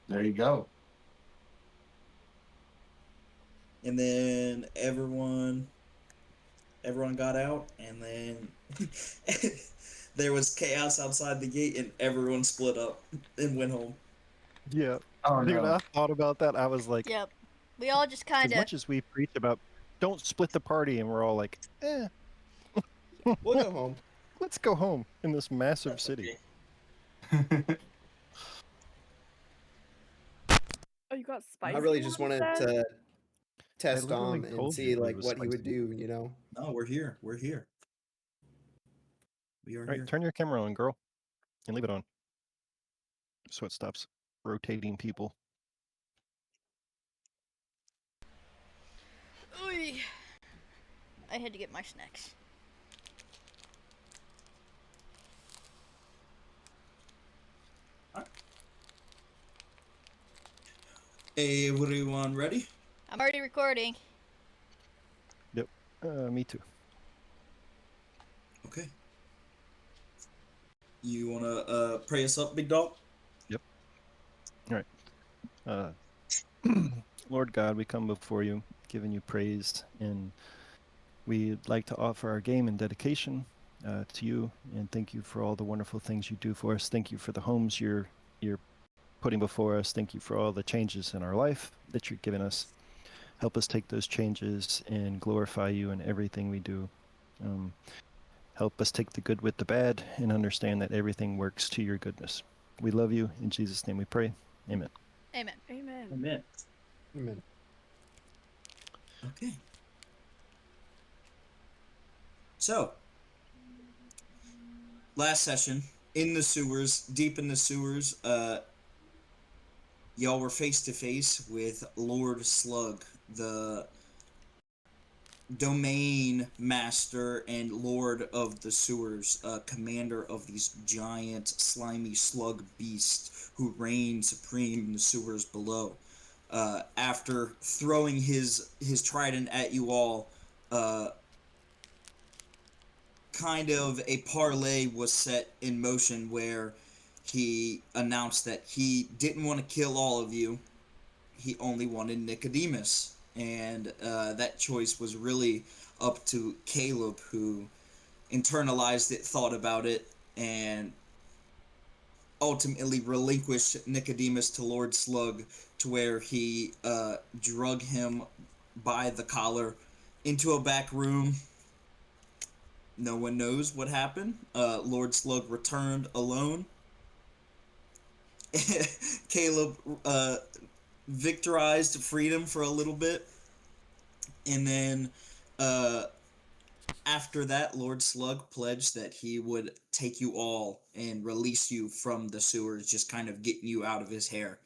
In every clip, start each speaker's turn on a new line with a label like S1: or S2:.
S1: There you go.
S2: And then everyone got out, and then there was chaos outside the gate, and everyone split up and went home.
S3: Yeah.
S1: Oh
S3: Dude, I
S1: no.
S3: thought about that. I was like,
S4: Yep. We all just kind
S3: as
S4: of.
S3: much as we preach about don't split the party, and we're all like,
S5: We'll go home.
S3: let's go home in this massive
S2: That's
S3: city.
S2: okay.
S6: Oh, you got
S5: I
S6: spicy
S5: really just
S6: ones
S5: wanted
S6: then?
S5: to
S3: I
S5: test
S3: literally
S5: Dom and
S3: told
S5: see
S3: you it
S5: like
S3: was
S5: what he would
S3: spicy.
S5: do, you know.
S2: No, we're here. We're here. We are
S3: All right,
S2: here.
S3: turn your camera on, girl, and leave it on, so it stops rotating people.
S4: Oy. I had to get my snacks.
S2: Hey, everyone, ready?
S4: I'm already recording.
S3: Yep. Me too.
S2: Okay. You wanna pray us up, big dog?
S3: Yep. All right. Uh, Lord God, we come before you, giving you praise, and we'd like to offer our game in dedication to you, and thank you for all the wonderful things you do for us. Thank you for the homes you're putting before us. Thank you for all the changes in our life that you're giving us. Help us take those changes and glorify you in everything we do. Help us take the good with the bad and understand that everything works to your goodness. We love you. In Jesus' name we pray. Amen.
S4: Amen.
S6: Amen.
S2: Amen.
S5: Amen.
S2: Okay. So, last session in the sewers, deep in the sewers, y'all were face to face with Lord Slug, the domain master and lord of the sewers, commander of these giant slimy slug beasts who reign supreme in the sewers below. After throwing his trident at you all, kind of a parlay was set in motion where he announced that he didn't want to kill all of you. He only wanted Nicodemus, and that choice was really up to Caleb, who internalized it, thought about it, and ultimately relinquished Nicodemus to Lord Slug, to where he drug him by the collar into a back room. No one knows what happened. Lord Slug returned alone. Caleb victorized freedom for a little bit, and then uh, after that, Lord Slug pledged that he would take you all and release you from the sewers, just kind of getting you out of his hair.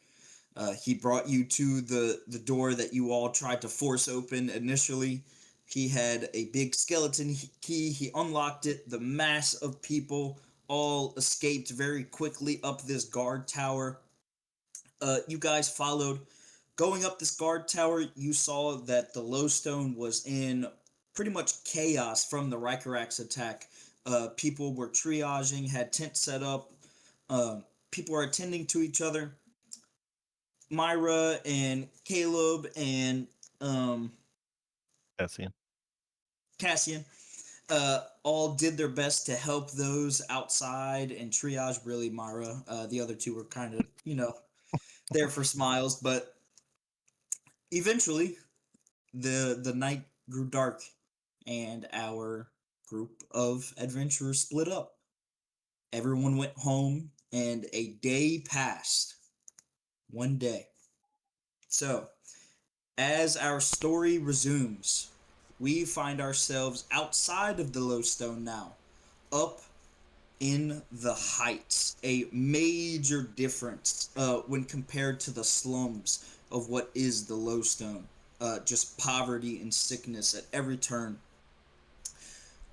S2: He brought you to the door that you all tried to force open initially. He had a big skeleton key. He unlocked it. The mass of people all escaped very quickly up this guard tower. You guys followed. Going up this guard tower, you saw that the Lowstone was in pretty much chaos from the Rikarax attack. People were triaging, had tents set up. People are attending to each other. Myra and Caleb and
S3: Cassian.
S2: Cassian all did their best to help those outside and triage. Really, Myra. The other two were kind of, there for smiles, but eventually the night grew dark and our group of adventurers split up. Everyone went home and a day passed. One day. So, as our story resumes, we find ourselves outside of the Lowstone now, up in the heights. A major difference when compared to the slums of what is the Lowstone. Just poverty and sickness at every turn.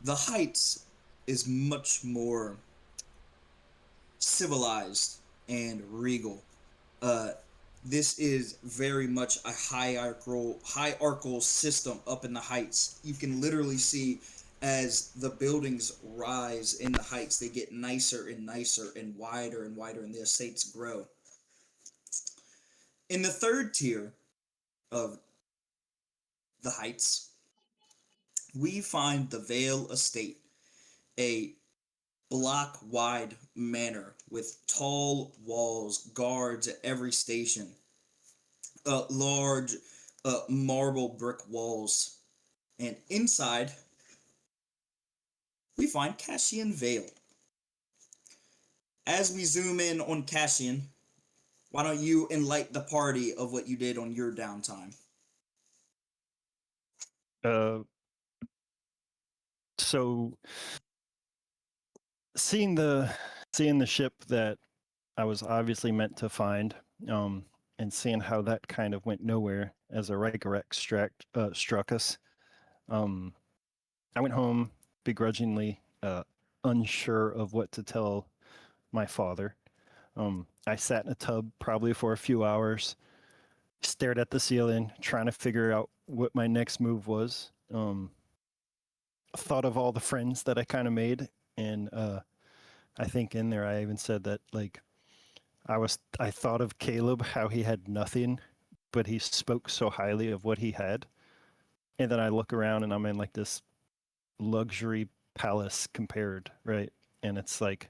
S2: The heights is much more civilized and regal. Uh, this is very much a hierarchical system up in the heights. You can literally see as the buildings rise in the heights, they get nicer and nicer and wider, and the estates grow. In the third tier of the heights, we find the Vale Estate, a block wide manor with tall walls, guards at every station, large marble brick walls, and inside we find Cassian Vale. As we zoom in on Cassian, why don't you enlighten the party of what you did on your downtime?
S3: Uh, so seeing the ship that I was obviously meant to find, and seeing how that kind of went nowhere as a Riker struck us, I went home begrudgingly, unsure of what to tell my father. I sat in a tub probably for a few hours, stared at the ceiling, trying to figure out what my next move was. Thought of all the friends that I kind of made, and I think in there I even said that like I thought of Caleb, how he had nothing, but he spoke so highly of what he had. And then I look around and I'm in like this luxury palace compared, right? And it's like,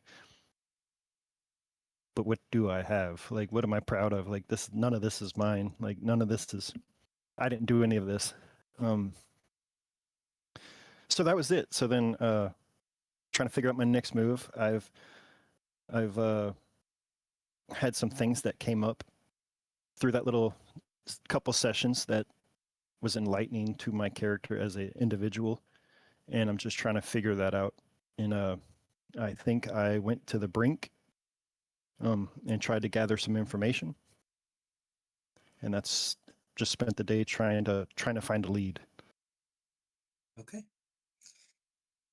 S3: but what do I have? Like, what am I proud of? Like this, none of this is mine. Like none of this is, I didn't do any of this. So that was it. So then, trying to figure out my next move. I've had some things that came up through that little couple sessions that was enlightening to my character as an individual, and I'm just trying to figure that out. And I think I went to the brink, and tried to gather some information, and that's just spent the day trying to find a lead.
S2: Okay.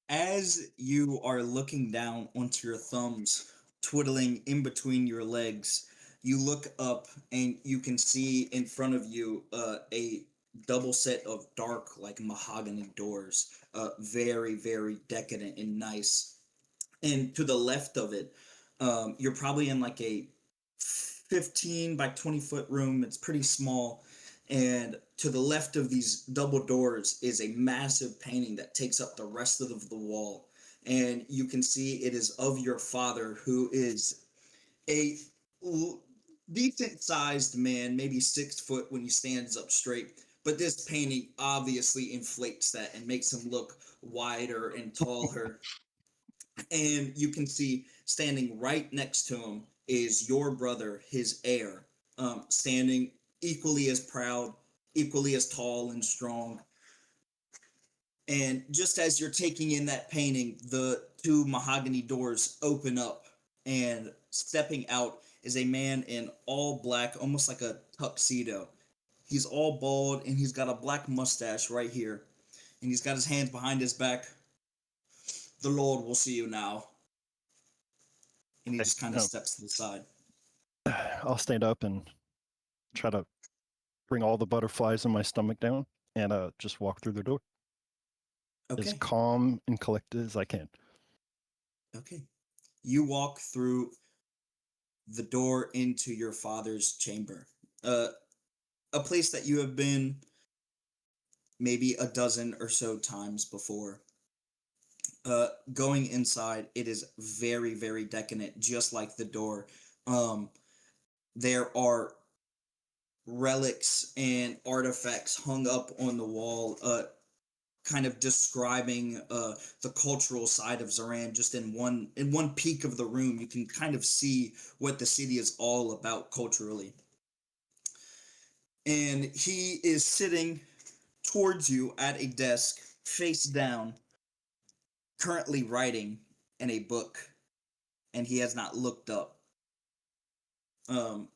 S2: As you are looking down onto your thumbs, twiddling in between your legs, you look up and you can see in front of you a double set of dark, like mahogany doors, very, very decadent and nice. And to the left of it, you're probably in like a 15 by 20-foot room. It's pretty small. And to the left of these double doors is a massive painting that takes up the rest of the wall. And you can see it is of your father, who is a decent sized man, maybe 6 foot when he stands up straight. But this painting obviously inflates that and makes him look wider and taller. And you can see standing right next to him is your brother, his heir, standing equally as proud, equally as tall and strong. And just as you're taking in that painting, the two mahogany doors open up, and stepping out is a man in all black, almost like a tuxedo. He's all bald and he's got a black mustache right here. And he's got his hands behind his back. The Lord will see you now. And he just kind of steps to the side.
S3: I'll stand up and try to bring all the butterflies in my stomach down and just walk through the door as
S2: Okay.
S3: calm and collected as I can.
S2: Okay. You walk through the door into your father's chamber. A place that you have been maybe a dozen or so times before. Going inside, it is very, very decadent, just like the door. There are relics and artifacts hung up on the wall, kind of describing the cultural side of Zaran. Just in one peak of the room, you can kind of see what the city is all about culturally. And he is sitting towards you at a desk, face down, currently writing in a book, and he has not looked up. Um,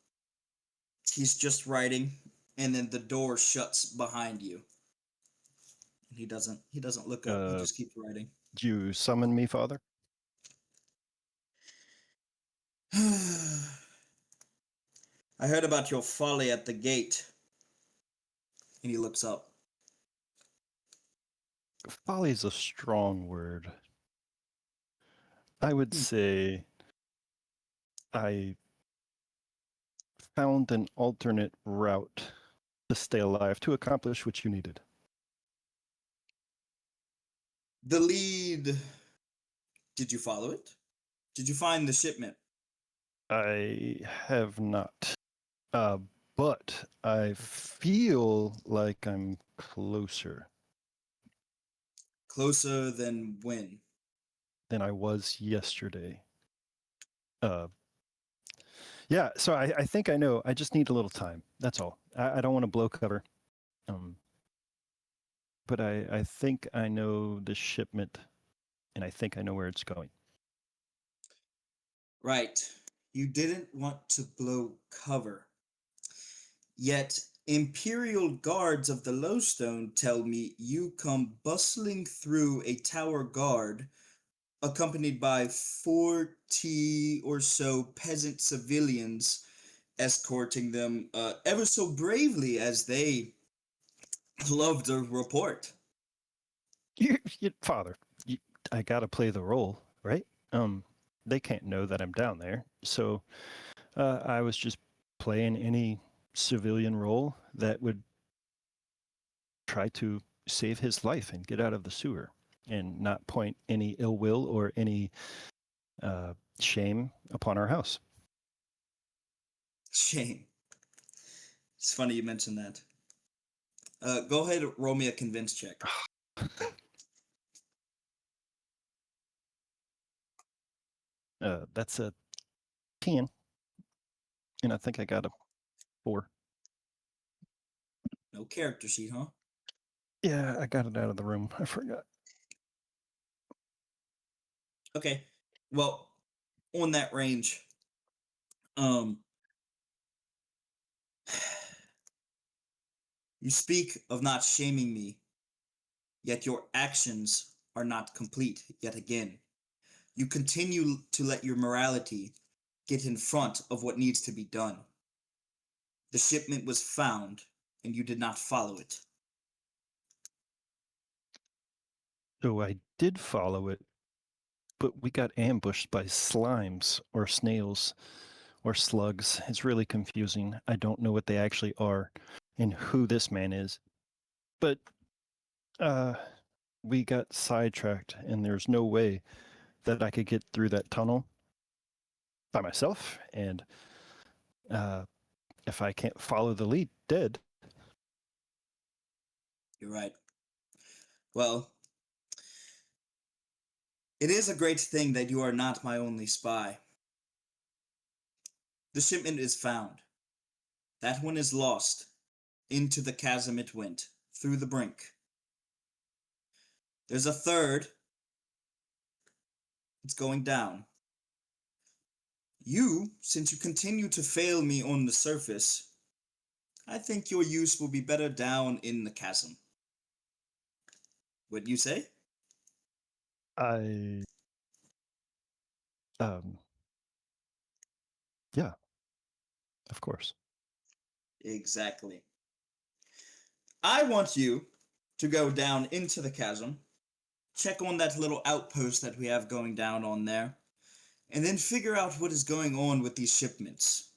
S2: he's just writing, and then the door shuts behind you. And he doesn't look up. He just keeps writing.
S3: Do you summon me, Father?
S2: I heard about your folly at the gate. And he looks up.
S3: Folly's a strong word. I would say I found an alternate route to stay alive to accomplish what you needed.
S2: The lead. Did you follow it? Did you find the shipment?
S3: I have not. But I feel like I'm closer
S2: Closer than when?
S3: than I was yesterday. Yeah, so I think I know. I just need a little time. That's all. I don't want to blow cover. But I think I know the shipment, and I think I know where it's going.
S2: Right. You didn't want to blow cover. Yet Imperial guards of the Lowstone tell me you come bustling through a tower guard, accompanied by 40 or so peasant civilians escorting them ever so bravely as they love to report.
S3: Father, I gotta play the role, right? They can't know that I'm down there, so I was just playing any civilian role that would try to save his life and get out of the sewer, and not point any ill will or any shame upon our house.
S2: Shame. It's funny you mentioned that. Go ahead and roll me a convince check.
S3: That's a 10, and I think I got a 4.
S2: No character sheet, huh?
S3: Yeah, I got it out of the room. I forgot.
S2: Okay. Well, on that range, um, you speak of not shaming me, yet your actions are not complete yet again. You continue to let your morality get in front of what needs to be done. The shipment was found, and you did not follow it.
S3: So I did follow it, but we got ambushed by slimes or snails or slugs. It's really confusing. I don't know what they actually are and who this man is. But we got sidetracked, and there's no way that I could get through that tunnel by myself. And if I can't follow the lead, dead.
S2: You're right. Well, it is a great thing that you are not my only spy. The shipment is found. That one is lost. Into the chasm it went, through the brink. There's a third. It's going down. You, since you continue to fail me on the surface, I think your use will be better down in the chasm. What do you say?
S3: I yeah, of course.
S2: Exactly. I want you to go down into the chasm, check on that little outpost that we have going down on there, and then figure out what is going on with these shipments.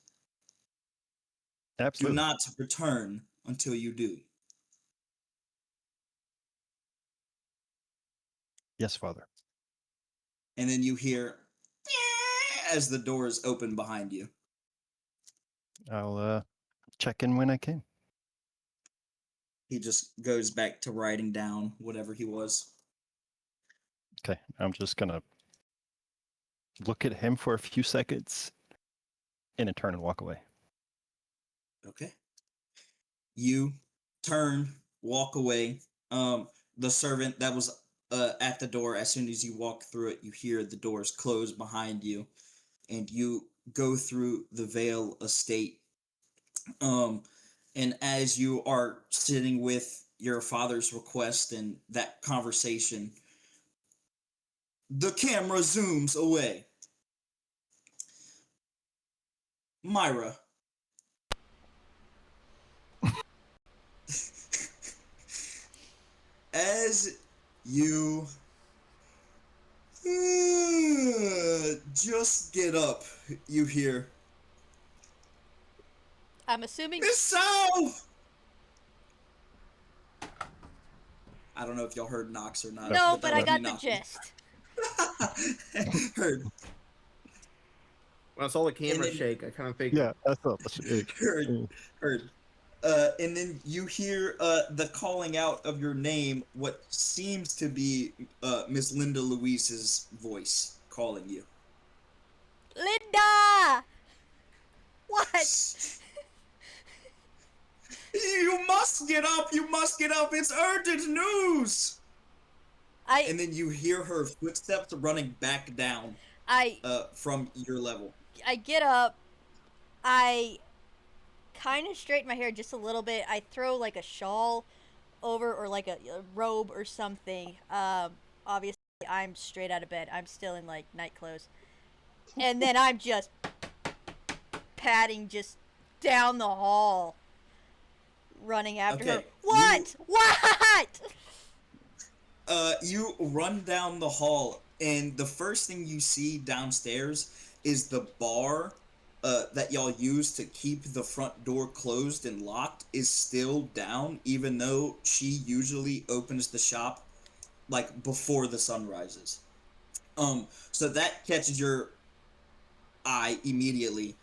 S2: Do
S3: Absolutely.
S2: not return until you do.
S3: Yes, Father.
S2: And then you hear as the doors open behind you.
S3: I'll check in when I can.
S2: He just goes back to writing down whatever he was.
S3: Okay, I'm just gonna look at him for a few seconds and then turn and walk away.
S2: Okay. You turn, walk away. The servant that was at the door, as soon as you walk through it, you hear the doors close behind you, and you go through the Vale estate. And as you are sitting with your father's request and that conversation, the camera zooms away. Myra. As you just get up, you hear,
S4: I'm assuming.
S2: Miss South! I don't know if y'all heard knocks or not.
S4: No, but
S2: that
S4: I
S2: would be
S4: got the
S2: knocking.
S4: gist.
S2: Heard.
S5: When I saw the camera
S2: then-
S5: shake, I kind of figured.
S3: Yeah, that's all.
S2: Heard. Heard. And then you hear the calling out of your name, what seems to be Miss Linda Louise's voice calling you.
S4: Linda! What?
S2: You must get up! You must get up! It's urgent news! And then you hear her footsteps running back down from your level.
S4: I get up. I kind of straighten my hair just a little bit. I throw like a shawl over or like a robe or something. Obviously, I'm straight out of bed. I'm still in like night clothes. And then I'm just padding just down the hall, running after her. What? What?
S2: You run down the hall, and the first thing you see downstairs is the bar that y'all use to keep the front door closed and locked is still down, even though she usually opens the shop like before the sun rises. So that catches your eye immediately,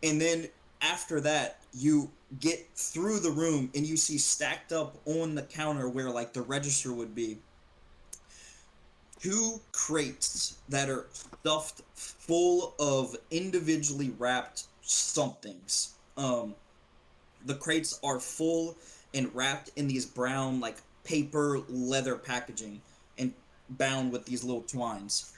S2: and then after that you get through the room and you see stacked up on the counter where like the register would be 2 crates that are stuffed full of individually wrapped somethings. The crates are full and wrapped in these brown like paper leather packaging and bound with these little twines.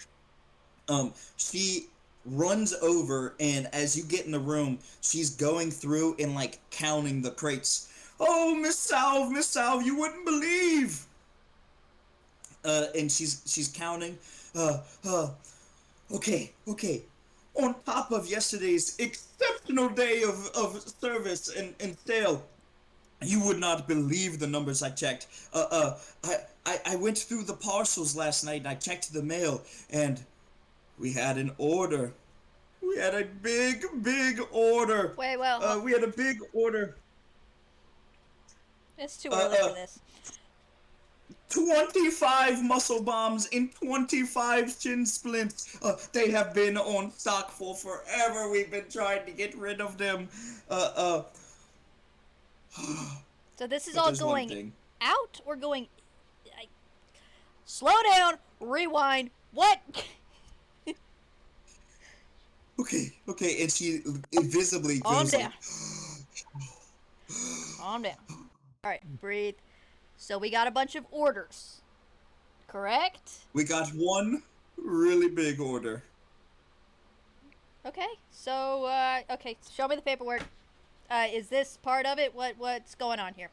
S2: She runs over, and as you get in the room, she's going through and like counting the crates. Oh, Miss Salve, you wouldn't believe. And she's counting. Okay. On top of yesterday's exceptional day of service and sale, you would not believe the numbers I checked. I went through the parcels last night and I checked the mail, and we had an order. We had a big order.
S4: Wait, well,
S2: we had a big order.
S4: it's too early for this.
S2: 25 muscle bombs and 25 shin splints. They have been on stock for forever. We've been trying to get rid of them.
S4: So this is
S2: But
S4: all
S2: there's one
S4: going
S2: thing.
S4: out or going... Slow down, rewind, what?
S2: Okay, and she visibly
S4: Calm
S2: goes
S4: down.
S2: like,
S4: Calm down. Alright, breathe. So we got a bunch of orders, correct?
S2: we got one really big order.
S4: Okay, so, okay, show me the paperwork. Is this part of it? What's going on here?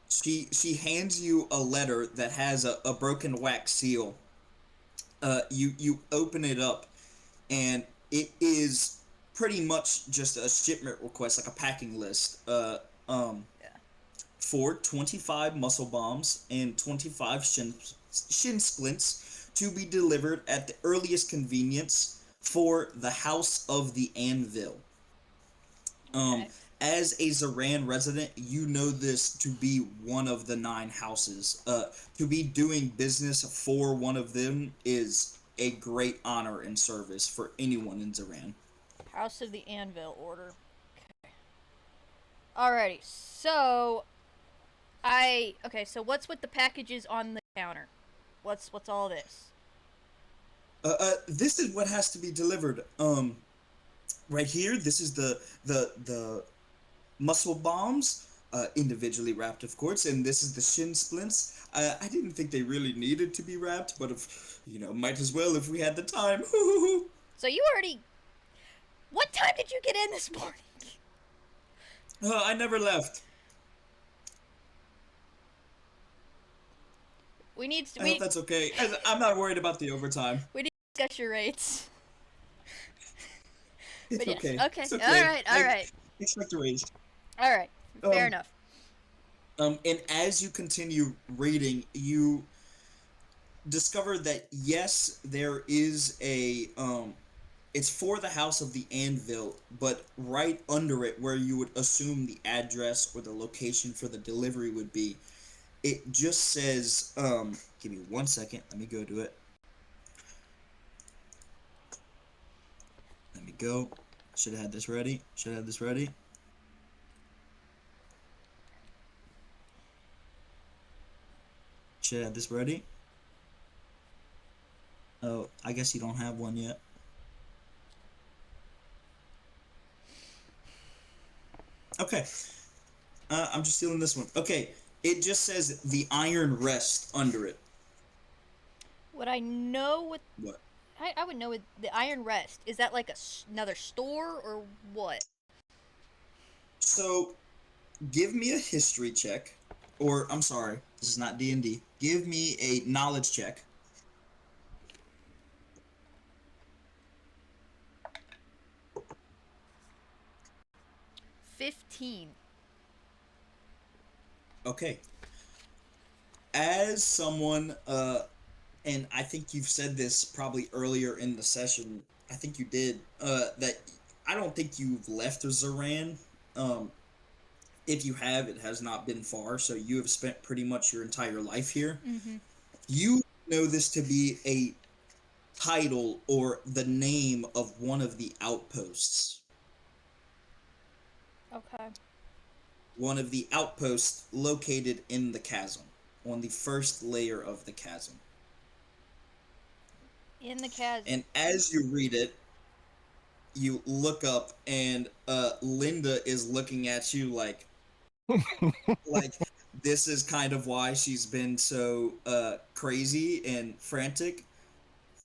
S2: She hands you a letter that has a broken wax seal. You open it up, and it is pretty much just a shipment request, like a packing list. For 25 muscle bombs and 25 shin splints to be delivered at the earliest convenience for the House of the Anvil.
S4: Okay.
S2: As a Zaran resident, you know this to be one of the 9 houses. To be doing business for one of them is a great honor and service for anyone in Zaran.
S4: House of the Anvil order. Okay. Alrighty, so... Okay, so what's with the packages on the counter? What's all this?
S2: This is what has to be delivered. Right here, this is the muscle bombs, individually wrapped, of course, and this is the shin splints. I didn't think they really needed to be wrapped, but if, might as well if we had the time.
S4: So you already... What time did you get in this morning?
S2: I never left.
S4: We need to...
S2: I hope that's okay. I'm not worried about the overtime.
S4: We need to discuss your rates.
S2: It's
S4: But yes,
S2: okay.
S4: okay.
S2: It's okay.
S4: Alright.
S2: Expect a raise.
S4: Alright, fair
S2: Um,
S4: enough.
S2: And as you continue reading, you discover that yes, there is a it's for the House of the Anvil, but right under it, where you would assume the address or the location for the delivery would be, it just says, give me 1 second, let me go to it. Let me go. Should have had this ready. Should have had this ready. Should have had this ready. Oh, I guess you don't have one yet. Okay. I'm just stealing this one. Okay. It just says the Iron Rest under it.
S4: Would I know what?
S2: What?
S4: I would know what the Iron Rest. Is that like another store or what?
S2: So, give me a history check. Or, I'm sorry, this is not D&D. Give me a knowledge check.
S4: $15.
S2: Okay. As someone, and I think you've said this probably earlier in the session, I think you did, that I don't think you've left Zaran. If you have, it has not been far, so you have spent pretty much your entire life here.
S4: Mm-hmm.
S2: You know this to be a title or the name of one of the outposts.
S4: Okay.
S2: One of the outposts located in the chasm, on the first layer of the chasm.
S4: In the chasm.
S2: And as you read it, you look up and Linda is looking at you like this is kind of why she's been so crazy and frantic.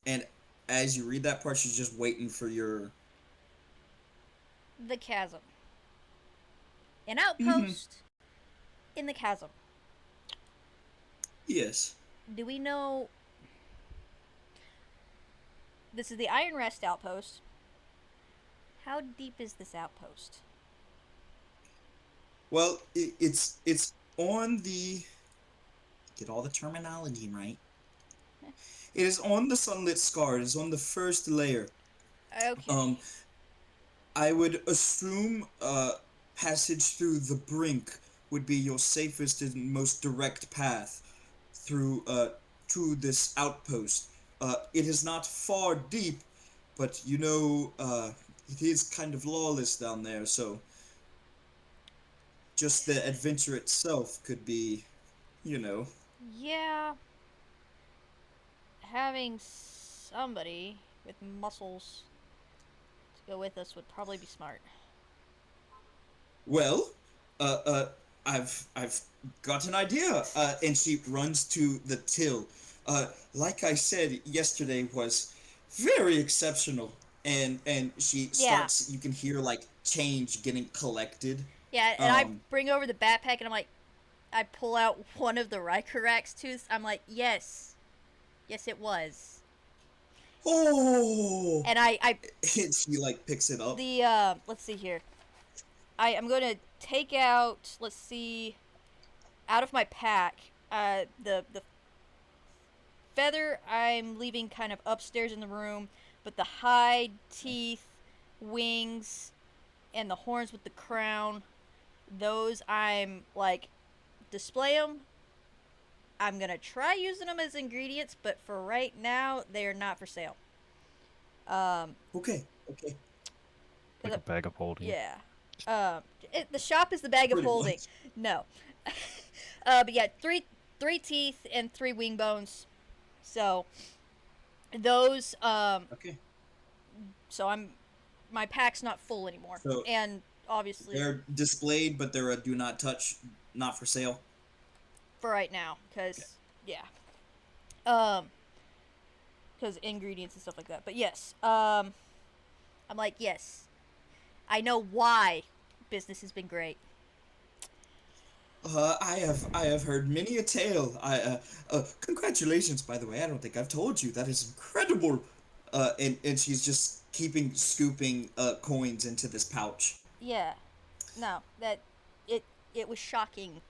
S2: And as you read that part, she's just waiting for your...
S4: The chasm. An outpost in the chasm.
S2: Yes.
S4: Do we know... This is the Iron Rest outpost. How deep is this outpost?
S2: Well, it's on the... Get all the terminology right. It is on the Sunlit Scar. It is on the first layer.
S4: Okay.
S2: I would assume passage through the brink would be your safest and most direct path through to this outpost. It is not far deep, but you know it is kind of lawless down there, so just the adventure itself could be, you know.
S4: Yeah. Having somebody with muscles to go with us would probably be smart.
S2: Well, I've got an idea. And she runs to the till. Like I said, yesterday was very exceptional. And she starts. You can hear like change getting collected.
S4: Yeah, and I bring over the backpack and I'm like, I pull out one of the Rykorak's tooths. I'm like, yes, it was.
S2: Oh.
S4: And I
S2: and she like picks it up.
S4: The let's see here. I'm going to take out, let's see, out of my pack, the feather I'm leaving kind of upstairs in the room, but the hide, teeth, wings, and the horns with the crown, those I'm like, display them. I'm going to try using them as ingredients, but for right now, they are not for sale.
S2: Okay.
S3: Like a bag of holding.
S4: Yeah. The shop is the bag of
S2: Pretty
S4: holding.
S2: much.
S4: No. But yeah, three teeth and 3 wing bones. So those
S2: Okay.
S4: So my pack's not full anymore.
S2: So
S4: and obviously
S2: they're displayed, but they're a do not touch, not for sale.
S4: for right now, cuz yeah. Cuz ingredients and stuff like that. But yes. I'm like, yes. I know why business has been great.
S2: I have heard many a tale. Congratulations, by the way. I don't think I've told you. That is incredible. And she's just scooping coins into this pouch.
S4: Yeah. No, that it was shocking,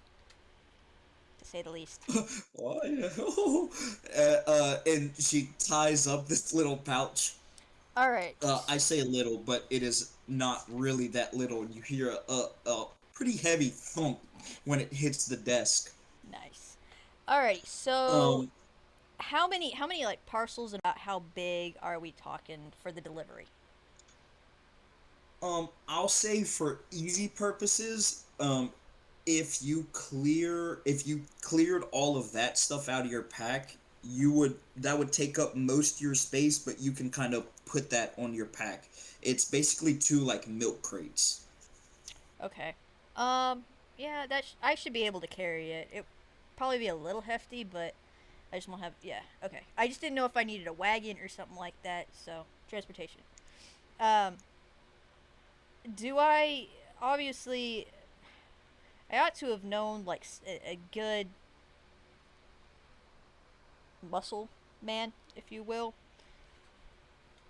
S4: to say the least.
S2: And she ties up this little pouch.
S4: All right.
S2: I say little, but it is not really that little. You hear a pretty heavy thump when it hits the desk.
S4: Nice. All right. So
S2: Um,
S4: how many like parcels and about how big are we talking for the delivery?
S2: I'll say for easy purposes, if you cleared all of that stuff out of your pack, that would take up most of your space, but you can kind of put that on your pack. It's basically two like milk crates.
S4: Okay. Yeah, I should be able to carry it. It probably be a little hefty, but I just won't have. Yeah. Okay. I just didn't know if I needed a wagon or something like that. So transportation. Um, do I obviously I ought to have known like a good muscle man, if you will.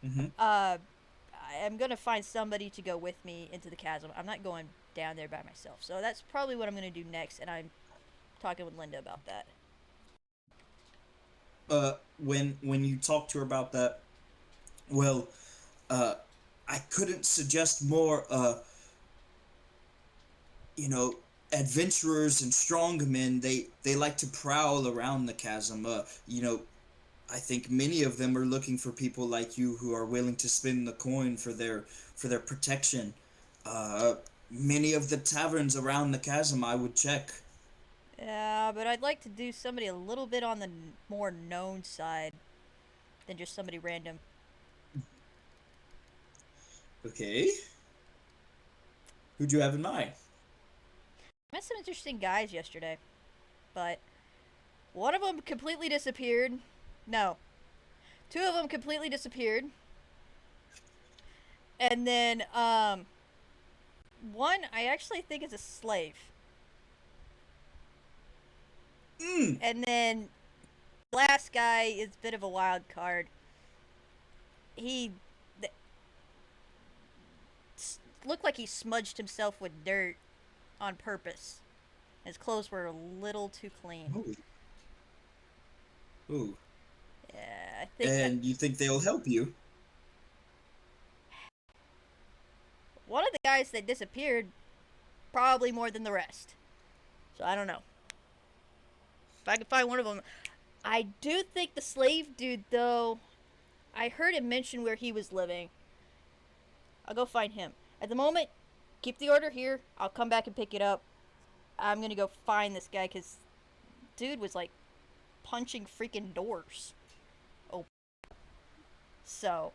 S2: Mm-hmm.
S4: I'm gonna find somebody to go with me into the chasm. I'm not going down there by myself. So that's probably what I'm gonna do next, and I'm talking with Linda about that.
S2: When you talk to her about that, well, uh, I couldn't suggest more. You know, adventurers and strong men. They like to prowl around the chasm. I think many of them are looking for people like you who are willing to spend the coin for their protection. Uh, Many of the taverns around the chasm I would check.
S4: Yeah, but I'd like to do somebody a little bit on the more known side than just somebody random.
S2: Okay, who'd you have in mind?
S4: I met some interesting guys yesterday, but one of them completely disappeared. No, two of them completely disappeared, and then one I actually think is a slave,
S2: Mm.
S4: and then the last guy is a bit of a wild card. He th- looked like he smudged himself with dirt on purpose. His clothes were a little too clean.
S2: Ooh. Ooh.
S4: Yeah, I think that
S2: And you think they'll help you?
S4: one of the guys that disappeared probably more than the rest. So I don't know. If I could find one of them, I do think the slave dude though. I heard him mention where he was living. I'll go find him. At the moment, keep the order here. I'll come back and pick it up. I'm gonna go find this guy because dude was like punching freaking doors. Oh, so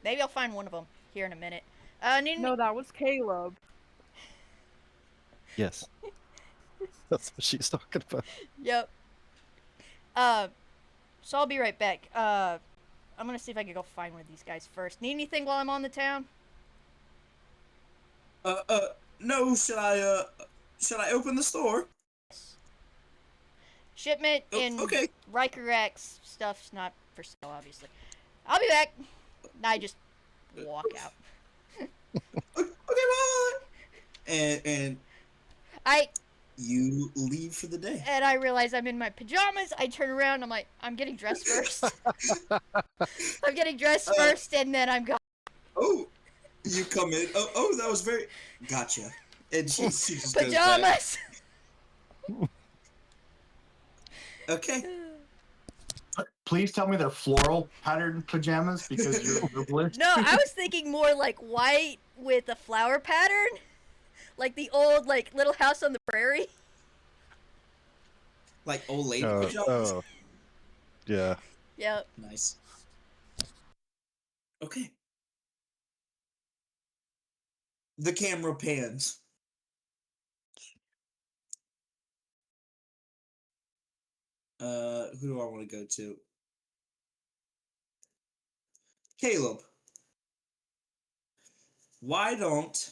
S4: maybe I'll find one of them here in a minute.
S1: No, that was Caleb.
S3: Yes. That's what she's talking about.
S4: Yep. So I'll be right back. I'm gonna see if I can go find one of these guys first. Need anything while I'm on the town?
S2: Uh, uh, no. Should I open the store?
S4: Yes. Shipment
S2: Oh,
S4: in
S2: okay.
S4: Riker X stuff's not for sale, obviously. I'll be back. I just walk out.
S2: Okay, bye. And
S4: I
S2: leave for the day.
S4: I realize I'm in my pajamas. I turn around. I'm like, I'm getting dressed first. I'm getting dressed first, and then I'm gone.
S2: Oh, you come in. Oh, that was very. Gotcha. And she just goes back.
S4: Pajamas.
S2: Okay.
S6: Please tell me they're floral patterned pajamas because you're a herbalist.
S4: No, I was thinking more like white with a flower pattern, like the old like Little House on the Prairie.
S2: Like old lady
S3: Oh,
S2: pajamas.
S3: oh. Yeah.
S4: Yep.
S2: Nice. Okay. The camera pans. Who do I want to go to? Caleb. Why don't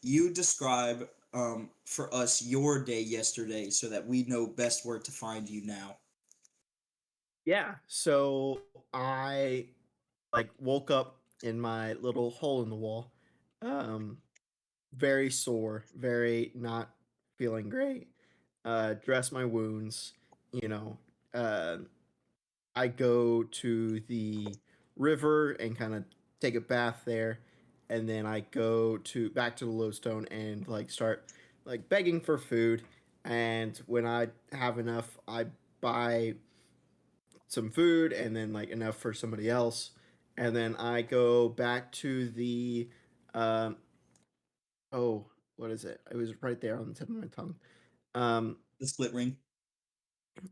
S2: you describe for us your day yesterday so that we know best where to find you now?
S5: Yeah. So I like woke up in my little hole in the wall. Um very sore, very not feeling great. Dress my wounds, you know. I go to the river and kind of take a bath there, and then I go to back to the lodestone and like start like begging for food. And when I have enough, I buy some food and then like enough for somebody else, and then I go back to the um oh, what is it? It was right there on the tip of my tongue. Um,
S2: The split ring.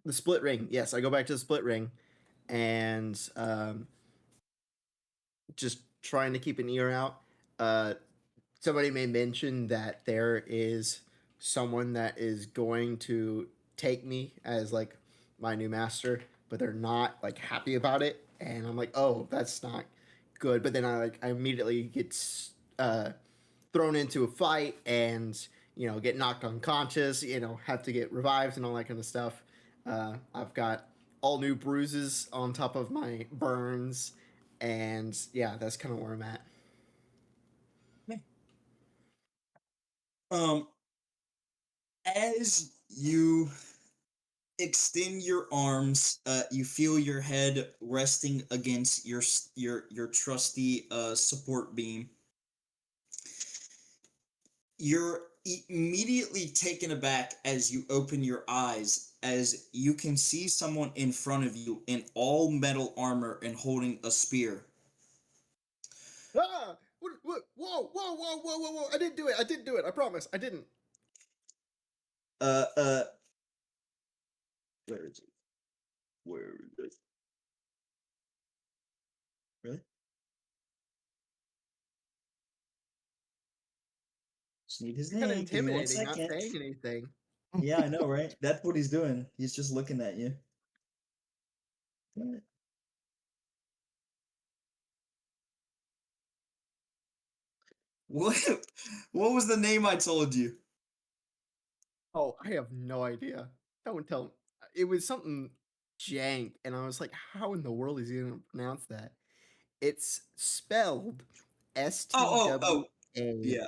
S5: the split ring. Yes, I go back to the split ring, and just trying to keep an ear out. Uh, somebody may mention that there is someone that is going to take me as like my new master, but they're not like happy about it, and I'm like, oh, that's not good. But then I immediately get uh, thrown into a fight and get knocked unconscious. Have to get revived and all that kind of stuff. I've got all new bruises on top of my burns, and yeah, that's kind of where I'm at.
S2: Um, as you extend your arms, you feel your head resting against your trusty support beam. You're immediately taken aback as you open your eyes, as you can see someone in front of you in all metal armor and holding a spear.
S5: Ah! What? Whoa! Whoa! Whoa! Whoa! Whoa! Whoa! I didn't do it. I didn't do it. I promise. I didn't.
S2: Uh, uh, where is it? Where is it? Really? Just need his
S5: Kind of
S2: name. Give me 1
S5: intimidating, not
S2: second.
S5: saying anything.
S2: Yeah, I know, right? That's what he's doing. He's just looking at you. What? What was the name I told you?
S5: Oh, I have no idea. Don't tell me. It was something jank, and I was like, how in the world is he going to pronounce that? It's spelled S T
S2: Oh, oh,
S5: W
S2: oh.
S5: A
S2: Yeah.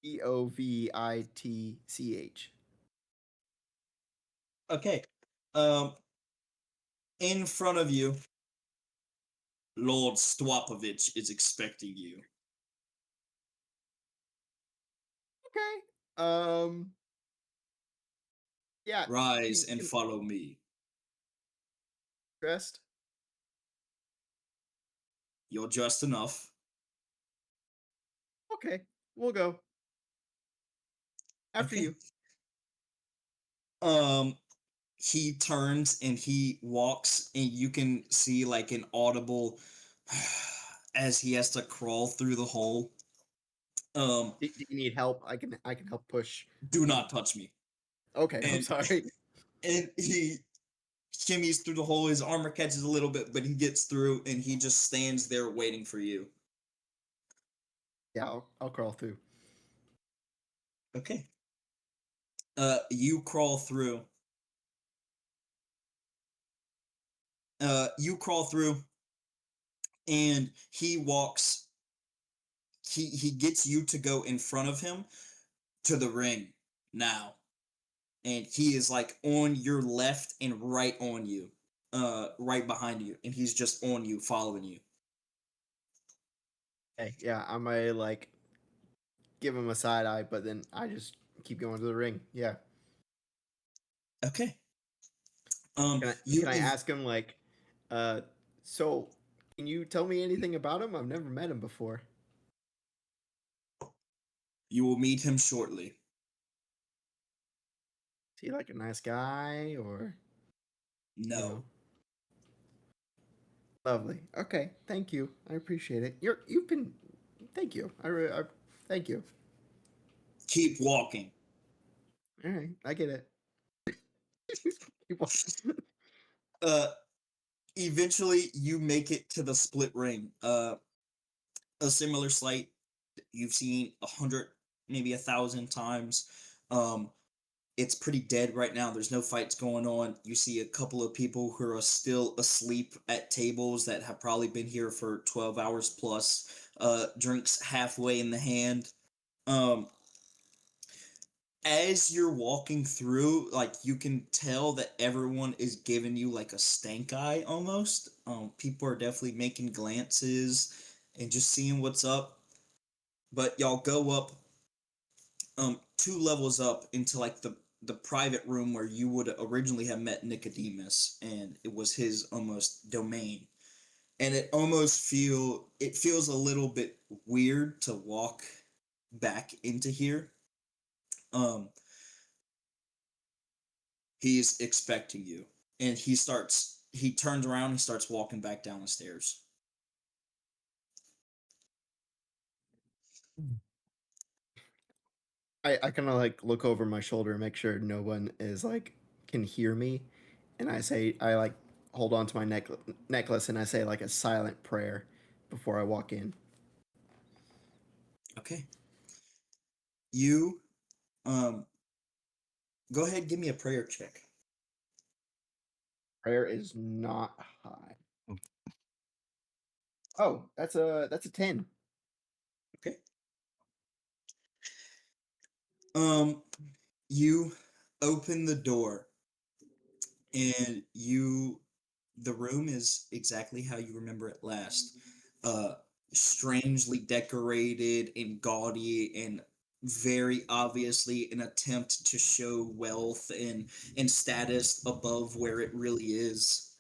S5: Eovitch.
S2: Okay. In front of you, Lord Stwapovich is expecting you.
S5: Okay. Yeah.
S2: Rise and follow me.
S5: Dressed.
S2: You're just enough.
S5: Okay, we'll go after
S2: Okay.
S5: you.
S2: He turns and he walks, and you can see like an audible as he has to crawl through the hole.
S5: Do you need help? I can help push.
S2: Do not touch me.
S5: Okay, I'm
S2: And
S5: sorry.
S2: and he shimmies through the hole. His armor catches a little bit, but he gets through, and he just stands there waiting for you.
S5: Yeah, I'll crawl through.
S2: Okay. You crawl through. You crawl through, and he walks. He gets you to go in front of him to the ring now, and he is like on your left and right on you, right behind you, and he's just on you, following you.
S5: Okay, yeah, I might like give him a side eye, but then I just keep going to the ring. Yeah.
S2: Okay. You
S5: Can I ask him like, uh, so can you tell me anything about him? I've never met him before.
S2: you will meet him shortly.
S5: Is he like a nice guy or
S2: No.
S5: Lovely. Okay, thank you. I appreciate it. You've been. Thank you. I thank you.
S2: Keep walking.
S5: All right, I get it. Keep walking.
S2: Uh, Eventually you make it to the split ring. A similar sight you've seen 100, maybe 1,000 times. It's pretty dead right now. There's no fights going on. You see a couple of people who are still asleep at tables that have probably been here for 12 hours plus. Drinks halfway in the hand. Um, as you're walking through, like you can tell that everyone is giving you like a stank eye almost. People are definitely making glances and just seeing what's up. But y'all go up, two levels up into like the private room where you would originally have met Nicodemus, and it was his almost domain. And it feels a little bit weird to walk back into here. Um, he's expecting you, and he turns around and starts walking back down the stairs.
S5: I kind of like look over my shoulder and make sure no one is like can hear me, and I like hold on to my necklace and I say like a silent prayer before I walk in.
S2: Okay. You um go ahead and give me a prayer check.
S5: Prayer is not high. Oh, that's a 10.
S2: Okay. Um you open the door, and the room is exactly how you remember it last. Uh Strangely decorated and gaudy, and very obviously an attempt to show wealth and status above where it really is.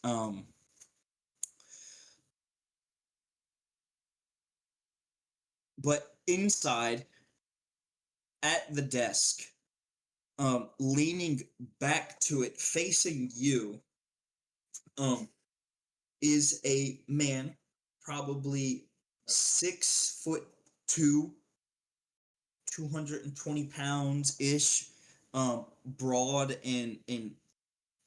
S2: But inside, at the desk, leaning back to it, facing you, um, is a man, probably 6'2", 220 pounds ish, broad and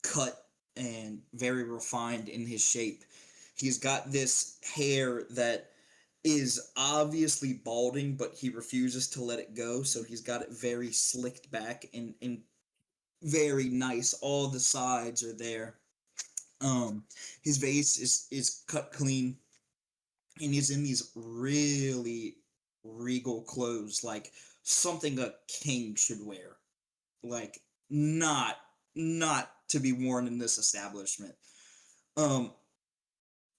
S2: cut and very refined in his shape. He's got this hair that is obviously balding, but he refuses to let it go, so he's got it very slicked back and very nice. All the sides are there. His face is cut clean, and he's in these really regal clothes, like something a king should wear. Like not to be worn in this establishment. Um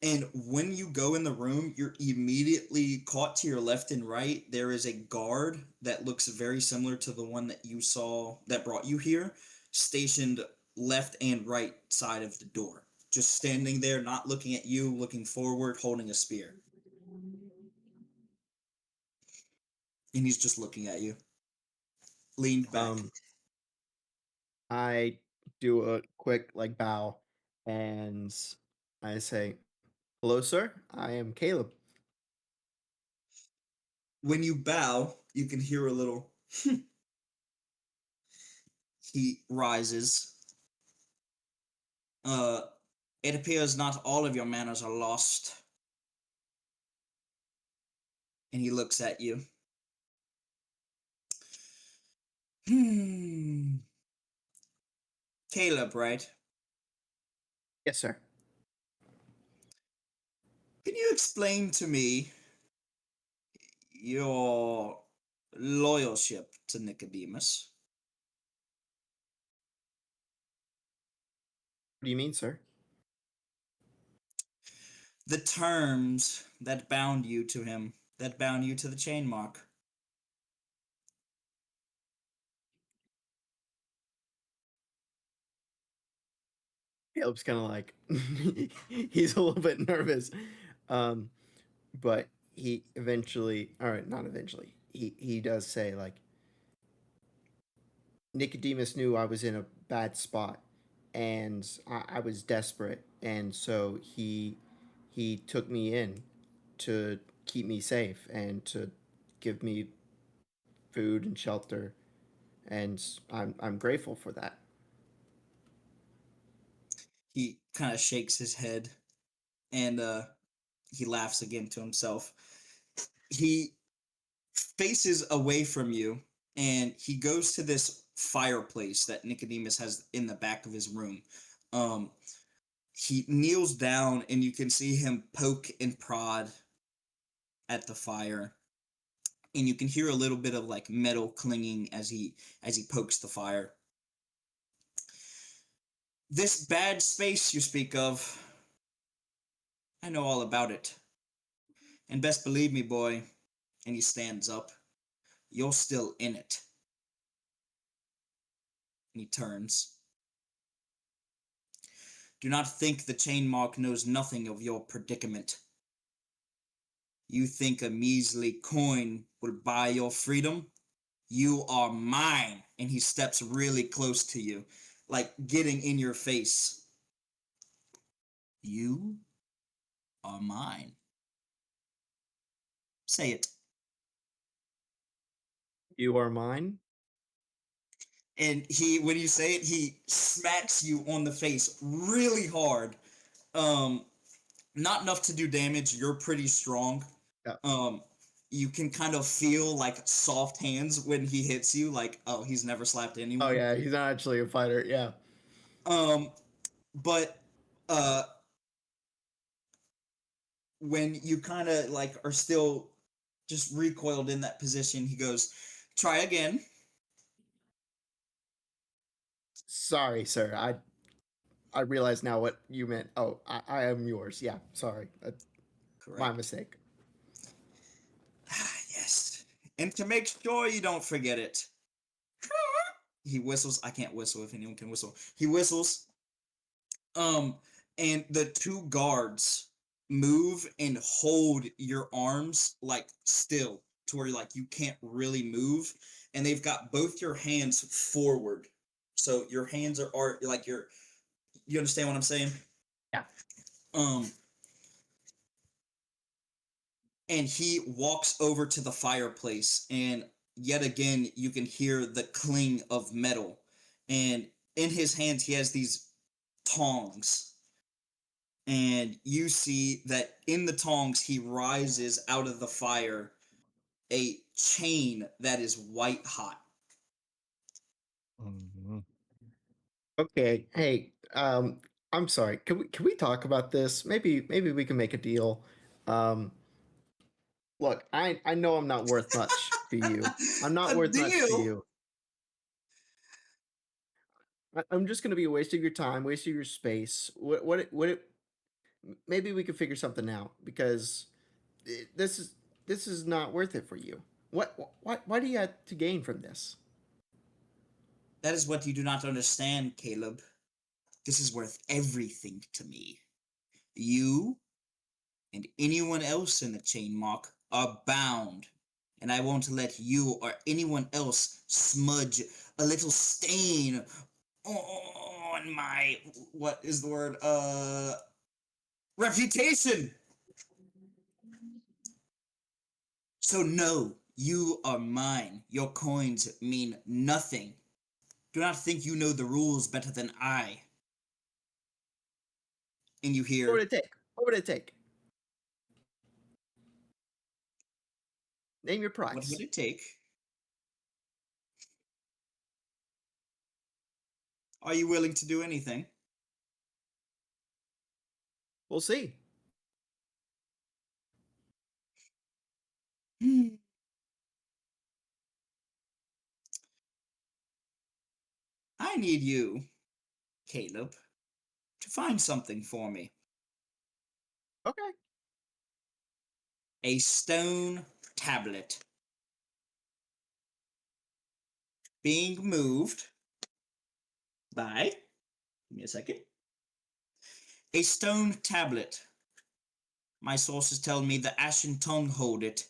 S2: and when you go in the room, you're immediately caught to your left and right. There is a guard that looks very similar to the one that you saw that brought you here, stationed left and right side of the door. Just standing there, not looking at you, looking forward, holding a spear. And he's just looking at you, leaned back.
S5: I do a quick like bow and I say, "Hello, sir. I am Caleb."
S2: When you bow, you can hear a little. He rises. Uh, it appears not all of your manners are lost. And he looks at you. Caleb, right?
S5: Yes, sir.
S2: Can you explain to me your loyalship to Nicodemus?
S5: What do you mean, sir?
S2: The terms that bound you to him, that bound you to the chain mark.
S5: Caleb's kind of like he's a little bit nervous, um, but he eventually, all right, not eventually. He does say like Nicodemus knew I was in a bad spot, and I was desperate, and so he took me in to keep me safe and to give me food and shelter, and I'm grateful for that.
S2: He kind of shakes his head, and he laughs again to himself. He faces away from you, and he goes to this fireplace that Nicodemus has in the back of his room. Um, he kneels down, and you can see him poke and prod at the fire. and you can hear a little bit of like metal clinging as he pokes the fire. This bad space you speak of, I know all about it. And best believe me, boy, and he stands up, you're still in it. And he turns. Do not think the chain mark knows nothing of your predicament. You think a measly coin will buy your freedom? You are mine. And he steps really close to you, like getting in your face. You are mine. Say it.
S5: You are mine.
S2: And when you say it, he smacks you on the face really hard. Not enough to do damage. You're pretty strong.
S5: Yeah.
S2: You can kind of feel like soft hands when he hits you. Like, oh, he's never slapped anyone.
S5: Oh yeah, he's not actually a fighter. Yeah.
S2: But when you kind of like are still just recoiled in that position, he goes, "Try again."
S5: Sorry, sir. I realize now what you meant. Oh, I am yours. Yeah. Sorry.
S2: Correct.
S5: My mistake.
S2: Yes. And to make sure you don't forget it, he whistles. I can't whistle if anyone can whistle. He whistles. And the two guards move and hold your arms like still to where like you can't really move, and they've got both your hands forward. So your hands are like you understand what I'm saying?
S5: Yeah.
S2: And he walks over to the fireplace, and yet again you can hear the cling of metal, and in his hands he has these tongs, and you see that in the tongs he rises out of the fire a chain that is white hot.
S3: Mm-hmm.
S5: Okay. Hey. I'm sorry. Can we talk about this? Maybe we can make a deal. Um. Look, I know I'm not worth much to you. I'm not
S2: A
S5: worth much to
S2: deal?
S5: you. I'm just gonna be a waste of your time, waste of your space. Maybe we could figure something out because this is not worth it for you. What do you have to gain from this?
S2: That is what you do not understand, Caleb. This is worth everything to me. You and anyone else in the chain mark are bound, and I won't let you or anyone else smudge a little stain on my, what is the word, reputation. So no, you are mine. Your coins mean nothing. Do not think you know the rules better than I. And you
S5: What
S2: hear,
S5: would it take? What would it take? Name your
S2: what would
S5: price.
S2: it take? Are you willing to do anything?
S5: We'll see.
S2: I need you, Caleb, to find something for me.
S5: Okay.
S2: A stone tablet being moved by, give me a second. A stone tablet. My sources tell me the Ashen Tongue hold it,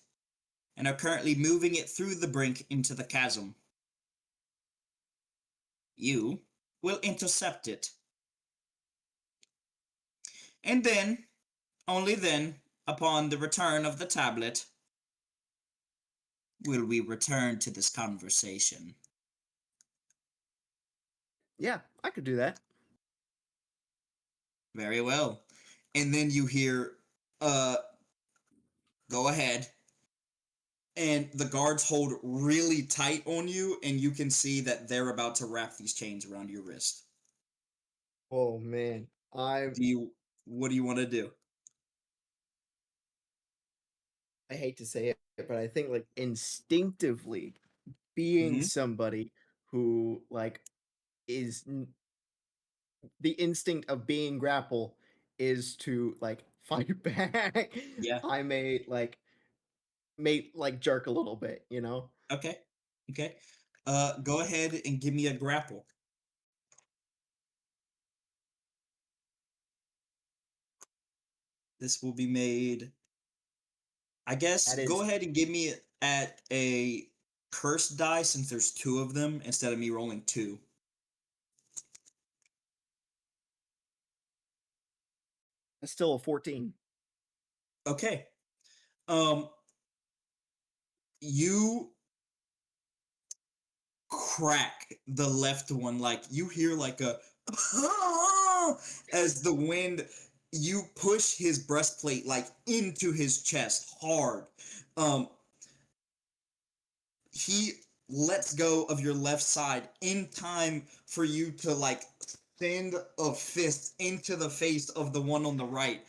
S2: and are currently moving it through the brink into the chasm. You will intercept it. And then, only then, upon the return of the tablet, will we return to this conversation.
S5: Yeah, I could do that.
S2: Very well. And then you hear, go ahead. And the guards hold really tight on you, and you can see that they're about to wrap these chains around your wrist.
S5: Oh man, I
S2: What do you want to do?
S5: hate to say it, but I think like instinctively being
S2: Mhm.
S5: somebody who like is the instinct of being grapple is to like fight back.
S2: Yeah.
S5: I may like jerk a little bit, you know?
S2: Okay. Okay. Go ahead and give me a grapple. This will be made. I guess
S5: That
S2: go
S5: is
S2: ahead and give me it at a cursed die since there's two of them instead of me rolling two.
S5: still a 14.
S2: Okay. Um, you crack the left one, like you hear like a as the wind, you push his breastplate like into his chest hard. um he lets go of your left side in time for you to like send a fist into the face of the one on the right.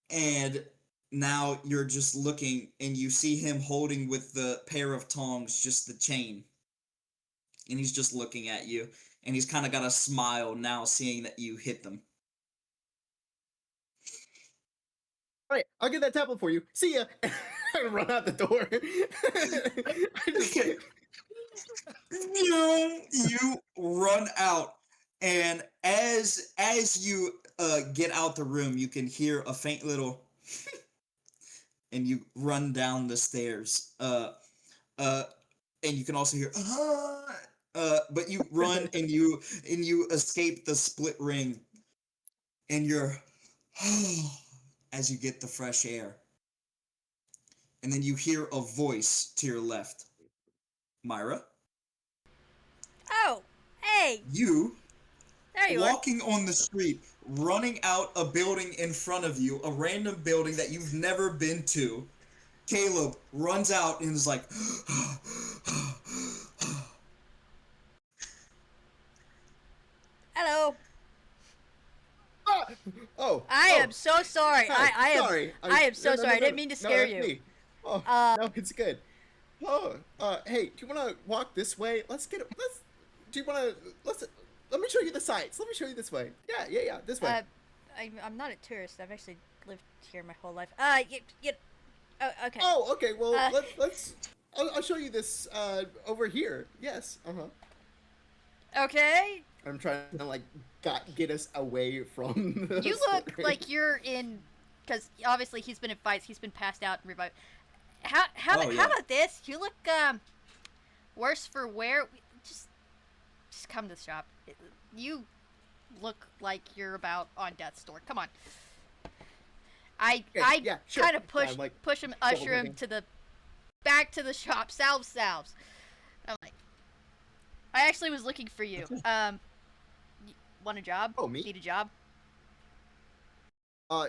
S2: And now you're just looking and you see him holding with the pair of tongs just the chain, and he's just looking at you, and he's kind of got a smile now seeing that you hit them.
S5: All right, I'll get that tablet for you. See ya. I run out the door. I just
S2: You run out, and as you get out the room, you can hear a faint little and you run down the stairs. Uh and you can also hear but you run and you escape the split ring, and you're as you get the fresh air. And then you hear a voice to your left. Myra,
S4: Oh, hey,
S2: you
S4: there you are.
S2: walking on the street, running out a building in front of you, a random building that you've never been to. Caleb runs out and is like,
S4: Hello.
S5: ah!
S4: I am so sorry.
S5: Hi,
S4: I am
S5: sorry.
S4: I am so
S5: no, no,
S4: sorry. I
S5: no,
S4: didn't
S5: no,
S4: mean to
S5: no,
S4: scare
S5: that's
S4: you.
S5: me. Oh, no, it's good. Oh, hey, do you want to walk this way? Do you want to, let me show you the sights. Let me show you this way. Yeah, this way.
S4: I'm not a tourist. I've actually lived here my whole life. Oh, okay.
S5: Oh, okay, well,
S4: uh,
S5: I'll show you this, over here. Yes,
S4: Okay.
S5: I'm trying to, like, get us away from the
S4: You look
S5: split
S4: like you're in, because obviously he's been in fights. He's been passed out and revived. How
S2: Oh, yeah.
S4: about this? You look worse for wear. Just come to the shop. You look like you're about on death's door. Come on. I
S5: yeah, sure.
S4: kind of
S5: I'm, like,
S4: push him, usher him
S5: double-clicking.
S4: to the back to the shop. Salves. I'm like, I actually was looking for you. Want a job?
S5: Oh, me?
S4: Need a job?
S5: I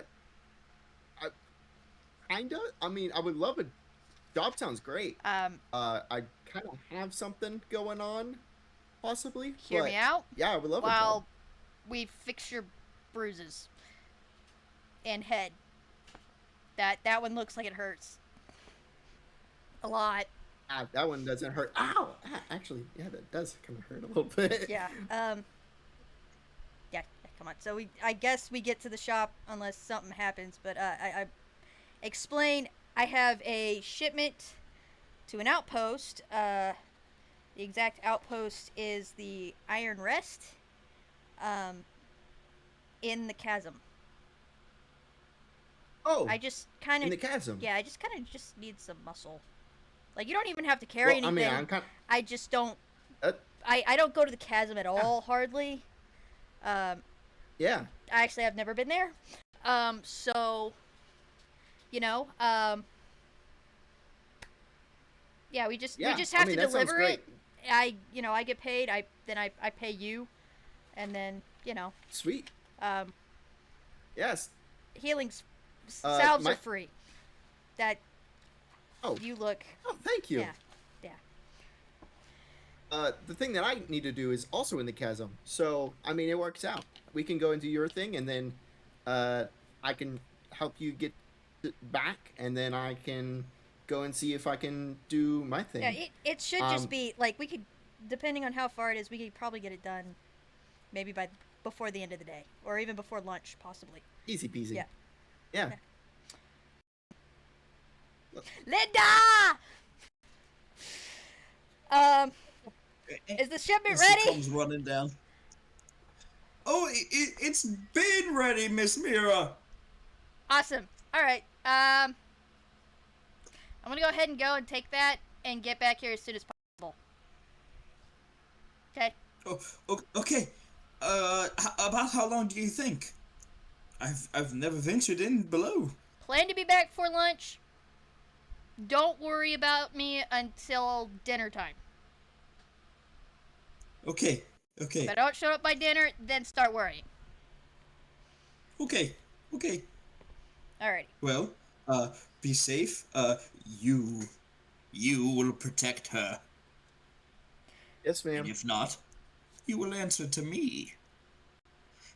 S5: kinda. I mean, I would love a job. Sounds great. I kind of have something going on, possibly.
S4: Hear me out.
S5: Yeah, I would love a
S4: While
S5: job.
S4: we fix your bruises and head. That one looks like it hurts a lot.
S5: That one doesn't hurt. Ow! Actually, yeah, that does kind of hurt a little bit.
S4: Yeah. Yeah. Come on. So I guess we get to the shop unless something happens. But I explain. I have a shipment to an outpost. The exact outpost is the Iron Rest. In the chasm.
S5: Oh,
S4: I just kind
S5: in
S4: of
S5: the chasm.
S4: Yeah, I just kind of just need some muscle. Like, you don't even have to carry
S5: Well, I
S4: anything.
S5: mean, I'm kind.
S4: I just don't.
S5: Uh,
S4: I don't go to the chasm at all, hardly.
S5: yeah.
S4: Actually, I've never been there. So, you know, yeah, we just
S5: Yeah,
S4: have
S5: I mean,
S4: to
S5: that sounds
S4: deliver
S5: great.
S4: it. I get paid. I pay you, and then
S5: Sweet.
S4: um,
S5: Yes.
S4: healings salves
S5: my-
S4: are free. That
S5: Oh.
S4: you look.
S5: Oh, thank you.
S4: Yeah.
S5: The thing that I need to do is also in the chasm. So, I mean, it works out. We can go and do your thing, and then I can help you get back, and then I can go and see if I can do my thing.
S4: Yeah, it should just be like we could, depending on how far it is, we could probably get it done, maybe before the end of the day, or even before lunch, possibly.
S5: Easy peasy.
S4: Yeah.
S5: Yeah.
S4: Linda! Is the shipment ready?
S2: She comes running down. Oh, it's been ready, Miss Mira.
S4: Awesome. All right. I'm gonna go ahead and go and take that and get back here as soon as possible. Okay.
S2: Oh, okay. About how long do you think? I've never ventured in below.
S4: Plan to be back for lunch. Don't worry about me until dinner time.
S2: Okay.
S4: If I don't show up by dinner, then start worrying.
S2: Okay.
S4: Alrighty.
S2: Well, be safe. You will protect her.
S5: Yes, ma'am.
S2: And if not, you will answer to me.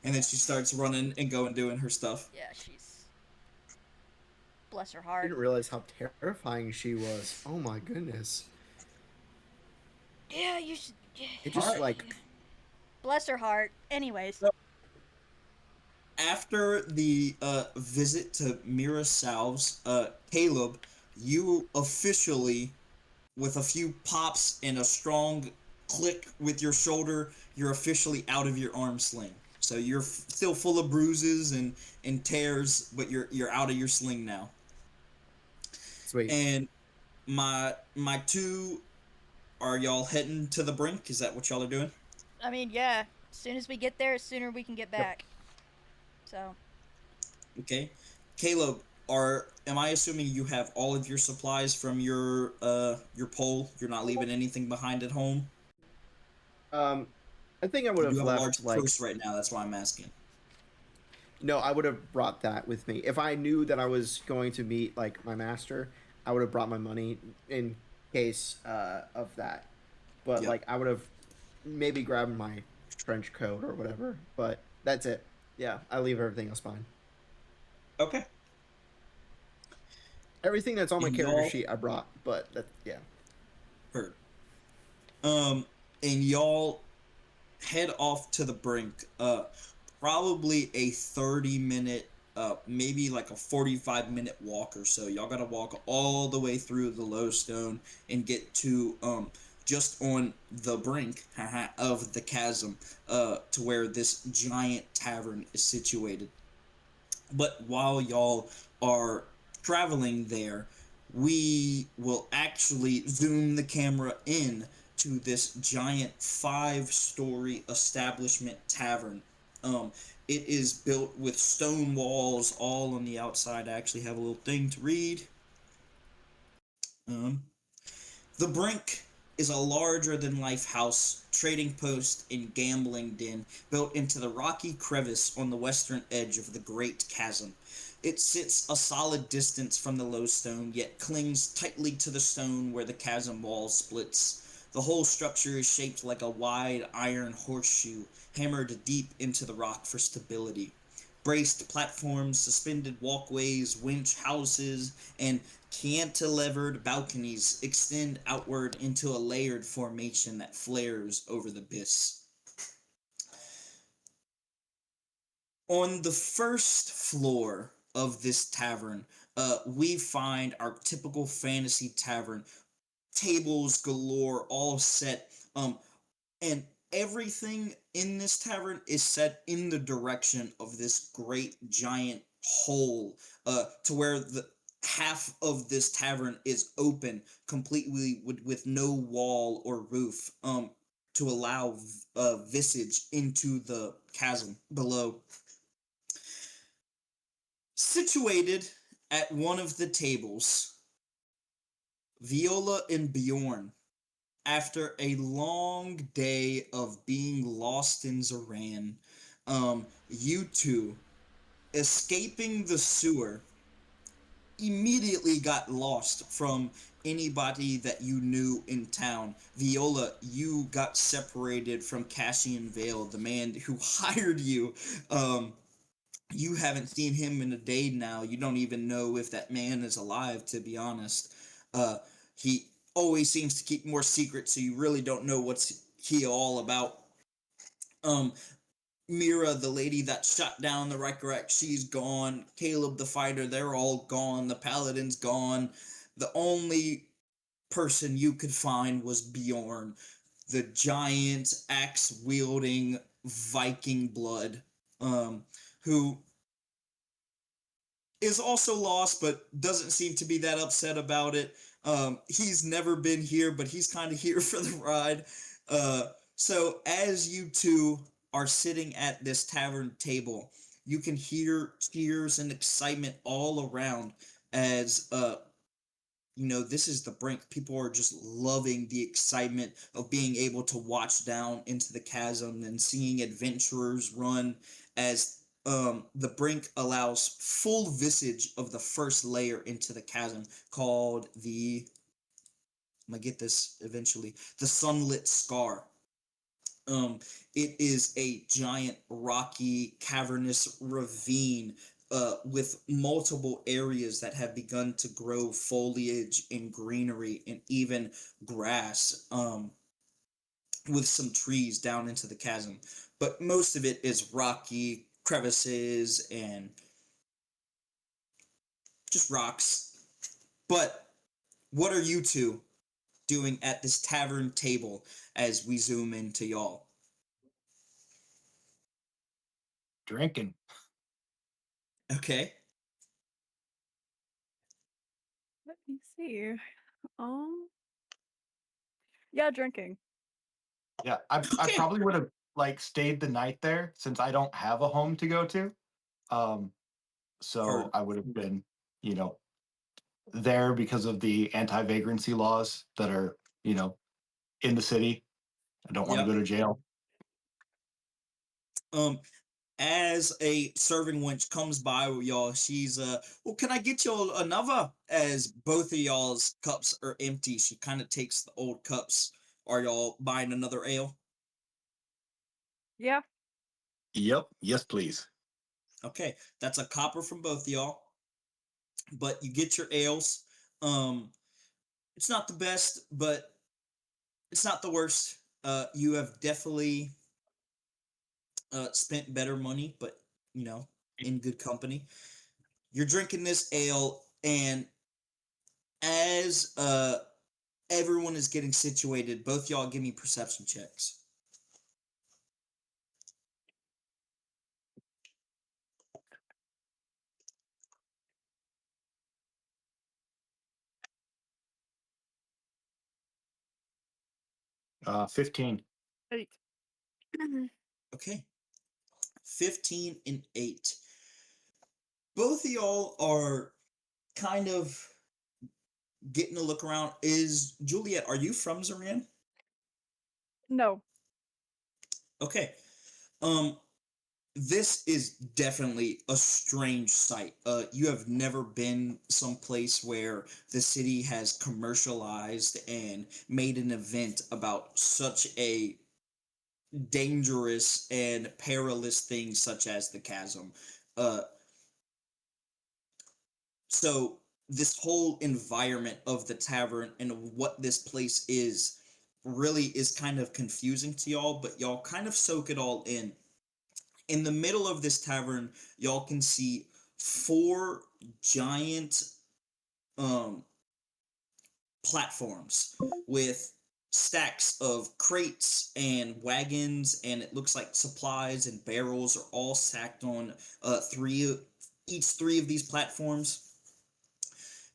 S2: And then she starts running and going doing her stuff.
S4: Yeah, she's... Bless her
S5: I
S4: heart.
S5: didn't realize how terrifying she was. Oh my goodness.
S4: Yeah, you should...
S5: It just like...
S4: Bless her heart. Anyways.
S2: After the visit to Mira Salves, Caleb, you officially, with a few pops and a strong click with your shoulder, you're officially out of your arm sling. So you're still full of bruises and tears, but you're out of your sling now.
S5: Sweet.
S2: And my two, are y'all heading to the brink? Is that what y'all are doing?
S4: I mean, yeah. As soon as we get there, sooner we can get back. So.
S2: Okay. Caleb, am I assuming you have all of your supplies from your pole? You're not leaving anything behind at home?
S5: I think I would have
S2: You have
S5: left
S2: a large
S5: like...
S2: purse right now, that's why I'm asking.
S5: No, I would have brought that with me. If I knew that I was going to meet like my master, I would have brought my money in case of that. But like I would have maybe grabbed my trench coat or whatever. But that's it. Yeah, I leave everything else behind.
S2: Okay.
S5: Everything that's on my character sheet I brought, but yeah.
S2: Heard. And y'all head off to the brink. Probably a 30-minute, maybe like a 45-minute walk or so. Y'all gotta walk all the way through the Lowstone and get to just on the brink of the chasm, to where this giant tavern is situated. But while y'all are traveling there, we will actually zoom the camera in to this giant 5-story establishment tavern. It is built with stone walls all on the outside. I actually have a little thing to read. The Brink is a larger-than-life house, trading post, and gambling den built into the rocky crevice on the western edge of the Great Chasm. It sits a solid distance from the Lowstone, yet clings tightly to the stone where the chasm wall splits. The whole structure is shaped like a wide iron horseshoe, hammered deep into the rock for stability. Braced platforms, suspended walkways, winch houses, and cantilevered balconies extend outward into a layered formation that flares over the abyss. On the first floor of this tavern, we find our typical fantasy tavern. Tables galore, all set, and everything in this tavern is set in the direction of this great giant hole, to where the half of this tavern is open completely with no wall or roof, to allow visage into the chasm below. Situated at one of the tables, Viola and Bjorn, after a long day of being lost in Zoran, you two, escaping the sewer, immediately got lost from anybody that you knew in town. Viola, you got separated from Cassian Vale, the man who hired you, You haven't seen him in a day now. You don't even know if that man is alive, to be honest. He always seems to keep more secrets, so you really don't know what's he all about. Um, Mira, the lady that shot down the Resurrect, she's gone. Caleb, the fighter, they're all gone. The paladin's gone. The only person you could find was Bjorn, the giant axe wielding Viking blood, who is also lost, but doesn't seem to be that upset about it. He's never been here, but he's kind of here for the ride. So as you two are sitting at this tavern table, you can hear cheers and excitement all around as this is the brink. People are just loving the excitement of being able to watch down into the chasm and seeing adventurers run as the brink allows full visage of the first layer into the chasm called I'm gonna get this eventually, the Sunlit Scar. Um, it is a giant, rocky, cavernous ravine with multiple areas that have begun to grow foliage and greenery and even grass, with some trees down into the chasm. But most of it is rocky, crevices, and just rocks. But what are you two doing at this tavern table as we zoom into y'all?
S6: Drinking.
S2: Okay.
S1: Let me see. Um, yeah, drinking.
S6: Yeah, I
S2: Okay.
S6: probably would have like stayed the night there since I don't have a home to go to. Um, so
S2: Heard.
S6: I would have been, you know, there because of the anti-vagrancy laws that are, in the city. I don't want to
S2: Yep.
S6: go to jail.
S2: Um, as a serving wench comes by with y'all, she's well, can I get y'all another? As both of y'all's cups are empty, she kind of takes the old cups. Are y'all buying another ale?
S1: Yeah.
S6: Yep. Yes, please.
S2: Okay, that's a copper from both of y'all. But you get your ales. Um, it's not the best, but it's not the worst. You have definitely spent better money, but you know, in good company. You're drinking this ale, and as everyone is getting situated, both y'all give me perception checks.
S6: 15.
S1: 8.
S2: Okay, 15 and 8. Both of y'all are kind of getting a look around. Is Juliet, are you from Zoran?
S1: No.
S2: Okay. Um, this is definitely a strange sight. You have never been someplace where the city has commercialized and made an event about such a dangerous and perilous thing such as the chasm. Uh, so this whole environment of the tavern and what this place is really is kind of confusing to y'all, but y'all kind of soak it all in. In the middle of this tavern, y'all can see four giant um platforms with stacks of crates and wagons, and it looks like supplies and barrels are all stacked on each three of these platforms.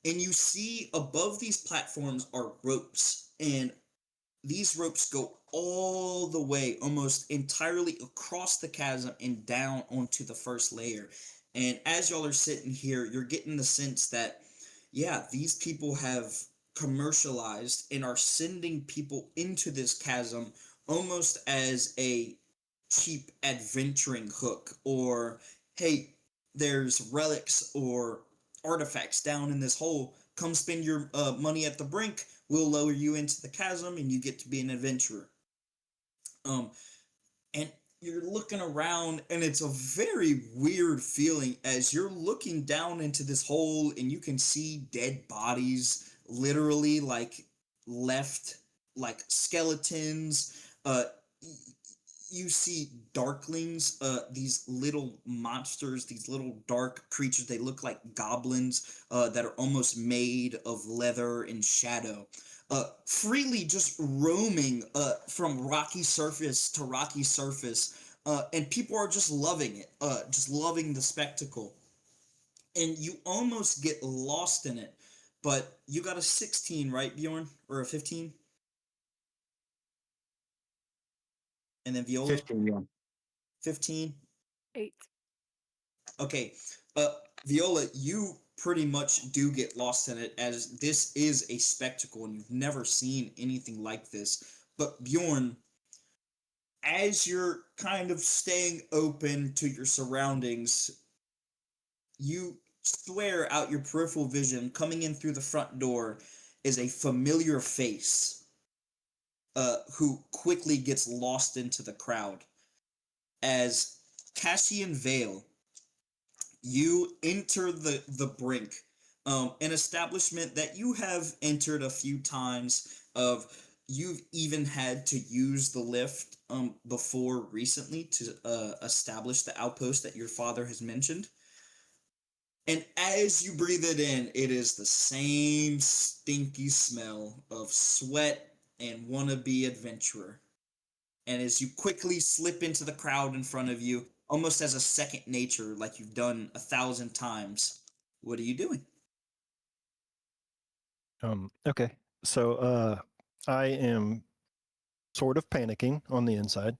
S2: And you see above these platforms are ropes, and these ropes go all the way, almost entirely across the chasm and down onto the first layer. And as y'all are sitting here, you're getting the sense that, yeah, these people have commercialized and are sending people into this chasm almost as a cheap adventuring hook, or hey, there's relics or artifacts down in this hole. Come spend your money at the brink. We'll lower you into the chasm, and you get to be an adventurer. Um, and you're looking around, and it's a very weird feeling as you're looking down into this hole, and you can see dead bodies, literally like left, like skeletons. You see darklings, these little monsters, these little dark creatures. They look like goblins, that are almost made of leather and shadow, freely just roaming, from rocky surface to rocky surface, and people are just loving it, just loving the spectacle, and you almost get lost in it. But you got a 16, right, Bjorn, or a 15, and then Viola
S6: 15, yeah.
S2: 15.
S1: 8.
S2: Okay, Viola, you pretty much do get lost in it, as this is a spectacle and you've never seen anything like this. But Bjorn, as you're kind of staying open to your surroundings, you swear out your peripheral vision coming in through the front door is a familiar face, who quickly gets lost into the crowd as Cassian Vale. You enter the brink, an establishment that you have entered a few times. Of You've even had to use the lift, before recently, to establish the outpost that your father has mentioned. And as you breathe it in, it is the same stinky smell of sweat and wannabe adventurer. And as you quickly slip into the crowd in front of you, almost as a second nature, like you've done 1,000 times, what are you doing?
S3: Okay. So I am sort of panicking on the inside,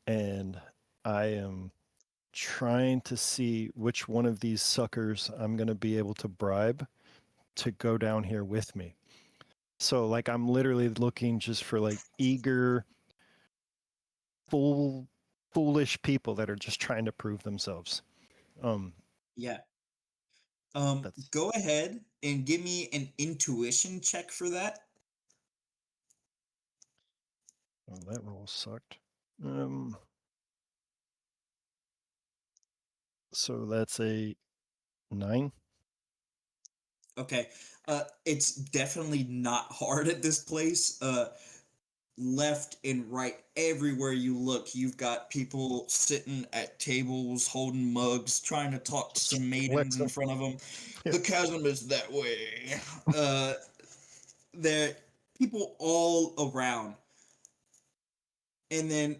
S3: and I am trying to see which one of these suckers I'm going to be able to bribe to go down here with me. So like I'm literally looking just for like eager, foolish people that are just trying to prove themselves.
S2: Yeah.
S3: That's
S2: Go ahead and give me an intuition check for that.
S3: oh, that roll sucked. So that's a 9.
S2: Okay. It's definitely not hard at this place. Left and right, everywhere you look, you've got people sitting at tables, holding mugs, trying to talk to some maidens in
S3: Flexing.
S2: front of them.
S3: Yeah.
S2: The chasm is that way. Uh, there, people all around, and then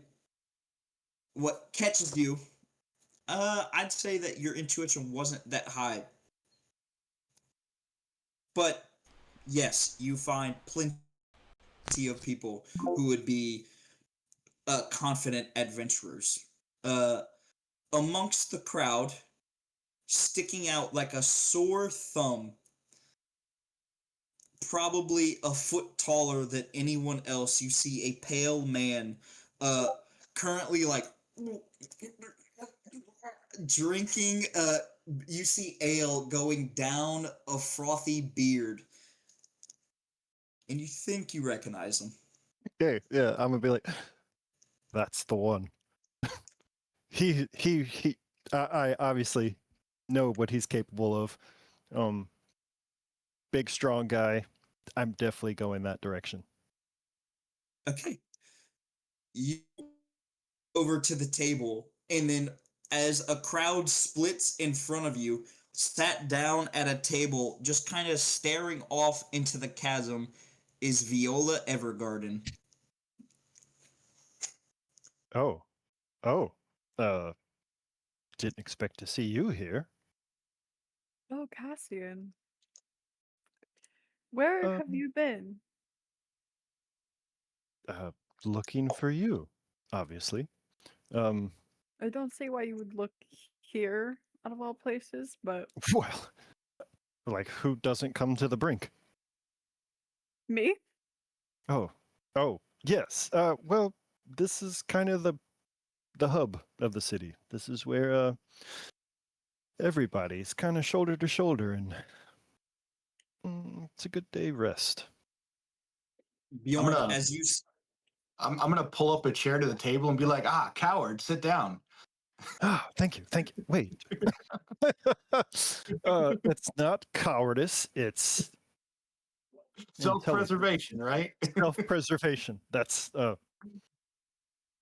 S2: what catches you? I'd say that your intuition wasn't that high, but yes, you find plenty of people who would be, confident adventurers. Uh, Amongst the crowd, sticking out like a sore thumb, probably a foot taller than anyone else, you see a pale man, uh, currently like drinking. You see ale going down a frothy beard, and you think you recognize him.
S3: Okay, yeah, I'm gonna be like, that's the one. He. I obviously know what he's capable of. Um, Big, strong guy. I'm definitely going that direction.
S2: Okay, you over to the table, and then as a crowd splits in front of you, sat down at a table, just kind of staring off into the chasm, is Viola Evergarden.
S3: Oh, oh, uh, didn't expect to see you here.
S1: Oh, Cassian. Where have
S3: Um,
S1: you been?
S3: uh, Looking for you, obviously. Um,
S1: I don't see why you would look here out of all places, but
S3: well, like who doesn't come to the brink?
S1: me?
S3: Oh, oh, yes. Well, this is kind of the hub of the city. This is where everybody's kind of shoulder to shoulder, and it's a good day rest.
S6: I'm
S2: Bjorn,
S6: gonna I'm gonna pull up a chair to the table and be like, "Ah, coward, sit down."
S3: Ah, thank you. Wait. It's not cowardice. It's intelligence,
S6: Self-preservation, right?
S3: self-preservation. That's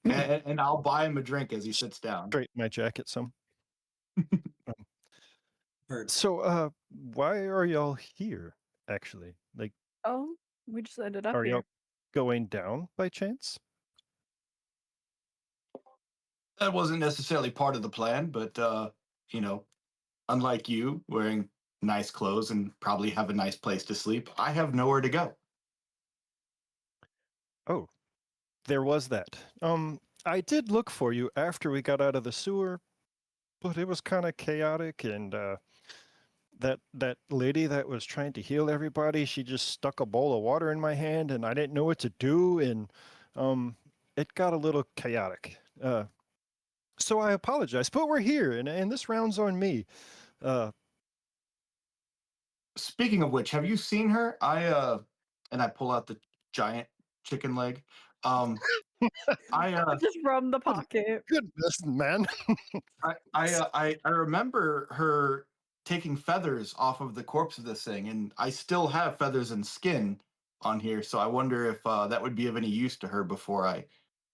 S6: And I'll buy him a drink as he sits down.
S3: straighten my jacket some.
S2: Heard.
S3: So, why are y'all here? Actually, like,
S1: Oh, we just ended up
S3: are
S1: here.
S3: y'all going down by chance?
S6: That wasn't necessarily part of the plan, but you know, unlike you, wearing nice clothes and probably have a nice place to sleep, I have nowhere to go.
S3: Oh, there was that. I did look for you after we got out of the sewer, but it was kind of chaotic, and that lady that was trying to heal everybody, she just stuck a bowl of water in my hand, and I didn't know what to do, and it got a little chaotic. So I apologize, but we're here, and this round's on me.
S6: Speaking of which, have you seen her? And I pull out the giant chicken leg. I
S1: Just from the pocket.
S3: Goodness, man.
S6: I remember her taking feathers off of the corpse of this thing, and I still have feathers and skin on here. So I wonder if that would be of any use to her before I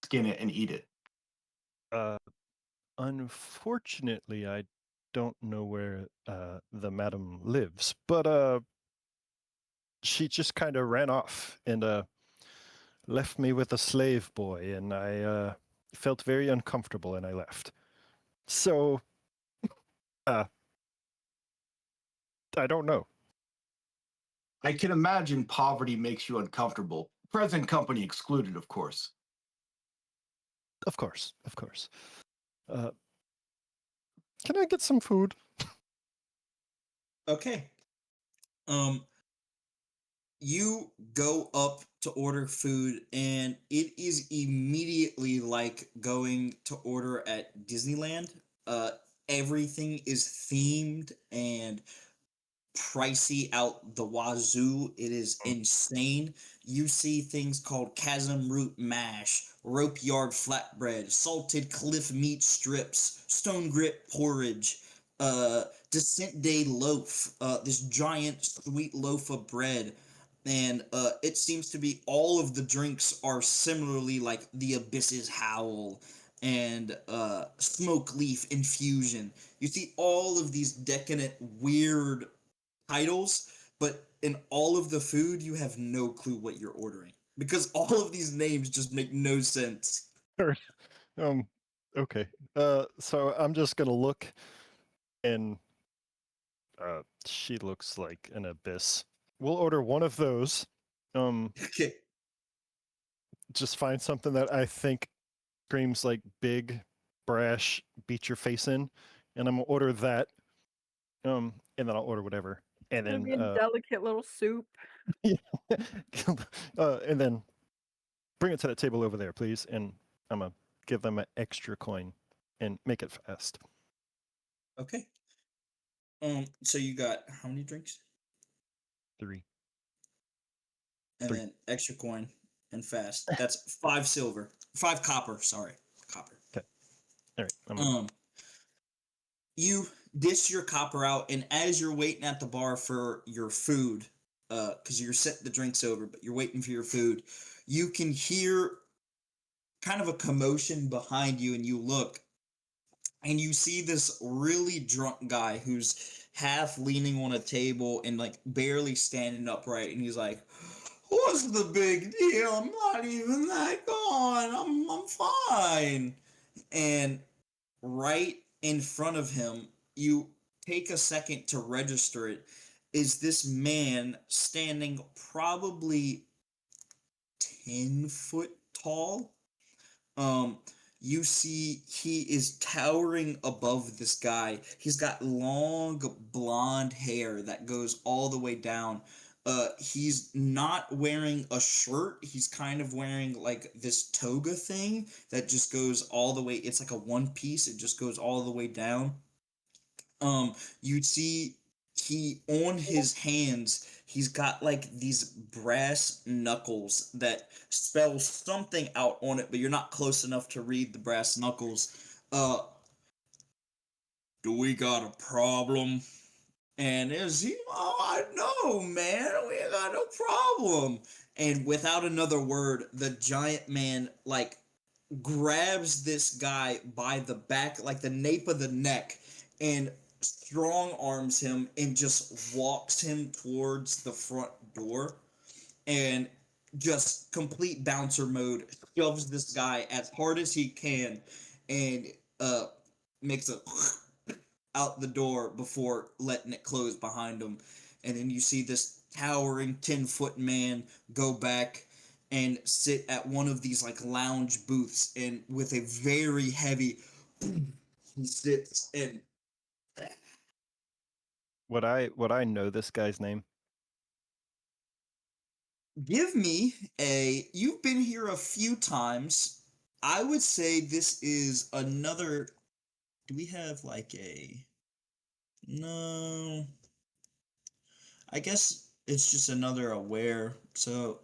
S6: skin it and eat it.
S3: Unfortunately, I don't know where the madam lives, but she just kind of ran off and left me with a slave boy, and I felt very uncomfortable, and I left. So, I don't know.
S6: I can imagine poverty makes you uncomfortable. Present company excluded, of course.
S3: Of course, of course. Can I get some food?
S2: Okay. You go up to order food, and it is immediately like going to order at Disneyland. Uh, Everything is themed and pricey out the wazoo. It is insane. You see things called chasm root mash, rope yard flatbread, salted cliff meat strips, stone grit porridge, descent day loaf, this giant sweet loaf of bread. And it seems to be all of the drinks are similarly like the Abyss's Howl and Smoke Leaf Infusion. You see all of these decadent, weird titles, but in all of the food, you have no clue what you're ordering because all of these names just make no sense.
S3: Um, okay. So I'm just gonna look, and she looks like an abyss. We'll order one of those.
S2: Okay.
S3: Just find something that I think screams like big, brash, beat your face in, and I'm gonna order that. And then I'll order whatever, and
S1: It'll
S3: then
S1: be a delicate little soup.
S3: and then bring it to that table over there, please. And I'm gonna give them an extra coin and make it fast.
S2: Okay. So you got how many drinks?
S3: 3.
S2: And
S3: 3.
S2: then extra coin and fast. That's 5 silver. 5 copper, sorry. Copper.
S3: Okay. All right.
S2: You dish your copper out, and as you're waiting at the bar for your food, because you're setting the drinks over, but you're waiting for your food, you can hear kind of a commotion behind you, and you look, and you see this really drunk guy who's half leaning on a table and like barely standing upright, and he's like, "What's the big deal? I'm not even that gone. I'm fine." And right in front of him, you take a second to register it, is this man standing probably 10 foot tall. Um, you see he is towering above this guy. He's got long blonde hair that goes all the way down. He's not wearing a shirt. He's kind of wearing like this toga thing that just goes all the way. It's like a one piece. It just goes all the way down. You see he on his hands he's got like these brass knuckles that spell something out on it, but you're not close enough to read the brass knuckles. Do we got a problem? And is he? Oh, I know, man. We ain't got no problem. And without another word, the giant man like grabs this guy by the back, like the nape of the neck, and strong arms him and just walks him towards the front door. And just complete bouncer mode, shoves this guy as hard as he can, and uh makes a out the door before letting it close behind him. And then you see this towering 10-foot man go back and sit at one of these like lounge booths, and with a very heavy he sits and
S3: Would I know this guy's name?
S2: give me a you've been here a few times. I would say this is another. Do we have like a no, I guess it's just another aware. So,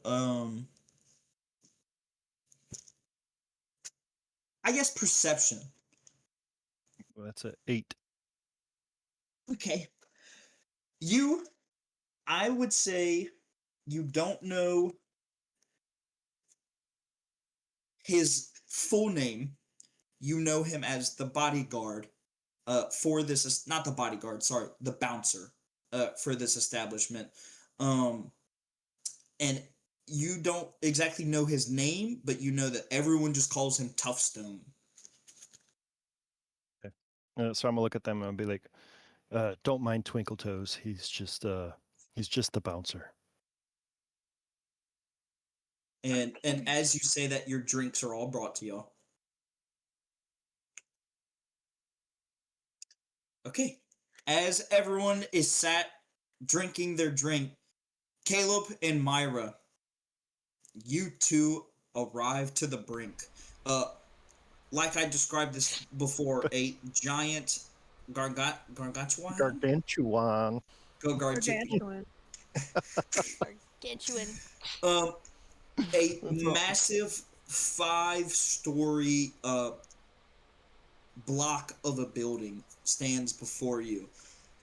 S2: I guess perception.
S3: Well, that's a 8.
S2: Okay. You, I would say you don't know his full name. You know him as the bodyguard for this, not the bodyguard, sorry, the bouncer for this establishment. Um, and you don't exactly know his name, but you know that everyone just calls him Toughstone.
S3: Okay. So I'm gonna look at them and I'll be like, don't mind Twinkle Toes. He's just the bouncer.
S2: And as you say that, your drinks are all brought to y'all. Okay. As everyone is sat drinking their drink, Caleb and Myra, you two arrive to the brink. Like I described this before, a giant gargantuan?
S3: Gargantuan.
S2: Gargantuan.
S4: Gargantuan.
S2: A
S3: That's awesome.
S2: massive 5-story block of a building stands before you.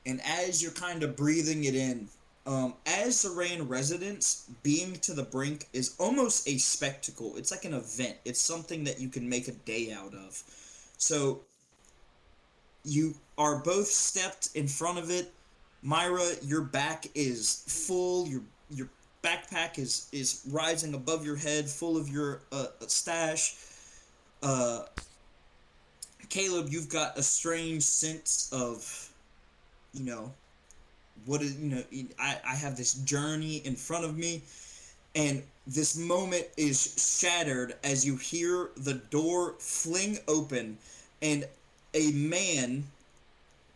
S2: And as you're kind of breathing it in, as Saran residents, being to the brink is almost a spectacle. It's like an event. It's something that you can make a day out of. So you are both stepped in front of it. Myra, your back is full. Your backpack is rising above your head, full of your stash. Caleb, you've got a strange sense of, you know, what is, you know, I have this journey in front of me, and this moment is shattered as you hear the door fling open, and a man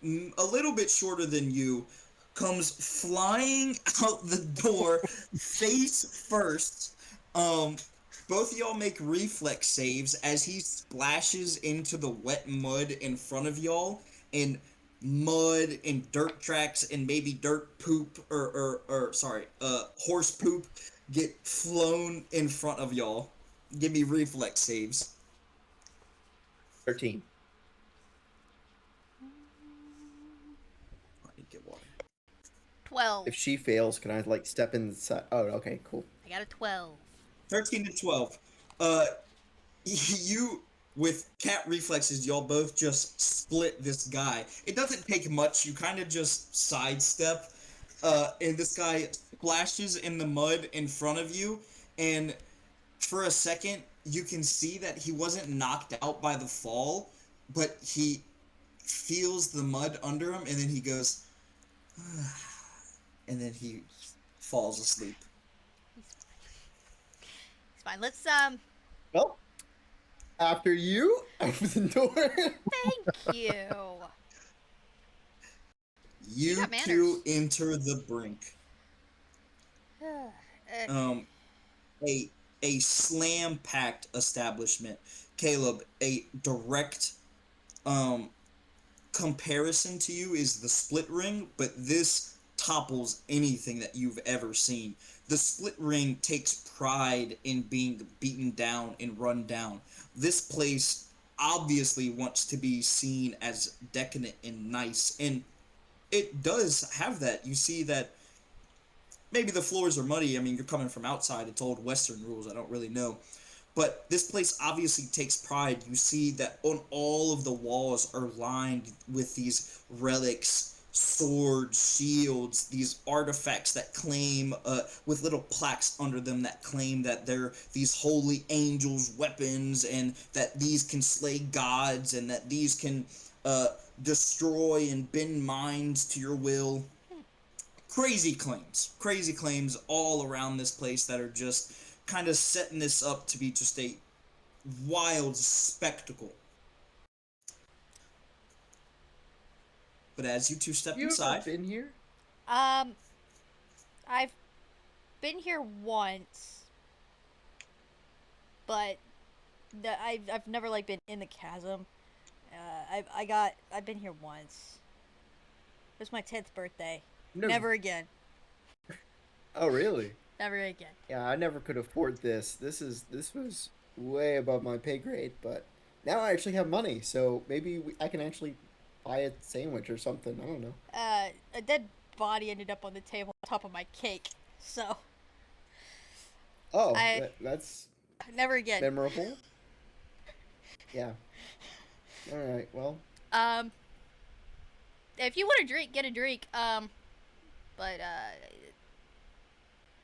S2: a little bit shorter than you comes flying out the door face first. Both of y'all make reflex saves as he splashes into the wet mud in front of y'all, and mud and dirt tracks and maybe dirt poop or sorry, horse poop get flown in front of y'all. Give me reflex saves.
S5: 13.
S2: I need to get water.
S4: 12.
S5: If she fails, can I like step inside? Oh, okay, cool.
S4: I got a 12.
S2: 13 to 12. You with cat reflexes, y'all both just split this guy. It doesn't take much. You kind of just sidestep, and this guy splashes in the mud in front of you, and for a second you can see that he wasn't knocked out by the fall, but he feels the mud under him, and then he goes, and then he falls asleep.
S4: It's fine. Let's
S5: Well, after you, open the door.
S4: Thank you.
S2: You
S4: got manners.
S2: two enter the brink. A slam packed establishment. Caleb, a direct comparison to you is the split ring, but this topples anything that you've ever seen. The split ring takes pride in being beaten down and run down. This place obviously wants to be seen as decadent and nice, and it does have that. You see that maybe the floors are muddy. I mean, you're coming from outside. It's old Western rules. I don't really know. But this place obviously takes pride. You see that on all of the walls are lined with these relics, swords, shields, these artifacts that claim, with little plaques under them that claim that they're these holy angels' weapons, and that these can slay gods, and that these can destroy and bend minds to your will. Crazy claims all around this place that are just kind of setting this up to be just a wild spectacle. But as you two step
S5: You ever
S2: inside,
S5: been here?
S4: I've been here once, but I've never like been in the chasm. I've been here once. It was my 10th birthday. Never again.
S5: Oh, really?
S4: Never again.
S5: Yeah, I never could afford this. This was way above my pay grade, but now I actually have money, so maybe I can actually buy a sandwich or something. I don't know.
S4: A dead body ended up on the table on top of my cake. So
S5: Oh,
S4: I-
S5: that's
S4: never again.
S5: memorable. Yeah. All right. Well,
S4: If you want a drink, get a drink. But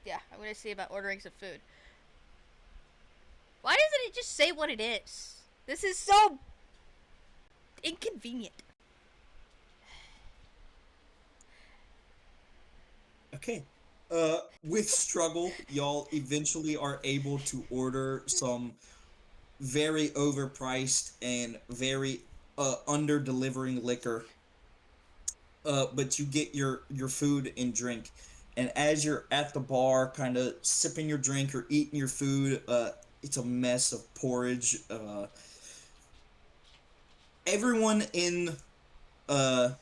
S4: yeah, I'm gonna see about ordering some food. Why doesn't it just say what it is? This is so inconvenient.
S2: okay. With struggle, y'all eventually are able to order some very overpriced and very under delivering liquor. But you get your food and drink, and as you're at the bar, kind of sipping your drink or eating your food, it's a mess of porridge. Everyone in the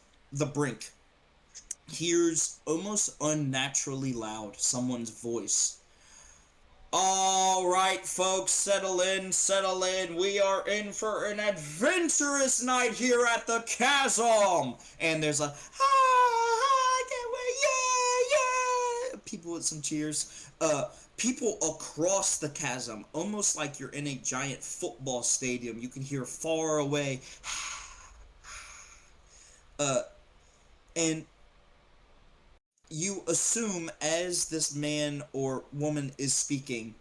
S2: brink hears almost unnaturally loud someone's voice. All right, folks, settle in, settle in. We are in for an adventurous night here at the Chasm. And there's a, I can't wait, yeah, yeah. People with some cheers. People across the chasm, almost like you're in a giant football stadium. You can hear far away. And you assume as this man or woman is speaking,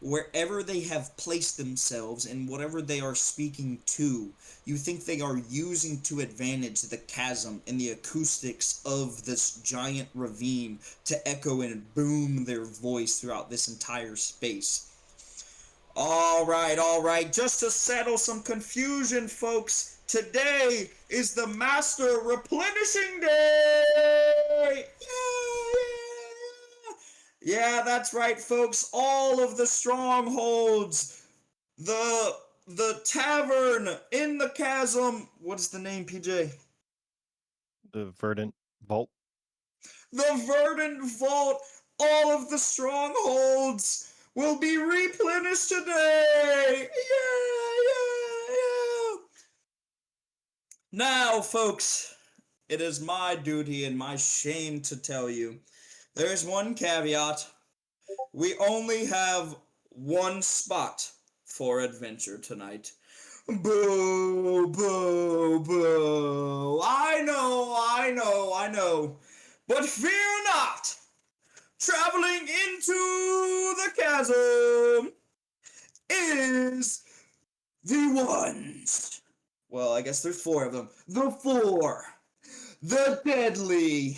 S2: wherever they have placed themselves and whatever they are speaking to, you think they are using to advantage the chasm and the acoustics of this giant ravine to echo and boom their voice throughout this entire space. All right, just to settle some confusion, folks, today is the Master Replenishing Day! Yeah, that's right, folks. All of the strongholds, the tavern in the chasm. What is the name, PJ?
S3: The Verdant Vault.
S2: The Verdant Vault. All of the strongholds will be replenished today. Yeah. Now, folks, it is my duty and my shame to tell you, there's one caveat. We only have one spot for adventure tonight. Boo, boo, boo. I know. But fear not. Traveling into the chasm is the ones. Well, I guess there's four of them. The four. The deadly.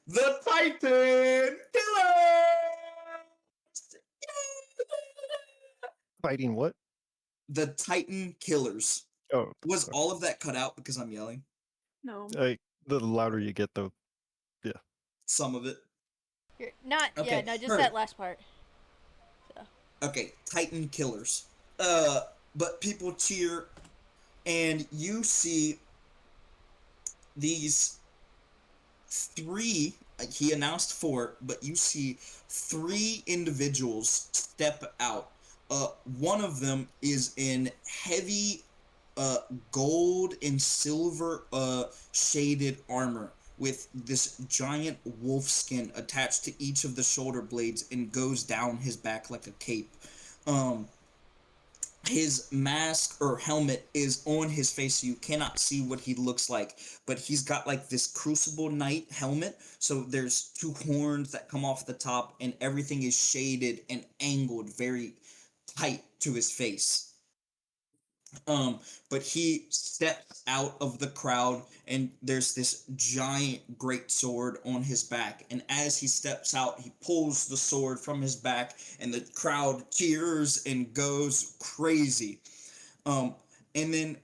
S2: The Titan Killers!
S3: Fighting what?
S2: The Titan Killers.
S3: Oh,
S2: Was all of that cut out because I'm yelling?
S1: No.
S3: the louder you get, though.
S2: Some of it.
S4: You're not. Yeah,
S2: Okay,
S4: no, just
S2: heard.
S4: that last part.
S2: Okay, Titan Killers. But people cheer and you see these three. He announced four, but you see three individuals step out. One of them is in heavy uh, gold and silver shaded armor with this giant wolf skin attached to each of the shoulder blades and goes down his back like a cape. Um, his mask or helmet is on his face, so you cannot see what he looks like, but he's got like this crucible knight helmet, so there's two horns that come off the top and everything is shaded and angled very tight to his face. um but he steps out of the crowd and there's this giant great sword on his back, and as he steps out he pulls the sword from his back and the crowd cheers and goes crazy. um and then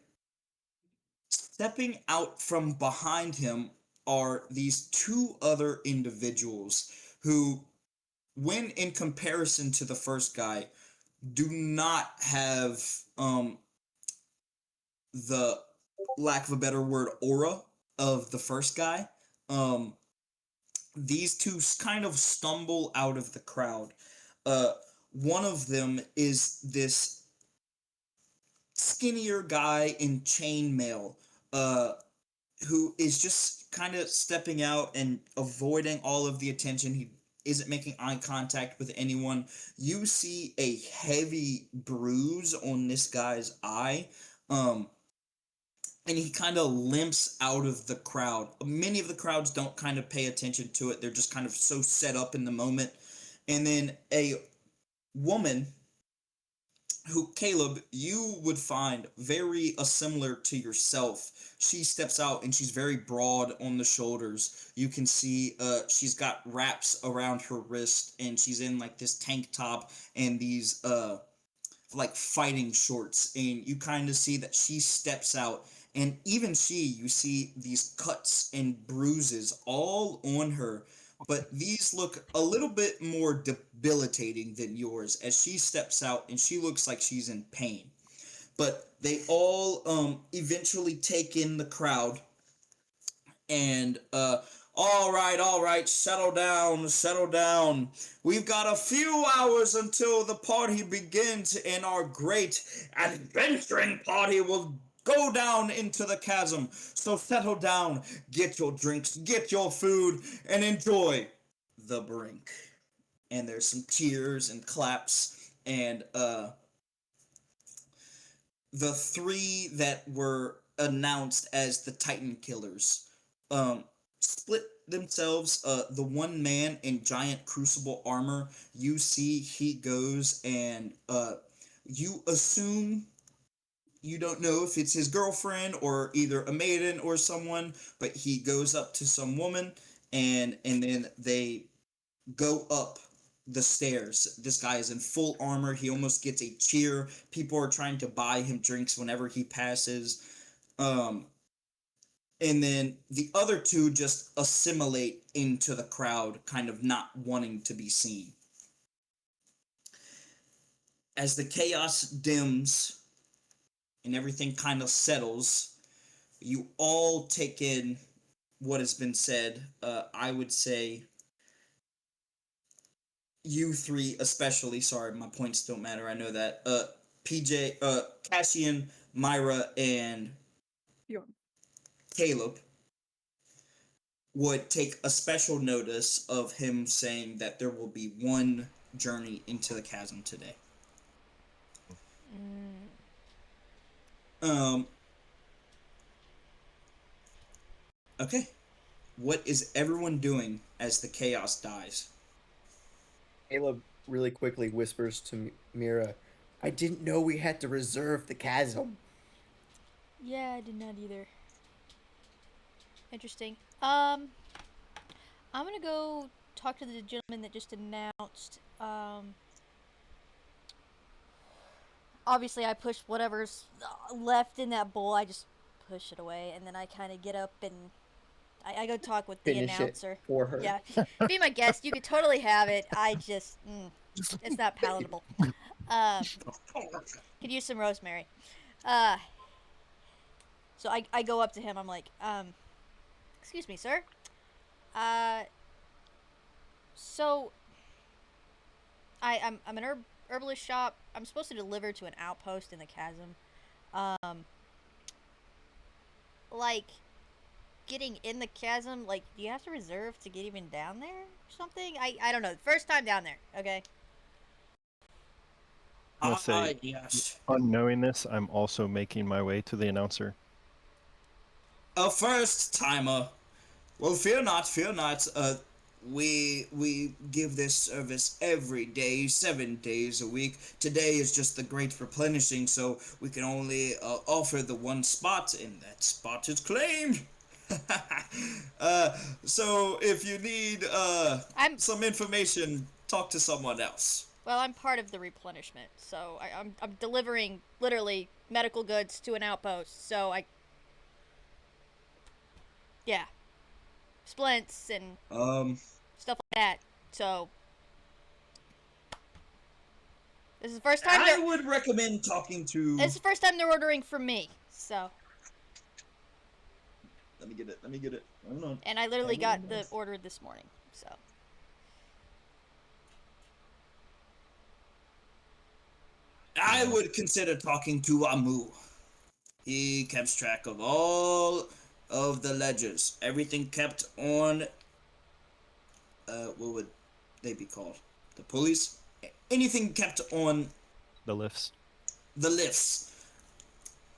S2: stepping out from behind him are these two other individuals who, when in comparison to the first guy, do not have the, lack of a better word, aura of the first guy. Um, these two kind of stumble out of the crowd. Uh, One of them is this skinnier guy in chainmail, uh, who is just kind of stepping out and avoiding all of the attention. He isn't making eye contact with anyone. You see a heavy bruise on this guy's eye. And he kind of limps out of the crowd. Many of the crowds don't kind of pay attention to it. They're just kind of so set up in the moment. And then a woman who, Caleb, you would find very similar to yourself. She steps out and she's very broad on the shoulders. You can see she's got wraps around her wrist and she's in like this tank top and these like fighting shorts, and you kind of see that she steps out, and even you see these cuts and bruises all on her, but these look a little bit more debilitating than yours as she steps out and she looks like she's in pain. But they all eventually take in the crowd, and all right, settle down, settle down. We've got a few hours until the party begins, and our great adventuring party will go down into the chasm. So settle down, get your drinks, get your food, and enjoy the brink. And there's some cheers and claps, and the three that were announced as the Titan Killers split themselves. The one man in giant crucible armor, you see he goes and you assume, you don't know if it's his girlfriend or either a maiden or someone, but he goes up to some woman, and then they go up the stairs. This guy is in full armor. He almost gets a cheer. People are trying to buy him drinks whenever he passes. And then the other two just assimilate into the crowd, kind of not wanting to be seen. As the chaos dims and everything kind of settles, you all take in what has been said. I would say you three especially, sorry, my points don't matter, I know that. PJ, Cassian, Myra, and
S1: Bjorn.
S2: Caleb would take a special notice of him saying that there will be one journey into the chasm today. Okay. What is everyone doing as the chaos dies?
S5: Caleb really quickly whispers to Mira, I didn't know we had to reserve the chasm.
S4: Yeah, I did not either. Interesting. I'm gonna go talk to the gentleman that just announced. Obviously, I push whatever's left in that bowl. I just push it away, and then I kind of get up and I go talk with the
S5: Finish
S4: announcer.
S5: it for her.
S4: Yeah, be my guest. You could totally have it. I just, it's not palatable. Could use some rosemary. So I go up to him. I'm like, excuse me, sir. So I'm an herbalist shop. I'm supposed to deliver to an outpost in the chasm. Like getting in the chasm, like do you have to reserve to get even down there or something? I don't know. First time down there. Okay.
S3: I'm gonna say,
S2: Yes.
S3: unknowing this, I'm also making my way to the announcer.
S2: A first timer. Well, fear not, fear not. We give this service every day, 7 days a week. Today is just the great replenishing, so we can only offer the one spot, and that spot is claimed. So if you need
S4: I'm
S2: some information, talk to someone else.
S4: Well, I'm part of the replenishment, so I'm delivering literally medical goods to an outpost. So yeah, splints and stuff like that. So this is the first time
S2: I would recommend talking to.
S4: this is the first time they're ordering from me. So
S2: Let me get it. Let me get it. Hold on.
S4: and I literally got the order this morning. So
S2: I would consider talking to Amu. He keeps track of all of the ledgers. Everything kept on, what would they be called? The pulleys? Anything kept on
S3: The lifts.
S2: the lifts,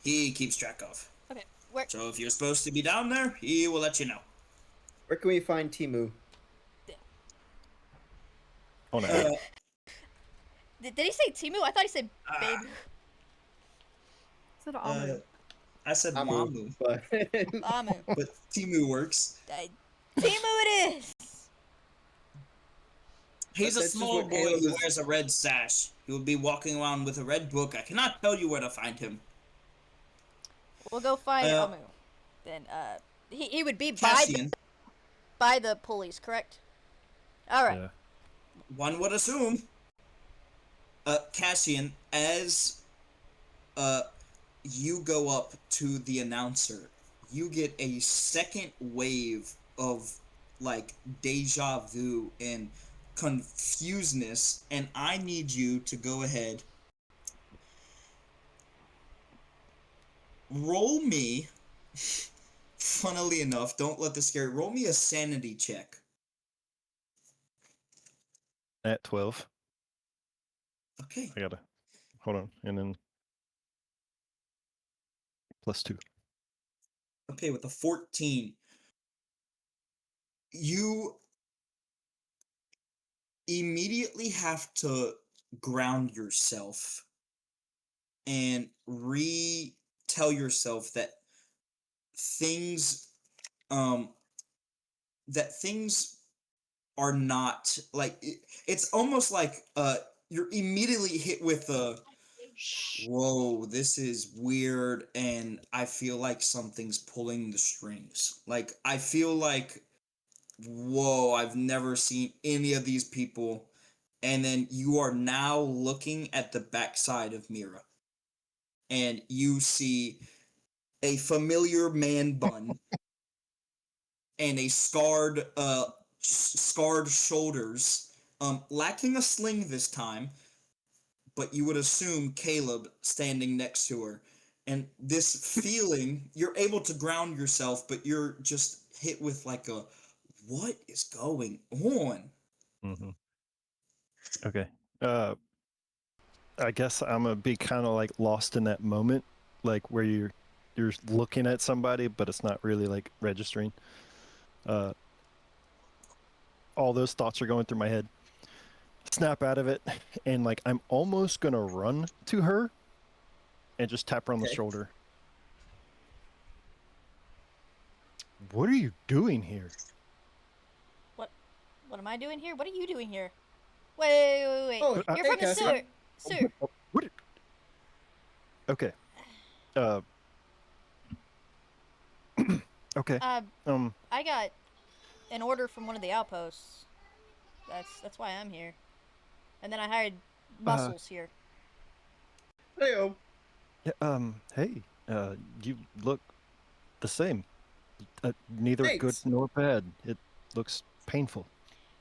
S2: he keeps track of.
S4: okay, where
S2: So if you're supposed to be down there, he will let you know.
S5: Where can we find Timu?
S3: Oh no.
S4: did he say Timu? I thought he said babe.
S1: Is it Amu?
S2: I said
S5: Amu,
S2: Mamu,
S5: but
S4: Amu.
S2: but Timu works.
S4: Timu it is.
S2: He's a
S5: that's just
S2: small
S5: what
S2: boy
S5: Caleb
S2: who
S5: is-
S2: wears a red sash. He will be walking around with a red book. I cannot tell you where to find him.
S4: We'll go find
S2: Uh,
S4: Amu. Then he would be
S2: Cassian,
S4: by the pulleys, correct? All right.
S3: Yeah.
S2: one would assume. Cassian, as you go up to the announcer, you get a second wave of like deja vu and confusedness, and I need you to go ahead. Roll me. Funnily enough, don't let this scare you. Roll me a sanity check.
S3: At 12.
S2: Okay.
S3: I gotta hold on, and then +2.
S2: Okay, with a 14, you immediately have to ground yourself and tell yourself that things um things are not like it's almost like you're immediately hit with a whoa, this is weird, and I feel like something's pulling the strings. Like I feel like whoa, I've never seen any of these people. And then you are now looking at the backside of Mira, and you see a familiar man bun and a scarred shoulders, lacking a sling this time, but you would assume Caleb standing next to her. And this feeling, you're able to ground yourself, but you're just hit with like a, what is going on?
S3: Mm-hmm. Okay. I guess I'm gonna be kind of like lost in that moment, like where you're looking at somebody, but it's not really like registering. All those thoughts are going through my head. Snap out of it, and like I'm almost gonna run to her and just tap her on the
S2: Okay.
S3: shoulder. What are you doing here?
S4: What am I doing here? What are you doing here? Wait.
S5: Oh,
S4: You're
S5: hey,
S4: from the
S5: Cassie.
S4: sewer. Sir.
S3: What? Okay. Okay.
S4: I got an order from one of the outposts. That's why I'm here. And then I hired muscles here.
S5: Heyo.
S3: Yeah, hey, you look the same. Neither good
S5: Thanks.
S3: nor bad. It looks painful.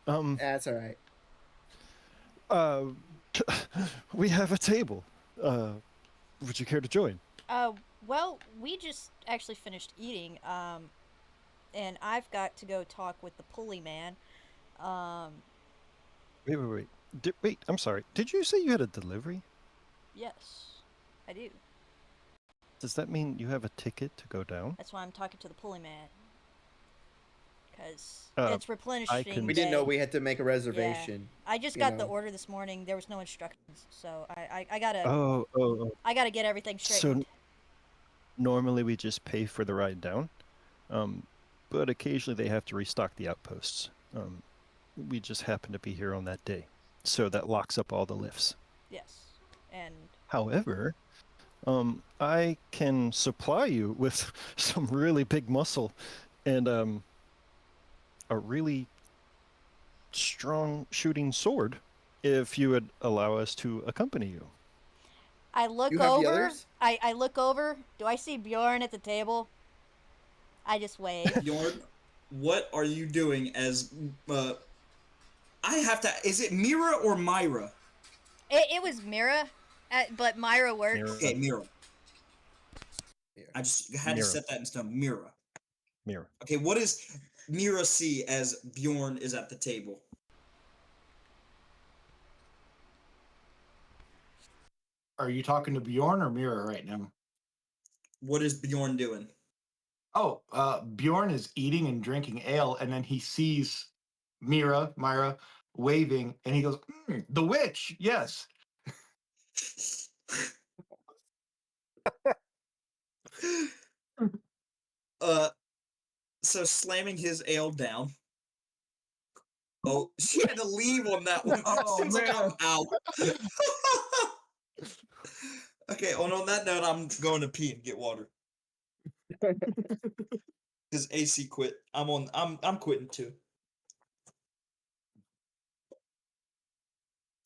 S5: That's all right.
S3: We have a table. Would you care to join?
S4: Well, we just actually finished eating, and I've got to go talk with the pulley man.
S3: Wait. Wait, I'm sorry. Did you say you had a delivery?
S4: Yes, I do.
S3: Does that mean you have a ticket to go down?
S4: That's why I'm talking to the pulley man. Because
S3: Uh,
S4: it's replenishing.
S5: We didn't know
S4: day.
S5: we had to make a reservation.
S4: I just
S5: you
S4: got the
S5: know.
S4: order this morning. There was no instructions, so I gotta
S3: Oh.
S4: I gotta get everything
S3: So
S4: straightened.
S3: normally we just pay for the ride down, but occasionally they have to restock the outposts. We just happen to be here on that day, so that locks up all the lifts.
S4: Yes, and
S3: However, I can supply you with some really big muscle and a really strong shooting sword if you would allow us to accompany you.
S4: I look
S5: You have the
S4: over.
S5: others?
S4: I look over. Do I see Bjorn at the table? I just wave.
S2: Bjorn, what are you doing as I have to is it Mira or Myra?
S4: It was Mira, but Myra works.
S3: Mira.
S2: Okay, Mira.
S5: Here.
S2: I just had to
S3: Mira.
S2: set that in stone. Mira.
S3: Mira.
S2: Okay, what does Mira see as Bjorn is at the table?
S6: Are you talking to Bjorn or Mira right now?
S2: What is Bjorn doing?
S6: Oh, Bjorn is eating and drinking ale, and then he sees Myra waving, and he goes, "The witch, yes."
S2: So slamming his ale down. Oh, she had to leave on that one.
S6: Oh,
S2: She was like, I'm
S6: man.
S2: out. Okay, and on that note, I'm going to pee and get water. Because AC quit. I'm quitting too.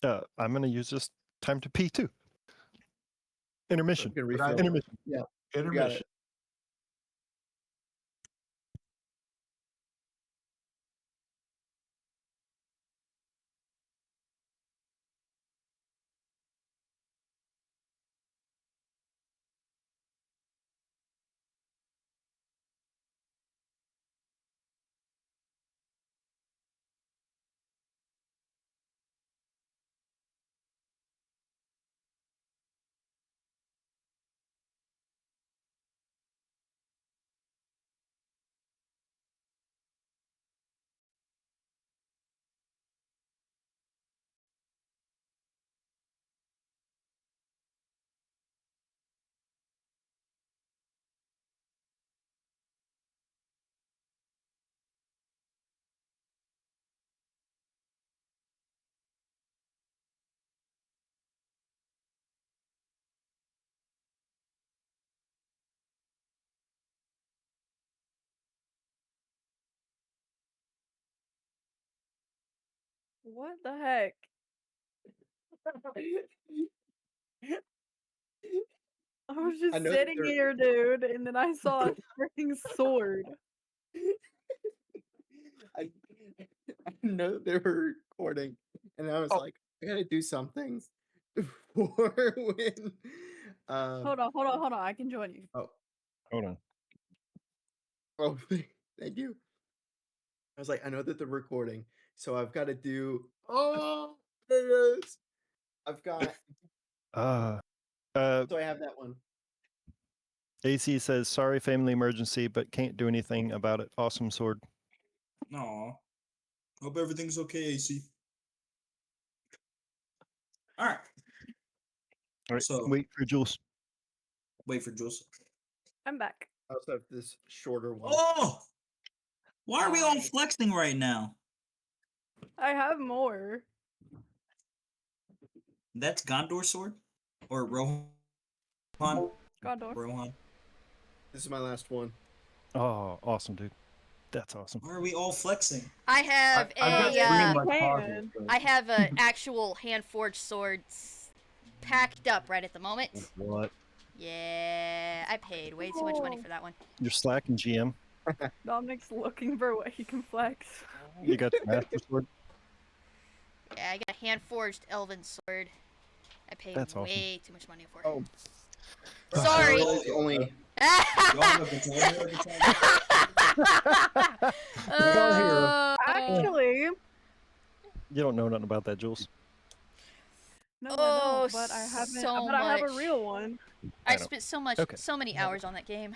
S3: I'm gonna use this time to pee too. Intermission.
S5: You can
S6: But I-
S5: refill.
S3: Intermission.
S5: Yeah, you got
S6: Intermission.
S5: it.
S1: What the heck? I was
S5: I
S1: just
S5: know
S1: sitting
S5: they're-
S1: here, dude, and then I saw a freaking sword.
S5: I know they were recording, and I was like, I gotta do something for when.
S1: Hold on. I can join you.
S3: Hold on.
S5: Oh, thank you. I was like, I know that they're recording, so I've got to do. Oh, there it is. I've got.
S3: Uh,
S5: So I have that one.
S3: AC says, sorry, family emergency, but can't do anything about it. Awesome sword.
S2: Aw. Hope everything's okay, AC. Alright.
S3: All right,
S2: So-
S3: wait for Jules.
S2: Wait for Jules.
S1: I'm back.
S5: I also have this shorter one.
S2: Oh! Why are we all flexing right now?
S1: I have more.
S2: That's Gondor's sword? Or Rohan?
S1: Gondor.
S2: Rohan.
S5: This is my last one.
S3: Oh, awesome, dude. That's awesome.
S2: Why are we all flexing?
S4: I have
S6: I've got
S4: a
S6: three in my
S1: Pan.
S6: closet, so-
S4: I have an actual hand forged sword packed up right at the moment.
S3: What?
S4: Yeah, I paid way too much money for that one.
S3: You're slacking, GM.
S1: Dominic's looking for what he can flex.
S3: You got your master sword.
S4: Yeah, I got a hand-forged elven sword. I paid
S3: That's awesome.
S4: way too much money for it.
S5: Oh.
S4: Sorry.
S5: I realized only
S2: Y'all have a katana every time.
S1: Actually,
S3: You don't know nothing about that, Jules.
S1: no, I
S4: Oh,
S1: don't. But I haven't.
S4: so
S1: But I have a
S4: much.
S1: real one.
S4: I
S3: I know.
S4: spent so many hours on that game.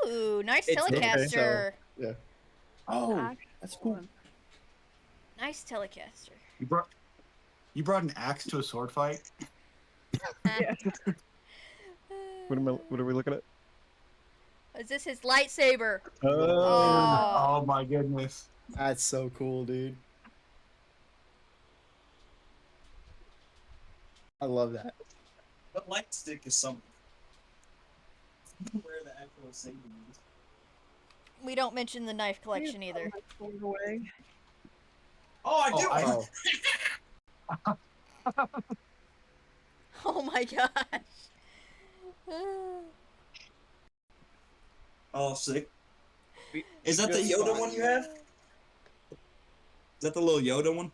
S4: Ooh, nice
S2: It's
S3: okay.
S4: Telecaster.
S5: yeah.
S6: Oh,
S1: Actual
S6: that's cool.
S1: one.
S4: Nice Telecaster.
S6: You brought an axe to a sword fight?
S1: Yeah.
S3: What are we looking at?
S4: Is this his lightsaber?
S3: Oh.
S6: Oh my goodness.
S5: That's so cool, dude. I love that.
S2: But light stick is something. Where the actual saving is.
S4: We don't mention the knife collection either.
S1: My sword away.
S2: Oh, I do.
S5: Oh.
S4: Oh my gosh.
S2: Oh, sick. Is that the Yoda one you have? Is that the little Yoda one?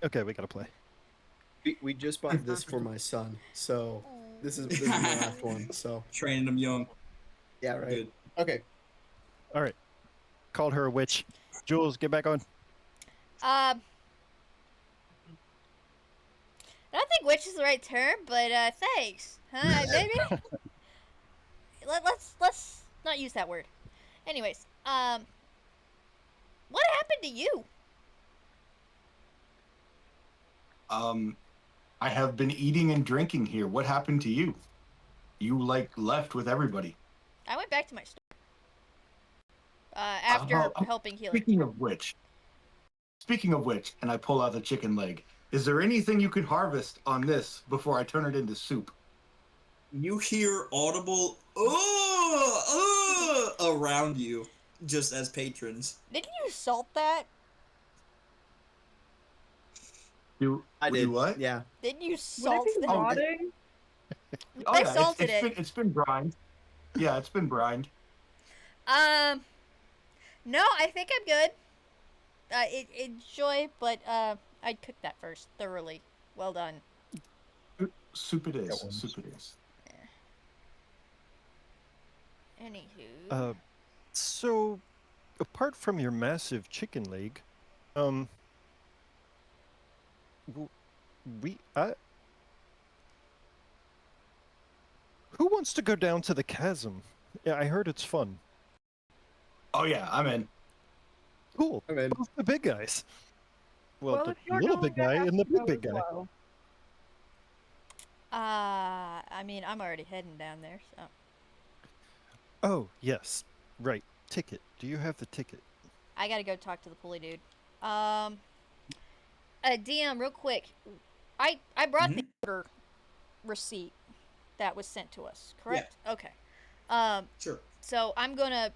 S3: Okay, we gotta play.
S5: We just bought this for my son, so this is my last one. So
S2: Training them young.
S5: yeah, right.
S2: Good.
S5: Okay.
S3: All right. Called her a witch. Jules, get back on.
S4: I don't think witch is the right term, but thanks. Huh? Maybe. Let's not use that word. Anyways, what happened to you?
S6: I have been eating and drinking here. What happened to you? You left with everybody.
S4: I went back to my store. After
S6: Oh,
S4: helping heal.
S6: Speaking of which, and I pull out the chicken leg. Is there anything you could harvest on this before I turn it into soup?
S2: You hear audible around you, just as patrons.
S4: Didn't you salt that?
S5: I
S6: Do
S5: did.
S6: what?
S5: Yeah.
S4: Didn't you
S1: Would
S4: salt
S1: it be
S4: that?
S1: rotting?
S6: Oh,
S4: I
S6: yeah,
S4: salted
S6: it's been brined. Yeah, it's been brined.
S4: No, I think I'm good. Enjoy, but I'd cook that first thoroughly. Well done.
S6: Soup it is.
S3: Got one.
S6: Soup it is.
S4: Anywho.
S3: So, apart from your massive chicken leg, who wants to go down to the chasm? Yeah, I heard it's fun.
S6: Oh yeah, I'm in.
S3: Cool.
S5: I mean,
S3: Both the big guys. Well,
S1: if
S3: the
S1: you're
S3: little
S1: going,
S3: big guy
S1: I have
S3: and the
S1: to go
S3: big
S1: as
S3: guy.
S1: well.
S4: I mean, I'm already heading down there, so.
S3: Oh, yes. Right. Ticket. Do you have the ticket?
S4: I gotta go talk to the pulley dude. DM, real quick. I brought the order receipt that was sent to us, correct? Yeah. Okay.
S2: Sure.
S4: So I'm gonna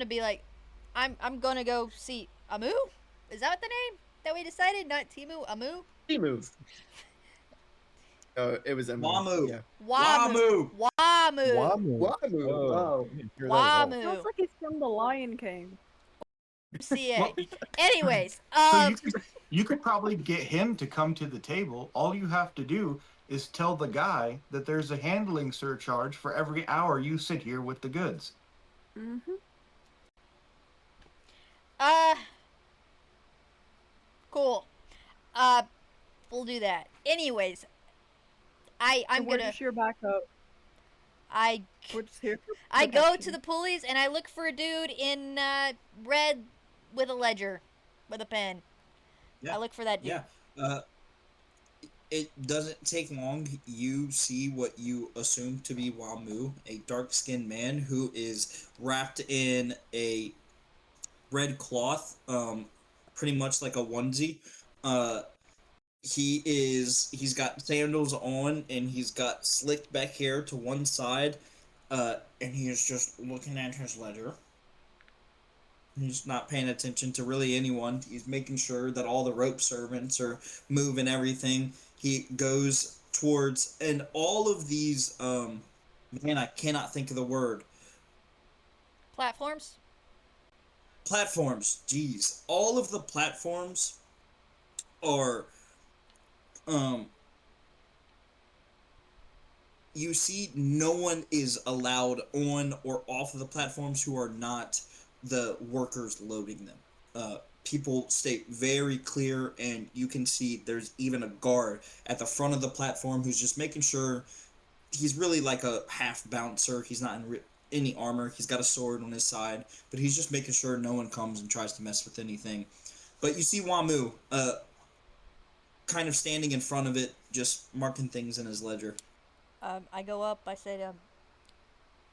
S4: be like, I'm gonna go see Amu. Is that the name that we decided? Not Timu, Amu.
S5: Timu. It was Emily.
S2: Wamu.
S5: Yeah.
S4: Wamu. Wamu.
S5: Wamu. Oh.
S4: Wamu.
S1: Sounds like he's from the Lion King.
S4: CA.
S6: Well,
S4: Anyways,
S6: so you could probably get him to come to the table. All you have to do is tell the guy that there's a handling surcharge for every hour you sit here with the goods.
S1: Mm-hmm.
S4: Cool. We'll do that. Anyways, I'm
S1: We're
S4: gonna.
S1: just your backup. We're just here for
S4: I go to
S1: protection.
S4: the pulleys and I look for a dude in red with a ledger, with a pen.
S2: Yeah.
S4: I look for that dude.
S2: Yeah. It doesn't take long. You see what you assume to be Wamu, a dark-skinned man who is wrapped in a red cloth, pretty much like a onesie. He's got sandals on and he's got slicked back hair to one side, and he is just looking at his ledger. He's not paying attention to really anyone. He's making sure that all the rope servants are moving everything. He goes towards, and all of these, man, I cannot think of the word.
S4: Platforms.
S2: Platforms. Jeez, all of the platforms are, um, you see, no one is allowed on or off of the platforms who are not the workers loading them. People stay very clear, and you can see there's even a guard at the front of the platform who's just making sure. He's really like a half bouncer. He's not in any armor. He's got a sword on his side, but he's just making sure no one comes and tries to mess with anything. But you see Wamu, kind of standing in front of it, just marking things in his ledger.
S4: I go up. I say to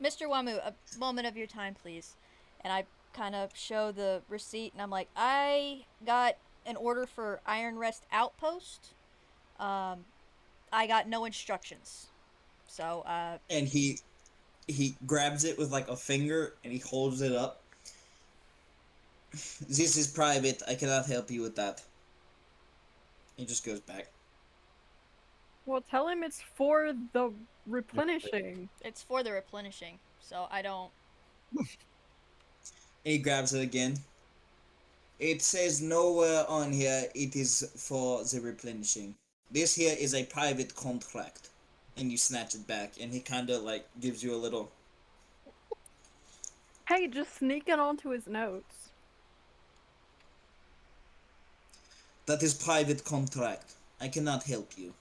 S4: Mr. Wamu, a moment of your time, please. And I kind of show the receipt, and I'm like, I got an order for Iron Rest Outpost. I got no instructions. So,
S2: And he grabs it with like a finger and he holds it up. This is private. I cannot help you with that. He just goes back.
S1: Well, tell him it's for the replenishing.
S4: it's for the replenishing. So I don't.
S2: And he grabs it again. It says nowhere on here it is for the replenishing. This here is a private contract. And you snatch it back, and he kind of like gives you a little.
S1: Hey, just sneak it onto his notes.
S2: That is private contract. I cannot help you.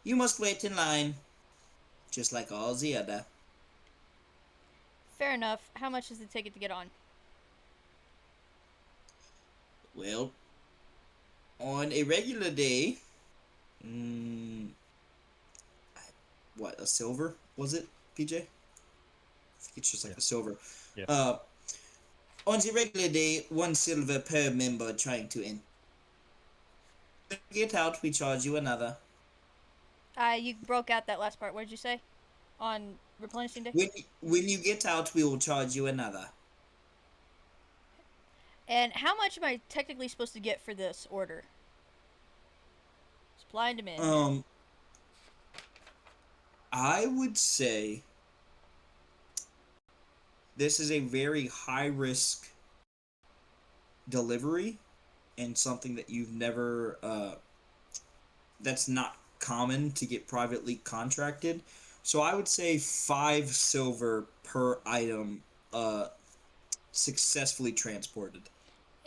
S2: You must wait in line, just like all the other.
S4: Fair enough. How much is the ticket to get on?
S2: Well, on a regular day, what, a silver was it, PJ? I think it's just like a silver.
S3: Yeah.
S2: On the regular day, 1 silver per member trying to enter. Get out, we charge you another.
S4: You broke out that last part. What did you say? On replenishing day?
S2: When you get out, we will charge you another.
S4: And how much am I technically supposed to get for this order? Supply and demand.
S2: I would say this is a very high risk delivery and something that you've never that's not common to get privately contracted. So I would say 5 silver per item successfully transported.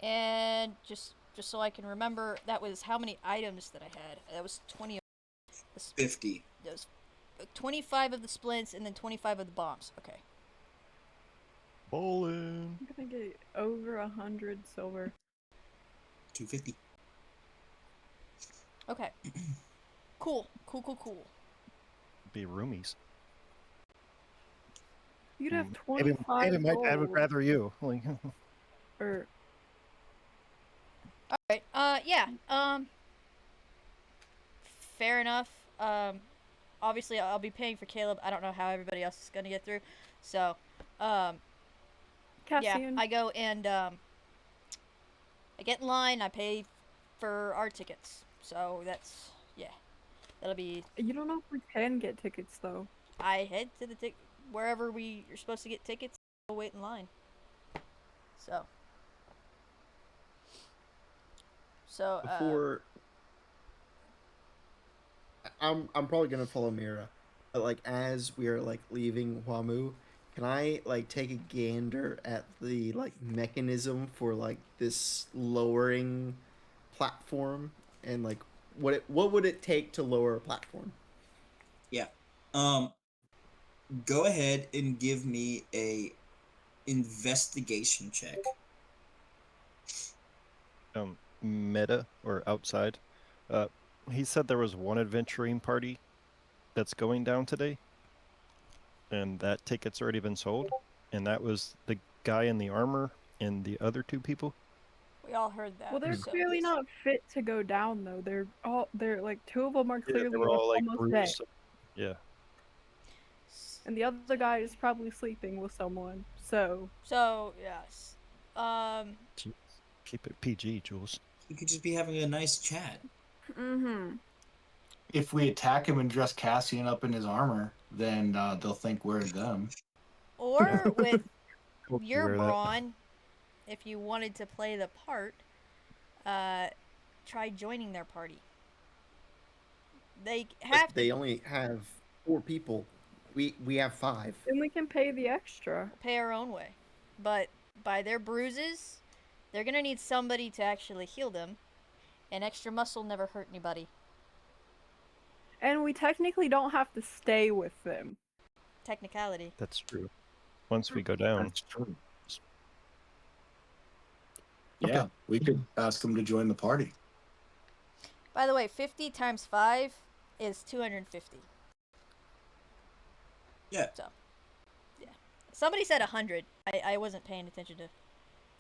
S4: And just so I can remember, that was how many items that I had? That was 20.
S2: 50.
S4: That was 25 of the splints and then 25 of the bombs. Okay.
S3: Bowling.
S1: I'm gonna get over 100 silver.
S2: 250.
S4: Okay. Cool.
S3: Be roomies.
S1: You'd have
S3: Maybe
S1: 25
S3: my dad would
S1: gold.
S3: rather you. Like,
S1: Or
S4: All right. Yeah. Fair enough. Obviously I'll be paying for Caleb. I don't know how everybody else is gonna get through. So, yeah,
S1: Cassian.
S4: I go and I get in line. I pay for our tickets. So that's that'll be.
S1: You don't know if we can get tickets though.
S4: I head to the wherever we are supposed to get tickets. I'll wait in line. So.
S5: Before I'm probably gonna follow Mira, but like as we are like leaving Huamu, can I like take a gander at the like mechanism for like this lowering platform and like what would it take to lower a platform?
S2: Yeah. Go ahead and give me a investigation check.
S3: Meta or outside. He said there was one adventuring party that's going down today, and that ticket's already been sold, and that was the guy in the armor and the other 2 people.
S4: We all heard that.
S1: Well, they're
S4: so
S1: clearly
S4: yes.
S1: not fit to go down though. They're like 2 of them are
S3: Yeah,
S1: clearly
S3: they were all like
S1: almost dead,
S3: bruised. Yeah.
S1: and the other guy is probably sleeping with someone. So
S4: So yes.
S3: Jeez. Keep it PG, Jules.
S2: You could just be having a nice chat.
S1: Mm-hmm.
S6: If we attack him and dress Cassian up in his armor, then they'll think we're them.
S4: Or with
S3: We'll
S4: your
S3: wear that.
S4: brawn, if you wanted to play the part, try joining their party. They
S5: But
S4: have to
S5: they only have 4 people. We have 5.
S1: Then we can pay the extra.
S4: pay our own way. But by their bruises, they're gonna need somebody to actually heal them. And extra muscle never hurt anybody.
S1: And we technically don't have to stay with them.
S4: Technicality.
S3: That's true. Once we go down.
S6: That's true. Yeah, we could ask them to join the party.
S4: By the way, 50 times 5 is 250.
S2: Yeah.
S4: So, yeah. Somebody said 100. I wasn't paying attention to.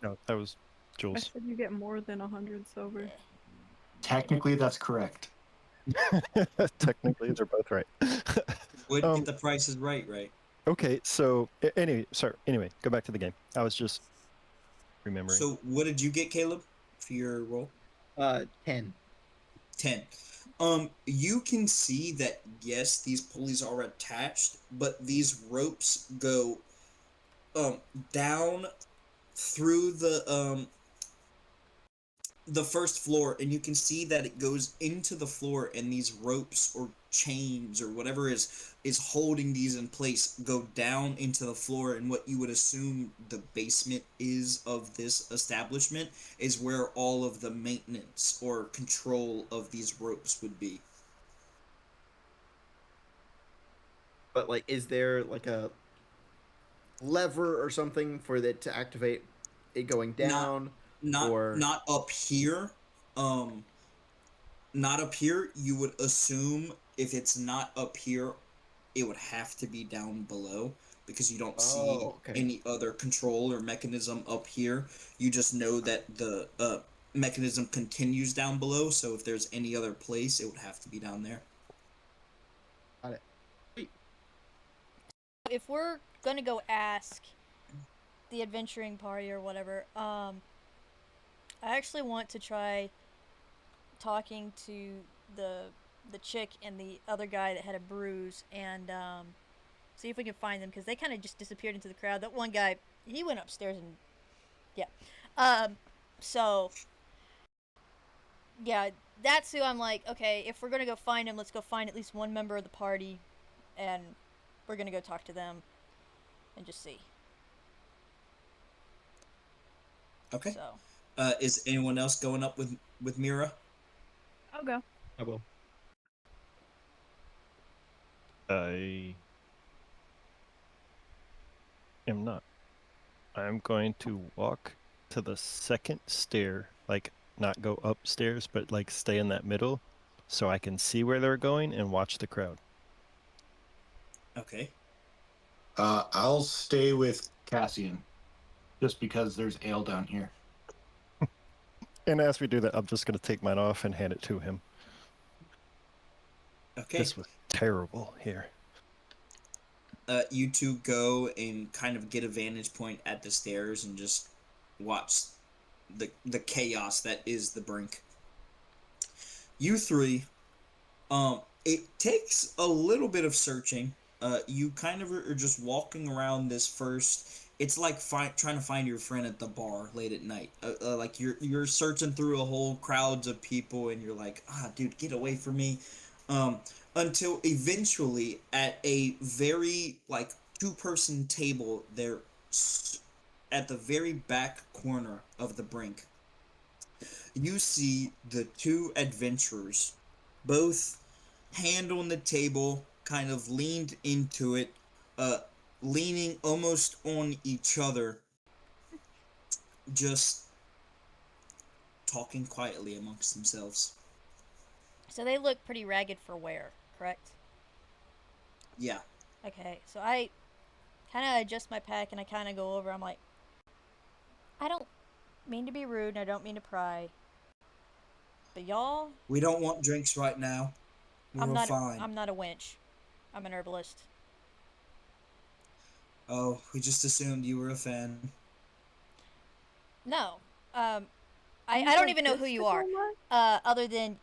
S3: No, that was
S1: I
S3: Jules.
S1: said you get more than 100 silver.
S6: Technically, that's correct.
S3: Technically, they're both right.
S2: Would get the prices right?
S3: Okay, so anyway, go back to the game. I was just remembering.
S2: So what did you get, Caleb, for your roll?
S5: 10.
S2: 10. You can see that yes, these pulleys are attached, but these ropes go down through the first floor, and you can see that it goes into the floor, and these ropes or chains or whatever is holding these in place go down into the floor, and what you would assume the basement is of this establishment is where all of the maintenance or control of these ropes would be.
S5: But like, is there like a lever or something for that to activate it going down?
S2: Not up here. Not up here. You would assume if it's not up here, it would have to be down below because you don't see any other control or mechanism up here. You just know that the mechanism continues down below. So if there's any other place, it would have to be down there.
S5: Got it.
S4: If we're gonna go ask the adventuring party or whatever, I actually want to try talking to the chick and the other guy that had a bruise and see if we can find them because they kind of just disappeared into the crowd. That one guy, he went upstairs and yeah. So yeah, that's who I'm like. Okay, if we're gonna go find him, let's go find at least one member of the party, and we're gonna go talk to them and just see.
S2: Okay.
S4: So.
S2: Is anyone else going up with Mira?
S1: I'll go.
S5: I will.
S3: I am not. I'm going to walk to the second stair, like not go upstairs, but like stay in that middle so I can see where they're going and watch the crowd.
S2: Okay.
S6: I'll stay with Cassian, just because there's ale down here.
S3: And as we do that, I'm just going to take mine off and hand it to him.
S2: Okay.
S3: This was terrible here.
S2: You two go and kind of get a vantage point at the stairs and just watch the chaos that is the brink. You three, it takes a little bit of searching. You kind of are just walking around this first. It's like trying to find your friend at the bar late at night. Like you're searching through a whole crowds of people, and you're like, dude, get away from me. Until eventually, at a very like 2-person table, there, at the very back corner of the brink, you see the 2 adventurers, both hand on the table, kind of leaned into it, leaning almost on each other, just talking quietly amongst themselves.
S4: So they look pretty ragged for wear, correct?
S2: Yeah.
S4: Okay, so I kind of adjust my pack and I kind of go over. I'm like, I don't mean to be rude and I don't mean to pry, but y'all,
S2: We don't want drinks right now. We're fine.
S4: I'm not a wench. I'm an herbalist.
S2: Oh, we just assumed you were a fan.
S4: No, I don't even know who you are. Other than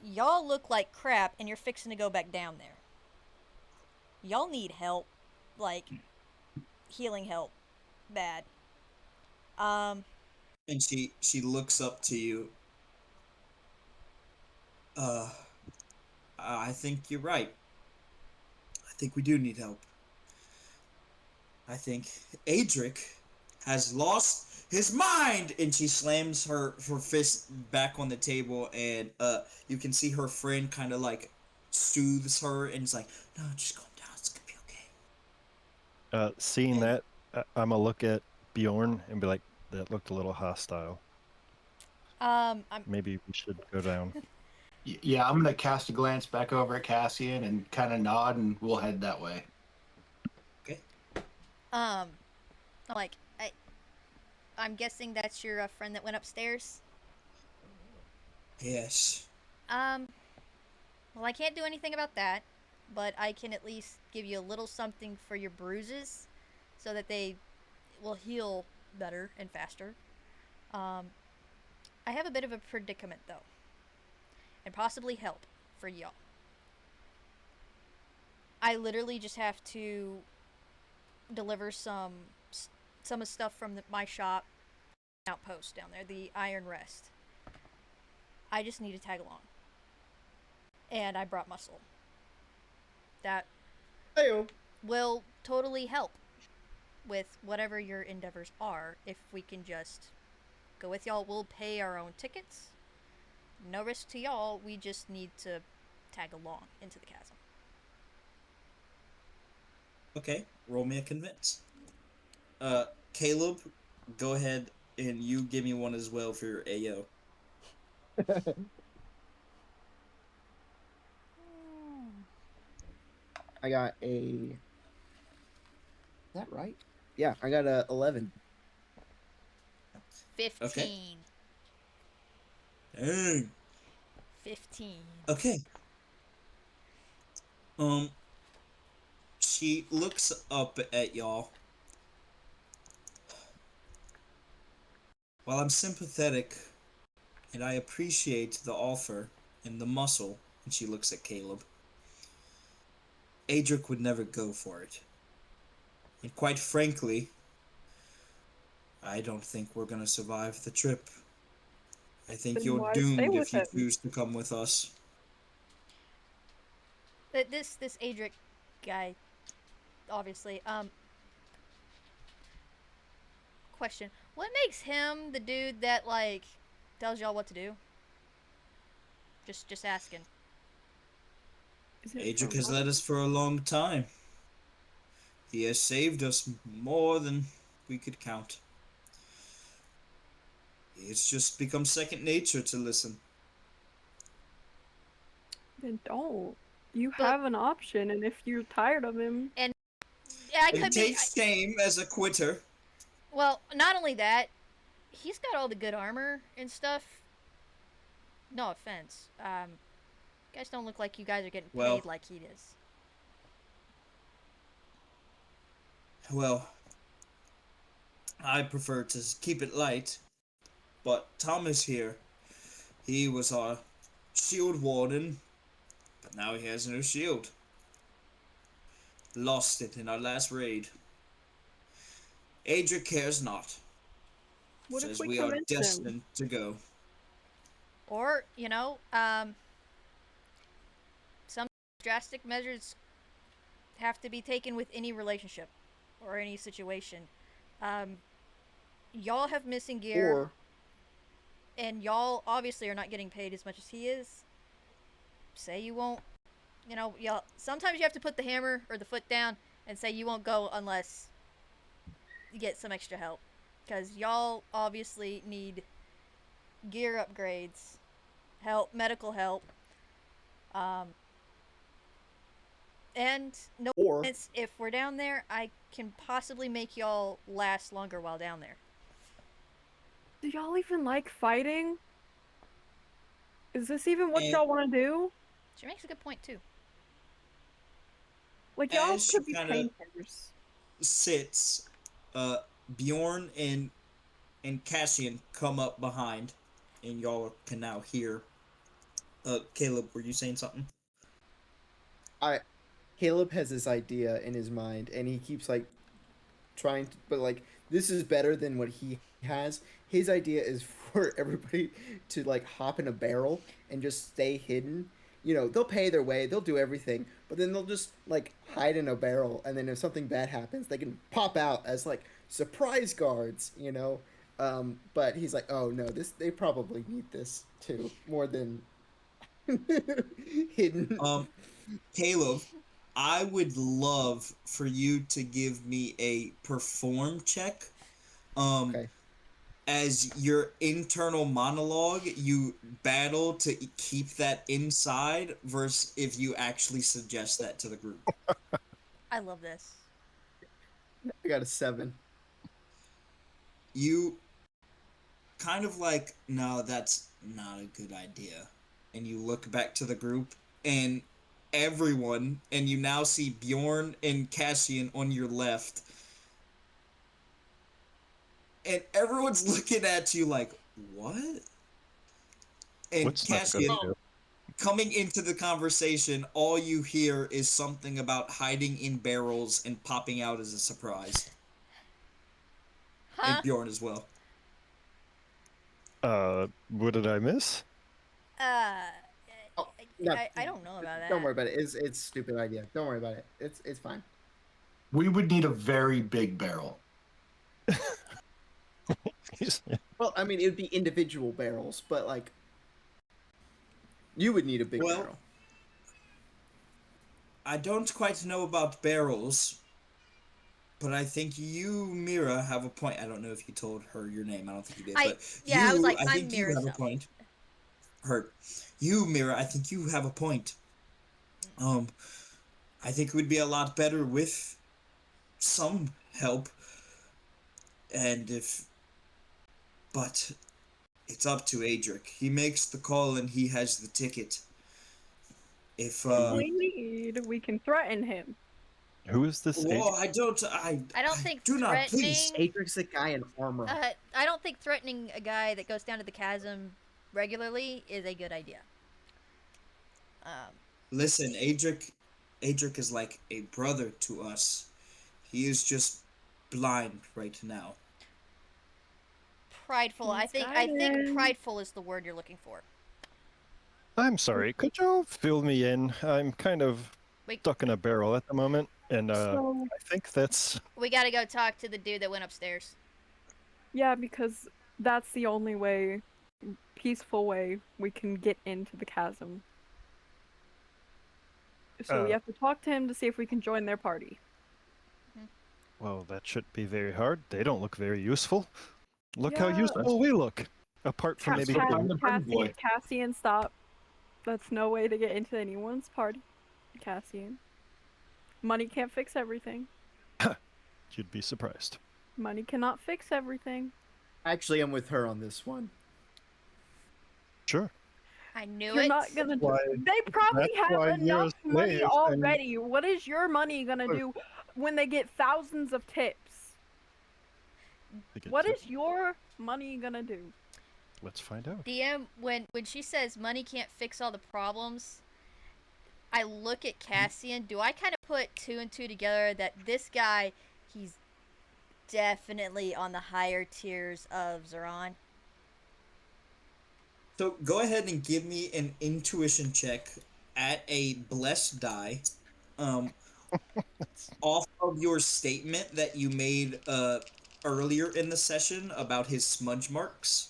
S4: y'all look like crap and you're fixing to go back down there. Y'all need help. Like, healing help. Bad. Um,
S2: And she looks up to you. Uh, I think you're right. I think we do need help. I think Adric has lost his mind, and she slams her fist back on the table, and you can see her friend kind of like soothes her, and is like, "No, just calm down. It's gonna be okay."
S3: Seeing
S2: And
S3: that, I'm gonna look at Bjorn and be like, "That looked a little hostile.
S4: I'm
S3: Maybe we should go down."
S6: Yeah, I'm gonna cast a glance back over at Cassian and kind of nod, and we'll head that way.
S2: okay,
S4: I'm like, I'm guessing that's your friend that went upstairs.
S2: yes,
S4: Um, well, I can't do anything about that, but I can at least give you a little something for your bruises, so that they will heal better and faster. Um, I have a bit of a predicament though, and possibly help for y'all. I literally just have to deliver some of stuff from my shop outpost down there, the Iron Rest. I just need to tag along, and I brought muscle. That
S5: Heyo.
S4: will totally help with whatever your endeavors are if we can just go with y'all. We'll pay our own tickets. No risk to y'all. We just need to tag along into the chasm.
S2: okay. Roll me a convince. Caleb, go ahead and you give me one as well for your AO.
S5: I got a. Is that right? Yeah, I got a 11.
S4: 15.
S2: Okay. Dang.
S4: 15.
S2: Okay. Um, she looks up at y'all. While I'm sympathetic and I appreciate the offer and the muscle, and she looks at Caleb, Adric would never go for it. And quite frankly, I don't think we're gonna survive the trip. I think
S1: Then
S2: you're
S1: why stay
S2: doomed
S1: with
S2: if you
S1: him?
S2: choose to come with us.
S4: This Adric guy, obviously. Question: what makes him the dude that like tells y'all what to do? Just asking.
S1: Is it
S2: Adric
S1: for
S2: has led us for a long time. He has saved us more than we could count. It's just become second nature to listen.
S1: Then don't. You
S4: But
S1: have an option, and if you're tired of him,
S4: and yeah, I
S2: It
S4: could be.
S2: takes shame as a quitter.
S4: Well, not only that, he's got all the good armor and stuff. No offense. You guys don't look like you guys are getting
S2: Well,
S4: paid like he is.
S2: well, I prefer to keep it light, but Thomas here, he was our shield warden, but now he has no shield. Lost it in our last raid. Adric cares not.
S1: what if
S2: Says
S1: we
S2: we are
S1: convince him?
S2: destined to go.
S4: Or, some drastic measures have to be taken with any relationship or any situation. Um, y'all have missing gear,
S5: Or
S4: and y'all obviously are not getting paid as much as he is. Say you won't, y'all. Sometimes you have to put the hammer or the foot down and say you won't go unless you get some extra help, because y'all obviously need gear upgrades, help, medical help, um, and no
S5: or
S4: offense, if we're down there, I can possibly make y'all last longer while down there.
S1: Do y'all even like fighting? Is this even what
S2: And
S1: y'all want to do?
S4: She makes a good point too.
S1: Like, y'all
S2: as she
S1: could be
S2: kind of
S1: painters.
S2: sits, uh, Bjorn and Cassian come up behind, and y'all can now hear. Caleb, were you saying something?
S5: I Caleb has this idea in his mind, and he keeps like trying to, but like this is better than what he has. His idea is for everybody to like hop in a barrel and just stay hidden. You know, they'll pay their way, they'll do everything, but then they'll just like hide in a barrel, and then if something bad happens, they can pop out as like surprise guards. You know, but he's like, oh no, this they probably need this too more than hidden.
S2: Caleb, I would love for you to give me a perform check. Um,
S5: Okay.
S2: as your internal monologue, you battle to keep that inside versus if you actually suggest that to the group.
S4: I love this.
S5: I got a 7.
S2: You kind of like, no, that's not a good idea. And you look back to the group and everyone, and you now see Bjorn and Cassian on your left. And everyone's looking at you like, what? And
S3: What's not a good
S2: Cassian,
S3: idea?
S2: coming into the conversation, all you hear is something about hiding in barrels and popping out as a surprise.
S4: Huh?
S2: And Bjorn as well.
S3: What did I miss?
S5: Oh, no,
S4: I don't know about that.
S5: Don't worry about it. It's a stupid idea. Don't worry about it. It's fine.
S6: We would need a very big barrel.
S5: Well, I mean, it would be individual barrels, but like you would need a big
S2: Well,
S5: barrel.
S2: I don't quite know about barrels, but I think you, Mira, have a point. I don't know if you told her your name. I don't think you did. But
S4: I was like,
S2: I
S4: I'm
S2: think you
S4: Mira
S2: have a
S4: stuff.
S2: point. Her. You, Mira, I think you have a point. I think it would be a lot better with some help. And if... But it's up to Adric. He makes the call and he has the ticket. If,
S1: We can threaten him.
S3: Who is this?
S2: Well,
S3: agent?
S4: I don't think
S2: do not, please.
S4: threatening.
S5: Adric's a guy in armor.
S4: I don't think threatening a guy that goes down to the chasm regularly is a good idea.
S2: Listen, Adric is like a brother to us. He is just blind right now.
S4: Prideful. I think
S1: Misguided.
S4: prideful is the word you're looking for.
S3: I'm sorry. Could you fill me in? I'm kind of
S4: Wait.
S3: stuck in a barrel at the moment, and
S1: So,
S3: I think that's
S4: We gotta go talk to the dude that went upstairs.
S1: yeah, because that's the only way, peaceful way, we can get into the chasm. So we
S3: Uh,
S1: have to talk to him to see if we can join their party.
S3: well, that shouldn't be very hard. They don't look very useful. Look how
S1: Yeah.
S3: useful we look. Apart from maybe
S6: Cat-
S3: getting
S6: the pretty boy.
S1: Cassian, stop. That's no way to get into anyone's party. Cassian. Money can't fix everything.
S3: You'd be surprised.
S1: Money cannot fix everything.
S5: Actually, I'm with her on this one.
S3: Sure.
S4: I knew
S1: You're
S4: it.
S1: not gonna do.
S3: why-
S1: They probably
S3: that's why
S1: have
S3: you're a
S1: enough money
S3: slave, and-
S1: already. What is your money gonna do when they get thousands of tips?
S3: They get
S1: What
S3: tips.
S1: is your money gonna do?
S3: Let's find out.
S4: DM, when she says money can't fix all the problems, I look at Cassian. Do I kind of put 2 and 2 together that this guy, he's definitely on the higher tiers of Zeron?
S2: So go ahead and give me an intuition check at a blessed die. Off of your statement that you made earlier in the session about his smudge marks.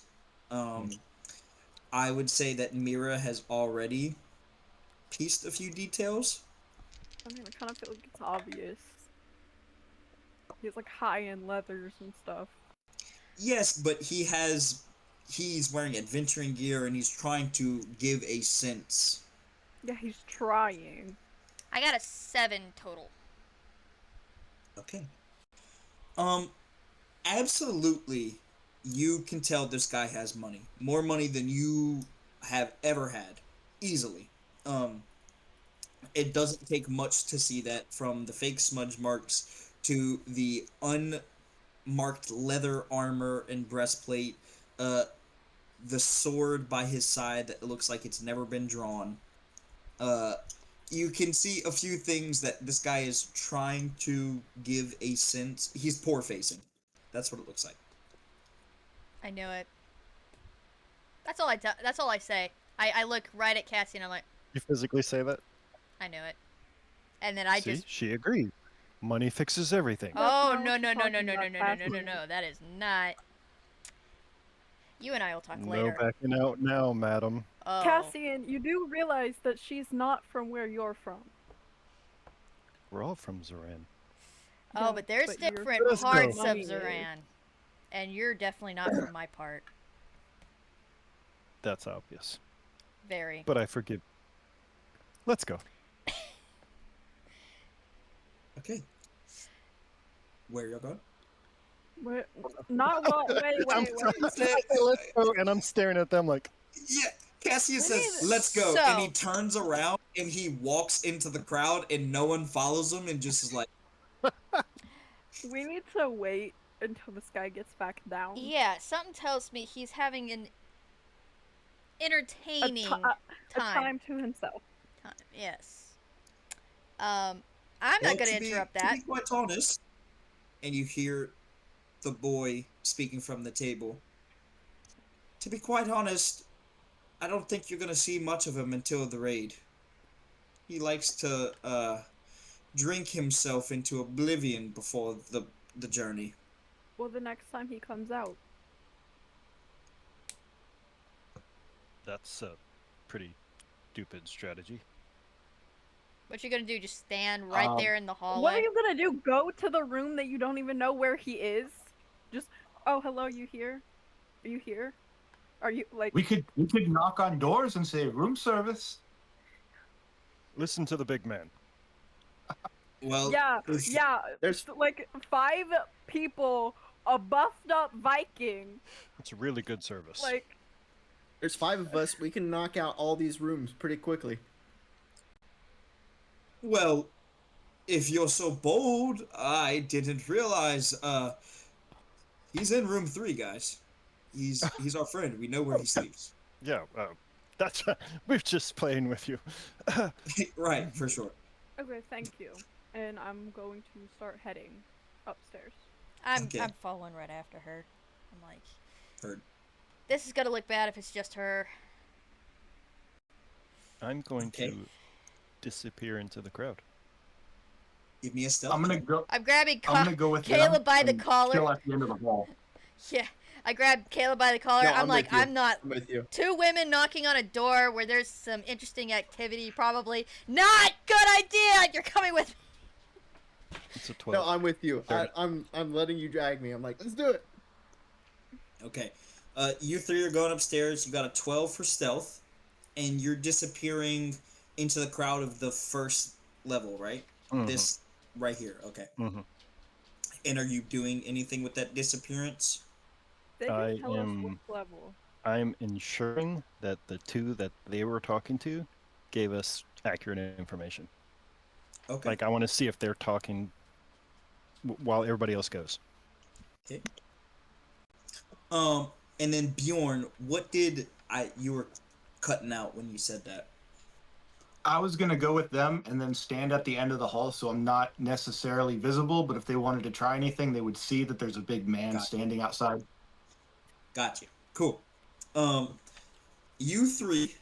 S2: I would say that Mira has already pieced a few details.
S1: I mean, I kind of feel like it's obvious. He's like high-end leathers and stuff.
S2: Yes, but he's wearing adventuring gear and he's trying to give a sense.
S1: Yeah, he's trying.
S4: I got a 7 total.
S2: Okay. Absolutely, you can tell this guy has money. More money than you have ever had. Easily. It doesn't take much to see that, from the fake smudge marks to the unmarked leather armor and breastplate. the sword by his side that looks like it's never been drawn. You can see a few things that this guy is trying to give a sense. He's poor facing. That's what it looks like.
S4: I knew it. That's all that's all I say. I look right at Cassie and I'm like,
S3: You physically say that?
S4: I knew it. And then I
S3: See,
S4: just.
S3: she agreed. Money fixes everything.
S1: That's
S4: Oh
S1: not
S4: no
S1: what
S4: no
S1: she's
S4: no no
S1: talking
S4: no no
S1: about,
S4: no no no no
S1: Cassian.
S4: no! That is not. You and I will talk
S3: No
S4: later.
S3: backing out now, madam.
S4: Oh.
S1: Cassian, you do realize that she's not from where you're from.
S3: We're all from Zoran.
S4: Oh,
S1: Yeah,
S4: but there's
S1: but you're
S4: different
S3: Let's go.
S4: parts of
S1: Money is.
S4: Zoran, and you're definitely not from my part.
S3: That's obvious.
S4: Very.
S3: But I forgive. Let's go.
S2: Okay. Where y'all going?
S1: Wait, not what? Wait.
S3: Let's go. And I'm staring at them like,
S2: Yeah, Cassius
S1: We
S2: says,
S1: need-
S2: "Let's go,"
S4: So-
S2: and he turns around and he walks into the crowd, and no one follows him, and just is like,
S1: We need to wait until this guy gets back down.
S4: Yeah, something tells me he's having an
S1: A
S4: entertaining
S1: a
S4: time.
S1: time to himself.
S4: Yes. I'm
S2: well,
S4: not gonna
S2: to be-
S4: interrupt
S2: To
S4: that.
S2: be quite honest, and you hear the boy speaking from the table. To be quite honest, I don't think you're gonna see much of him until the raid. He likes to drink himself into oblivion before the journey.
S1: Well, the next time he comes out.
S3: that's a pretty stupid strategy.
S4: What you gonna do? Just stand right there in the
S1: What are
S4: hallway?
S1: you gonna do? Go to the room that you don't even know where he is? Just, oh, hello, you here? Are you here? Are you, like,
S6: We could knock on doors and say room service.
S3: Listen to the big man.
S2: Well,
S1: yeah,
S2: if-
S1: yeah,
S5: There's
S1: like 5 people, a buffed up Viking,
S3: It's a really good service.
S1: like,
S5: there's 5 of us. We can knock out all these rooms pretty quickly.
S2: Well, if you're so bold, I didn't realize. He's in room 3, guys. He's our friend. We know where he sleeps.
S3: Yeah, that's we're just playing with you.
S2: Right, for sure.
S1: okay, thank you. And I'm going to start heading upstairs.
S4: I'm
S2: Okay.
S4: I'm following right after her. I'm like,
S2: Heard.
S4: this is gonna look bad if it's just her.
S3: I'm going
S2: Okay.
S3: to disappear into the crowd.
S2: Give me a stealth.
S6: I'm gonna
S2: check.
S6: go.
S4: I'm grabbing
S6: I'm gonna go with
S4: Caleb
S6: them
S4: by the
S6: and
S4: collar.
S6: chill at the end of the hall.
S4: Yeah, I grabbed Caleb by the collar.
S5: No,
S4: I'm
S5: I'm
S4: like,
S5: with you.
S4: I'm not.
S5: I'm with you.
S4: 2 women knocking on a door where there's some interesting activity, probably. Not good idea! You're coming with me!
S3: It's a 12.
S5: No, I'm with you.
S3: 30.
S5: I'm letting you drag me. I'm like, let's do it.
S2: Okay. You 3 are going upstairs. You got a 12 for stealth, and you're disappearing into the crowd of the first level, right?
S3: Mhm.
S2: This right here. Okay.
S3: Mhm.
S2: And are you doing anything with that disappearance?
S1: They can
S3: I
S1: tell us
S3: am-
S1: what level.
S3: I'm ensuring that the 2 that they were talking to gave us accurate information.
S2: Okay.
S3: Like, I want to see if they're talking while everybody else goes.
S2: Okay. And then Bjorn, what did you were cutting out when you said that?
S6: I was gonna go with them and then stand at the end of the hall, so I'm not necessarily visible. But if they wanted to try anything, they would see that there's a big man
S2: Gotcha.
S6: standing outside.
S2: Gotcha. Cool. You 3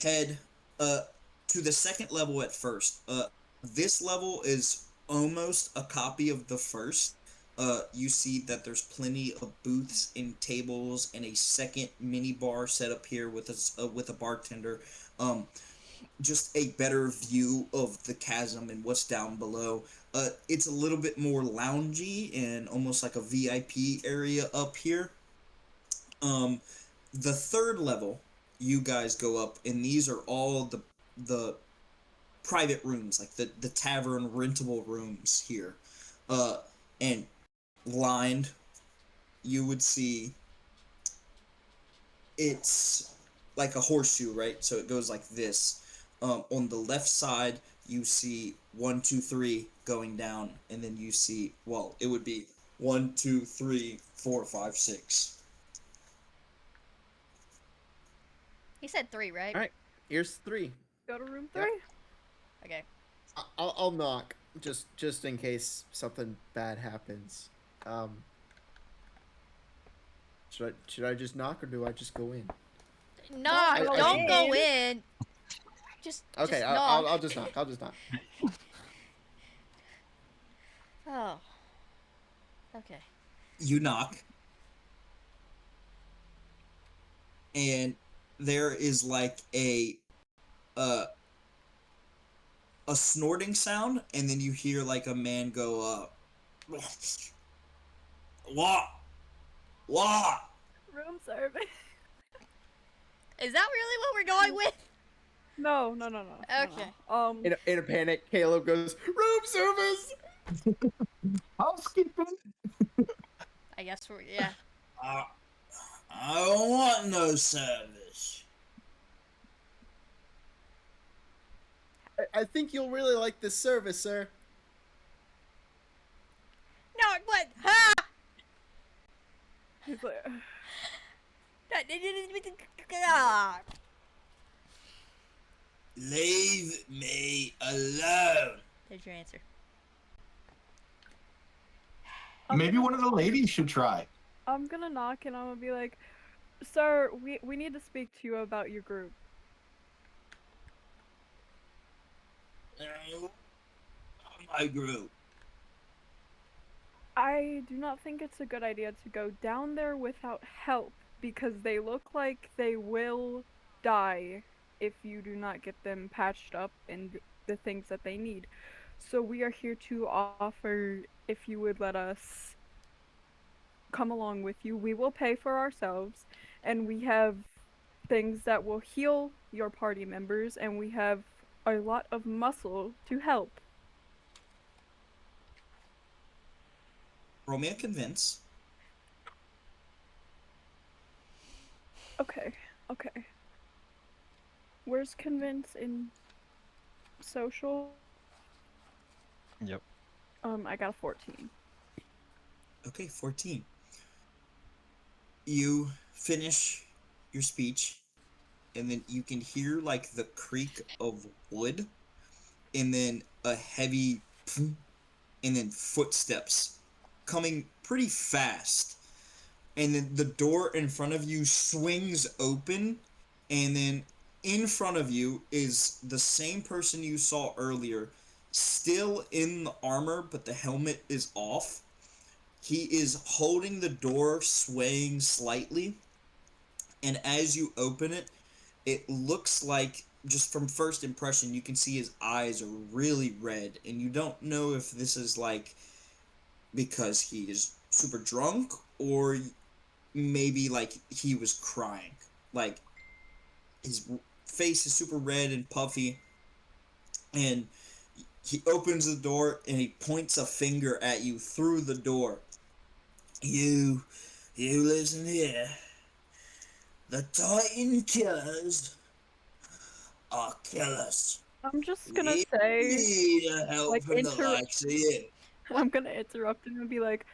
S2: head to the second level at first. This level is almost a copy of the first. You see that there's plenty of booths and tables and a second mini bar set up here with a bartender. Just a better view of the chasm and what's down below. It's a little bit more loungy and almost like a VIP area up here. The third level, you guys go up, and these are all the private rooms, like the tavern rentable rooms here. And lined, you would see it's like a horseshoe, right? So it goes like this. On the left side, you see 1, 2, 3 going down, and then you see, well, it would be 1, 2, 3, 4, 5, 6
S4: He said 3, right?
S5: All right, here's 3.
S1: Go to room
S5: Yep.
S1: 3.
S4: Okay.
S5: I'll knock just in case something bad happens. Should I just knock or do I just go in?
S4: Knock.
S1: Go
S4: Don't go
S1: in.
S4: in. Just
S5: Okay,
S4: knock.
S5: I'll just knock. I'll just knock.
S4: Oh. Okay.
S2: You knock, and there is like a snorting sound, and then you hear like a man go, what? What?
S1: Room service.
S4: Is that really what we're going with?
S1: No.
S4: Okay.
S1: No.
S5: In a panic, Caleb goes, "Room service."
S6: Housekeeping.
S4: I guess we're yeah.
S2: I don't want no service.
S5: I think you'll really like this service, sir.
S4: No, what? Ha!
S1: He's like,
S4: Ah.
S2: Leave me alone.
S4: There's your answer.
S6: Maybe one of the ladies should try.
S1: I'm gonna knock and I'm gonna be like, sir, we need to speak to you about your group.
S2: My group.
S1: I do not think it's a good idea to go down there without help because they look like they will die if you do not get them patched up and the things that they need. So we are here to offer, if you would let us come along with you, we will pay for ourselves, and we have things that will heal your party members, and we have a lot of muscle to help.
S2: Roll me a convince.
S1: Okay. Where's convince in social?
S3: Yep.
S1: I got a 14.
S2: Okay, 14. You finish your speech, and then you can hear like the creak of wood, and then a heavy, and then footsteps coming pretty fast. And then the door in front of you swings open, and then in front of you is the same person you saw earlier, still in the armor, but the helmet is off. He is holding the door, swaying slightly, and as you open it, it looks like, just from first impression, you can see his eyes are really red, and you don't know if this is like because he is super drunk or maybe like he was crying. Like his face is super red and puffy, and he opens the door and he points a finger at you through the door. You listen here. The Titan killers are killers.
S1: I'm just gonna
S2: We
S1: say,
S2: need help
S1: like,
S2: from the likes of you.
S1: I'm gonna interrupt him and be like,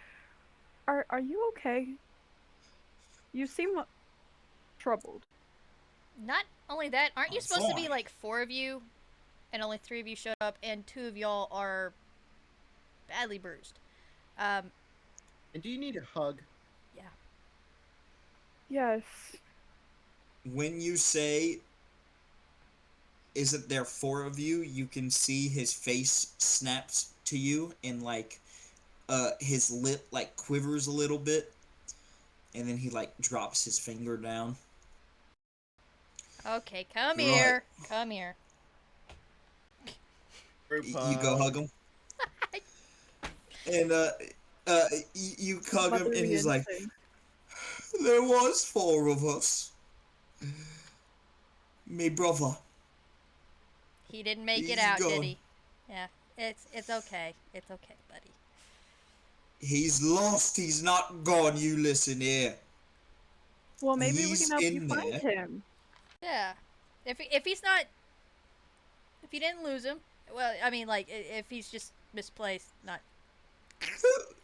S1: are you okay? You seem troubled.
S4: Not only that, aren't you
S2: I'm
S4: supposed to be
S2: fine.
S4: like 4 of you, and only 3 of you showed up, and 2 of y'all are badly bruised?
S5: And do you need a hug?
S4: Yeah.
S1: Yes.
S2: When you say, isn't there 4 of you, you can see his face snaps to you, and like his lip like quivers a little bit, and then he like drops his finger down.
S4: Okay, come
S2: Right.
S4: here. Come here.
S5: Group
S2: You go hug him, and you hug him, and
S1: Motherly
S2: he's like,
S1: instinct.
S2: there was 4 of us. Me brother.
S4: He didn't make
S2: He's
S4: it out, did
S2: gone.
S4: he? Yeah. It's okay. It's okay, buddy.
S2: He's lost. He's not gone. You listen here.
S1: Well, maybe we
S2: He's
S1: can help you
S2: in
S1: find
S2: there.
S1: him.
S4: Yeah. If he's not, if you didn't lose him, well, I mean, like, if he's just misplaced, not.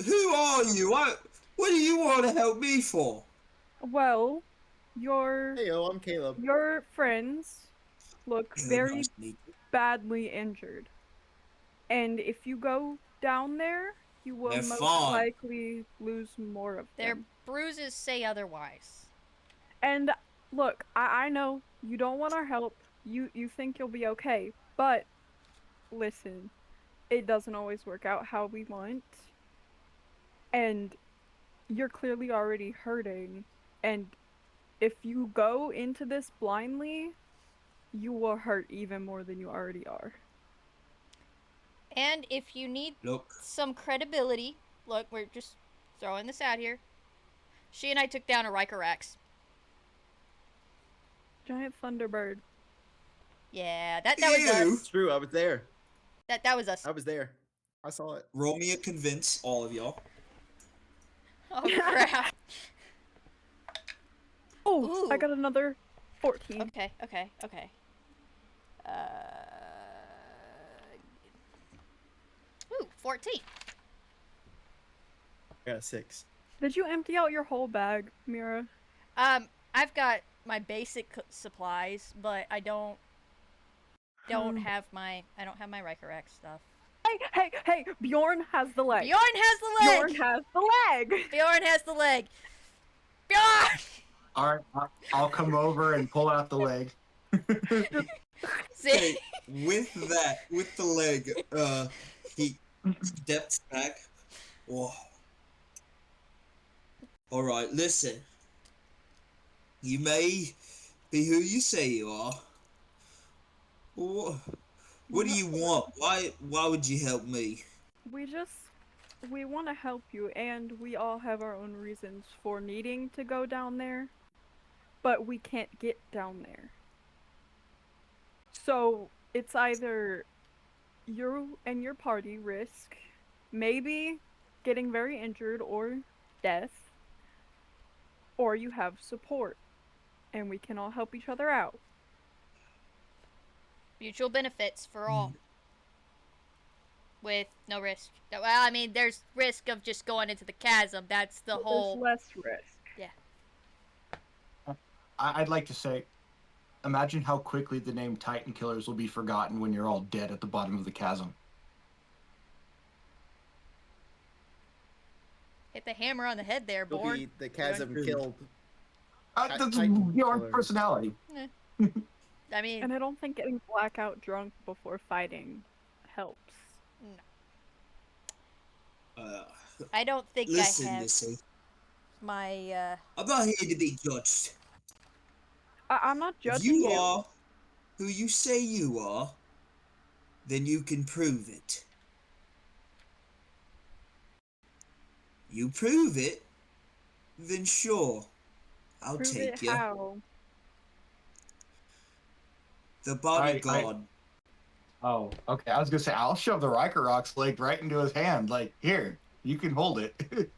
S2: Who are you? What do you want to help me for?
S1: Well, your
S5: Heyo, I'm Caleb.
S1: your friends look
S2: Yeah,
S1: very
S2: nice to meet you.
S1: badly injured. And if you go down there, you will
S2: They're
S1: most
S2: fine.
S1: likely lose more of
S4: Their
S1: them.
S4: bruises say otherwise.
S1: And look, I know you don't want our help. You think you'll be okay, but listen, it doesn't always work out how we want. And you're clearly already hurting. And if you go into this blindly, you will hurt even more than you already are.
S4: And if you need
S2: Look,
S4: some credibility, look, we're just throwing this out here. She and I took down a Rykorax.
S1: Giant Thunderbird.
S4: Yeah, that was
S2: you
S5: It's true. I was there.
S4: That was us.
S5: I was there. I saw it.
S2: roll me a convince, all of y'all.
S4: Oh crap.
S1: Oh, I
S4: Ooh.
S1: got another 14.
S4: Okay. Ooh, 14.
S5: I got a 6.
S1: Did you empty out your whole bag, Mira?
S4: I've got my basic supplies, but I don't have my Rykorax stuff.
S1: Hey! Bjorn has the leg.
S4: Bjorn has the leg.
S1: Bjorn has the leg.
S4: Bjorn has the leg. Bjorn.
S6: All right, I'll come over and pull out the leg.
S4: See?
S2: Okay, with the leg, he steps back. Whoa. All right, listen. You may be who you say you are. What do you want? Why would you help me?
S1: We want to help you, and we all have our own reasons for needing to go down there, but we can't get down there. So it's either you and your party risk maybe getting very injured or death, or you have support, and we can all help each other out.
S4: Mutual benefits for all. With no risk. Well, I mean, there's risk of just going into the chasm. That's the whole.
S1: There's less risk.
S4: Yeah.
S6: I'd like to say, imagine how quickly the name Titan Killers will be forgotten when you're all dead at the bottom of the chasm.
S4: Hit the hammer on the head there,
S5: You'll
S4: Born.
S5: be the chasm
S2: Good.
S5: killed.
S6: That's
S5: Titan
S6: your
S5: Killers.
S6: personality.
S4: I mean,
S1: And I don't think getting blackout drunk before fighting helps.
S4: I don't think
S2: Listen,
S4: I have
S2: Missy.
S4: my.
S2: I'm not here to be judged.
S1: I'm not
S2: If
S1: judging
S2: you are who you say you are, then you can prove it. You prove it, then sure, I'll
S1: Prove
S2: take
S1: it
S2: you.
S1: how?
S2: The bodyguard.
S6: Oh, okay. I was gonna say I'll shove the Rykerok's leg right into his hand. Like, here, you can hold it.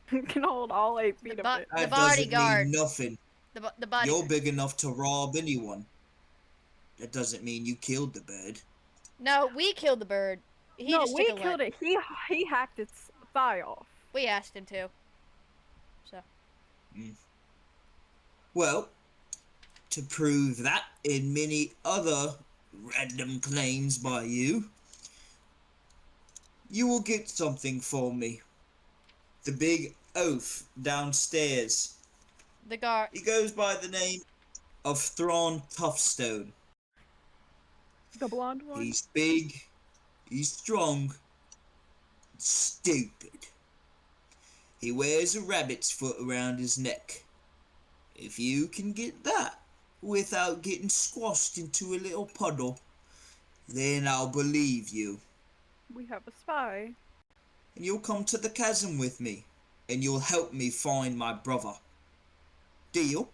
S1: Can hold all 8 feet
S4: The
S1: of it.
S2: That
S4: bodyguard.
S2: doesn't mean nothing.
S4: The body.
S2: You're big enough to rob anyone. That doesn't mean you killed the bird.
S4: No, we killed the bird. He
S1: No,
S4: just
S1: we
S4: took a
S1: killed
S4: leg.
S1: it. He hacked its thigh off.
S4: We asked him to. So.
S2: Well, to prove that and many other random claims by you, you will get something for me. The big oaf downstairs.
S4: The guard.
S2: He goes by the name of Thrawn Toughstone.
S1: The blonde one?
S2: He's big, he's strong, stupid. He wears a rabbit's foot around his neck. If you can get that without getting squashed into a little puddle, then I'll believe you.
S1: We have a spy.
S2: And you'll come to the chasm with me, and you'll help me find my brother. Deal?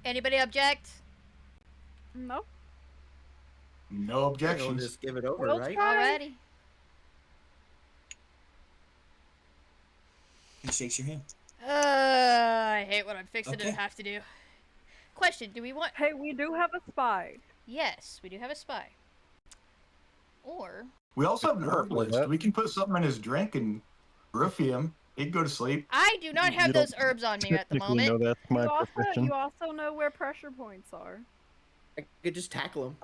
S4: Anybody object?
S1: No.
S6: No
S5: We'll
S6: objections.
S5: just give it over,
S1: We'll
S5: right?
S1: try.
S4: Alrighty.
S2: He shakes your hand.
S4: I hate what I'm fixing
S2: Okay.
S4: to have to do. Question: do we want?
S1: Hey, we do have a spy.
S4: Yes, we do have a spy. Or
S6: We also have an
S3: Careful with
S6: herbalist.
S3: that.
S6: We can put something in his drink and roofie him. He'd go to sleep.
S4: I do not have
S3: You
S4: those
S3: don't
S4: herbs on me at the
S3: technically
S4: moment.
S3: know that's my profession.
S1: You also know where pressure points are.
S5: I could just tackle him.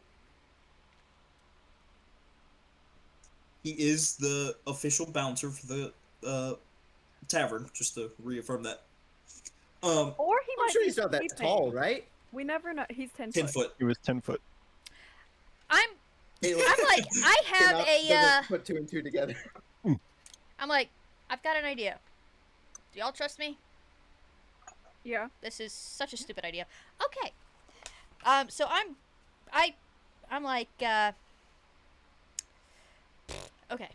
S2: He is the official bouncer for the tavern, just to reaffirm that.
S1: Or he
S5: I'm
S1: might
S5: sure
S1: be
S5: he's not that
S1: sleeping.
S5: tall, right?
S1: We never know. He's 10
S2: 10
S1: foot.
S2: foot.
S3: He was 10 foot.
S4: I'm like, I have
S5: doesn't put two and two together.
S4: I'm like, I've got an idea. Do y'all trust me?
S1: Yeah.
S4: This is such a stupid idea. Okay. So I'm like, okay.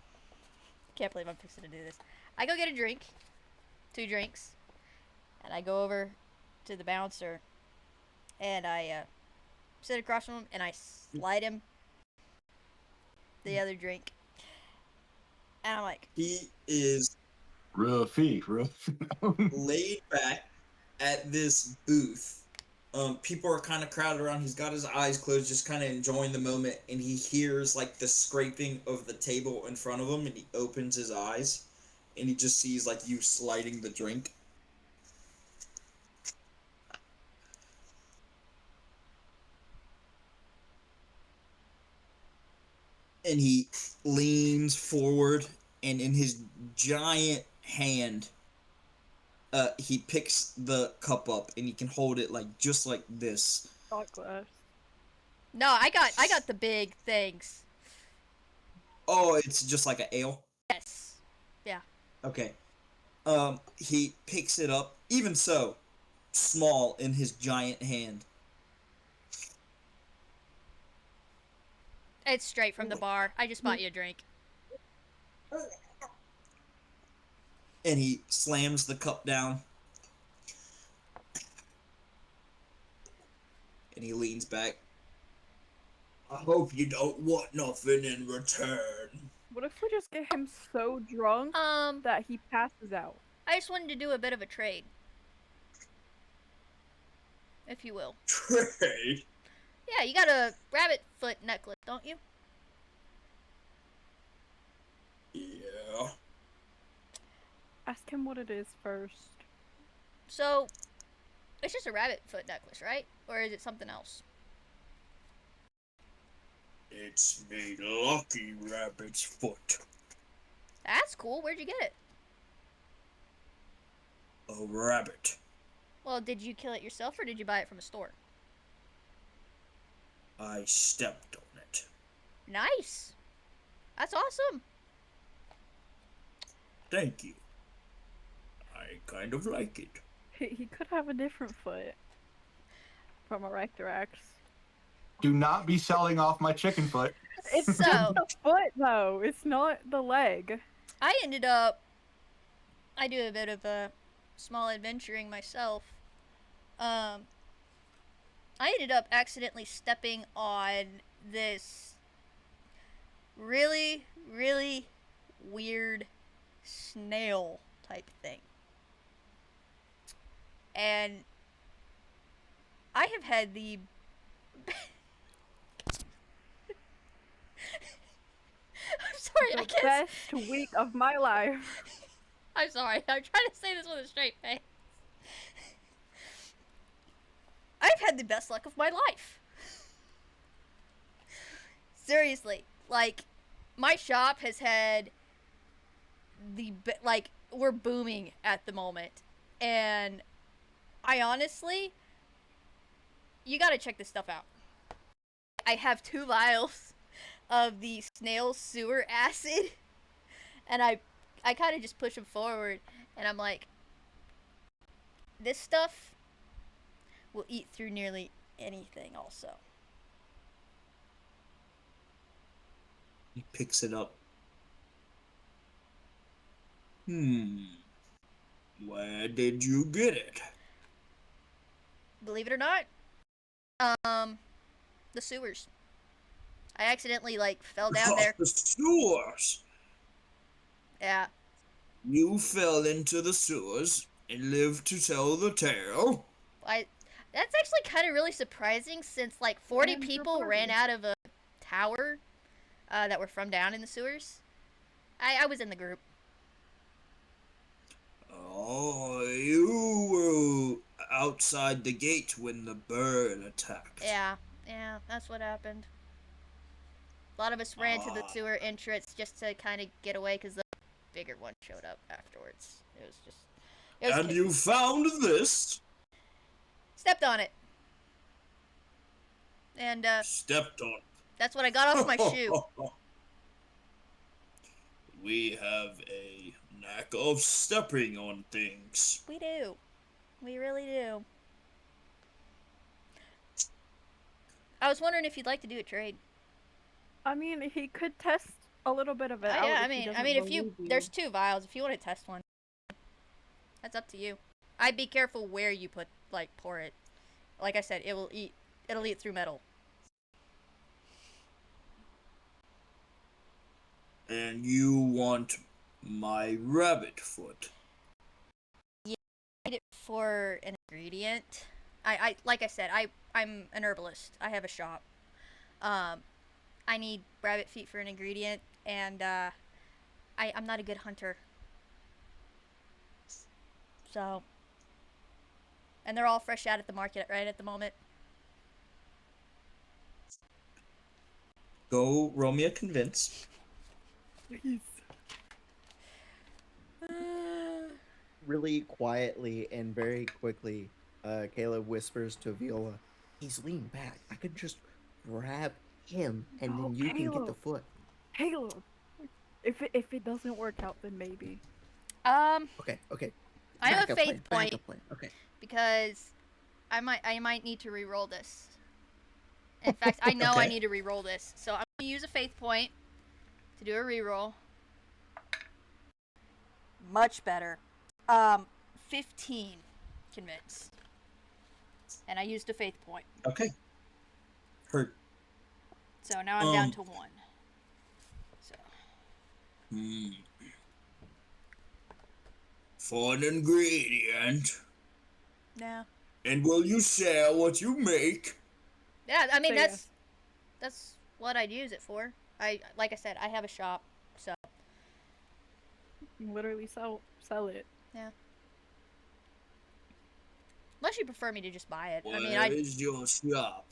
S4: Can't believe I'm fixing to do this. I go get a drink, 2 drinks, and I go over to the bouncer, and I sit across from him, and I slide him the other drink, and I'm like,
S2: He is
S6: Roughy.
S2: laid back at this booth. People are kind of crowded around. He's got his eyes closed, just kind of enjoying the moment, and he hears like the scraping of the table in front of him, and he opens his eyes, and he just sees like you sliding the drink. And he leans forward, and in his giant hand, he picks the cup up, and he can hold it like just like this.
S1: Shot glass.
S4: no, I got the big things.
S2: Oh, it's just like an ale.
S4: Yes. Yeah.
S2: Okay. He picks it up, even so, small in his giant hand.
S4: It's straight from the bar. I just bought you a drink.
S2: And he slams the cup down. And he leans back. I hope you don't want nothing in return.
S1: What if we just get him so drunk that he passes out?
S4: I just wanted to do a bit of a trade, if you will.
S2: Trade?
S4: Yeah, you got a rabbit foot necklace, don't you?
S2: Yeah.
S1: Ask him what it is first.
S4: So, it's just a rabbit foot necklace, right? Or is it something else?
S2: It's me lucky rabbit's foot.
S4: That's cool. Where'd you get it?
S2: A rabbit.
S4: Well, did you kill it yourself or did you buy it from a store?
S2: I stepped on it.
S4: Nice. That's awesome.
S2: Thank you. I kind of like it.
S1: He could have a different foot from a Rectorax.
S6: Do not be selling off my chicken foot.
S1: It's
S4: So-
S1: just the foot, though. It's not the leg.
S4: I do a bit of a small adventuring myself. I ended up accidentally stepping on this really, really weird snail type thing. And I have had the I'm sorry, I
S1: The
S4: can't.
S1: best week of my life.
S4: I'm sorry. I'm trying to say this with a straight face. I've had the best luck of my life. Seriously, like my shop has had we're booming at the moment, and I honestly, you gotta check this stuff out. I have 2 vials of the snail sewer acid, and I kind of just push them forward, and I'm like, this stuff will eat through nearly anything. Also,
S2: He picks it up. Where did you get it?
S4: believe it or not, the sewers. I accidentally fell down there.
S2: The sewers.
S4: Yeah.
S2: You fell into the sewers and lived to tell the tale.
S4: That's actually kind of really surprising since 40
S1: And your
S4: people ran
S1: party.
S4: out of a tower that were from down in the sewers. I was in the group.
S2: Oh, you were outside the gate when the bird attacked.
S4: Yeah, that's what happened. A lot of us ran to the sewer entrance just to kind of get away because the bigger one showed up afterwards. It was just. It was
S2: And you found this?
S4: Stepped on it. And
S2: Stepped on.
S4: that's what I got off my shoe.
S2: We have a knack of stepping on things.
S4: We do. We really do. I was wondering if you'd like to do a trade.
S1: I mean, he could test a little bit of it out.
S4: Yeah,
S1: if he doesn't
S4: if you
S1: believe
S4: there's 2 vials. If you want to test one, that's up to you. I'd be careful where you pour it. Like I said, it'll eat through metal.
S2: And you want my rabbit foot?
S4: Yeah, I need it for an ingredient. I like I said, I'm an herbalist. I have a shop. I need rabbit feet for an ingredient, and I'm not a good hunter. So, and they're all fresh out at the market right at the moment.
S2: Go roll me a convince.
S1: Please.
S5: Really quietly and very quickly, Caleb whispers to Viola, "He's leaning back. I could just grab him, and
S1: No,
S5: then you can get the
S1: Caleb.
S5: foot."
S1: Caleb, if it doesn't work out, then maybe.
S5: Okay.
S4: I have a
S5: Backup
S4: faith
S5: plan,
S4: point
S5: backup plan. Okay.
S4: because I might need to re-roll this. In fact, I know I
S2: Okay.
S4: need to re-roll this, so I'm gonna use a faith point to do a re-roll. Much better. 15 convince, and I used a faith point,
S2: Okay. Hurt.
S4: so now I'm down to 1. So.
S2: For an ingredient.
S4: Yeah.
S2: And will you share what you make?
S4: Yeah, I mean
S1: So, yeah.
S4: that's what I'd use it for. Like I said, I have a shop, so
S1: You literally sell it.
S4: yeah. Unless you prefer me to just buy it. I mean,
S2: Where is your shop?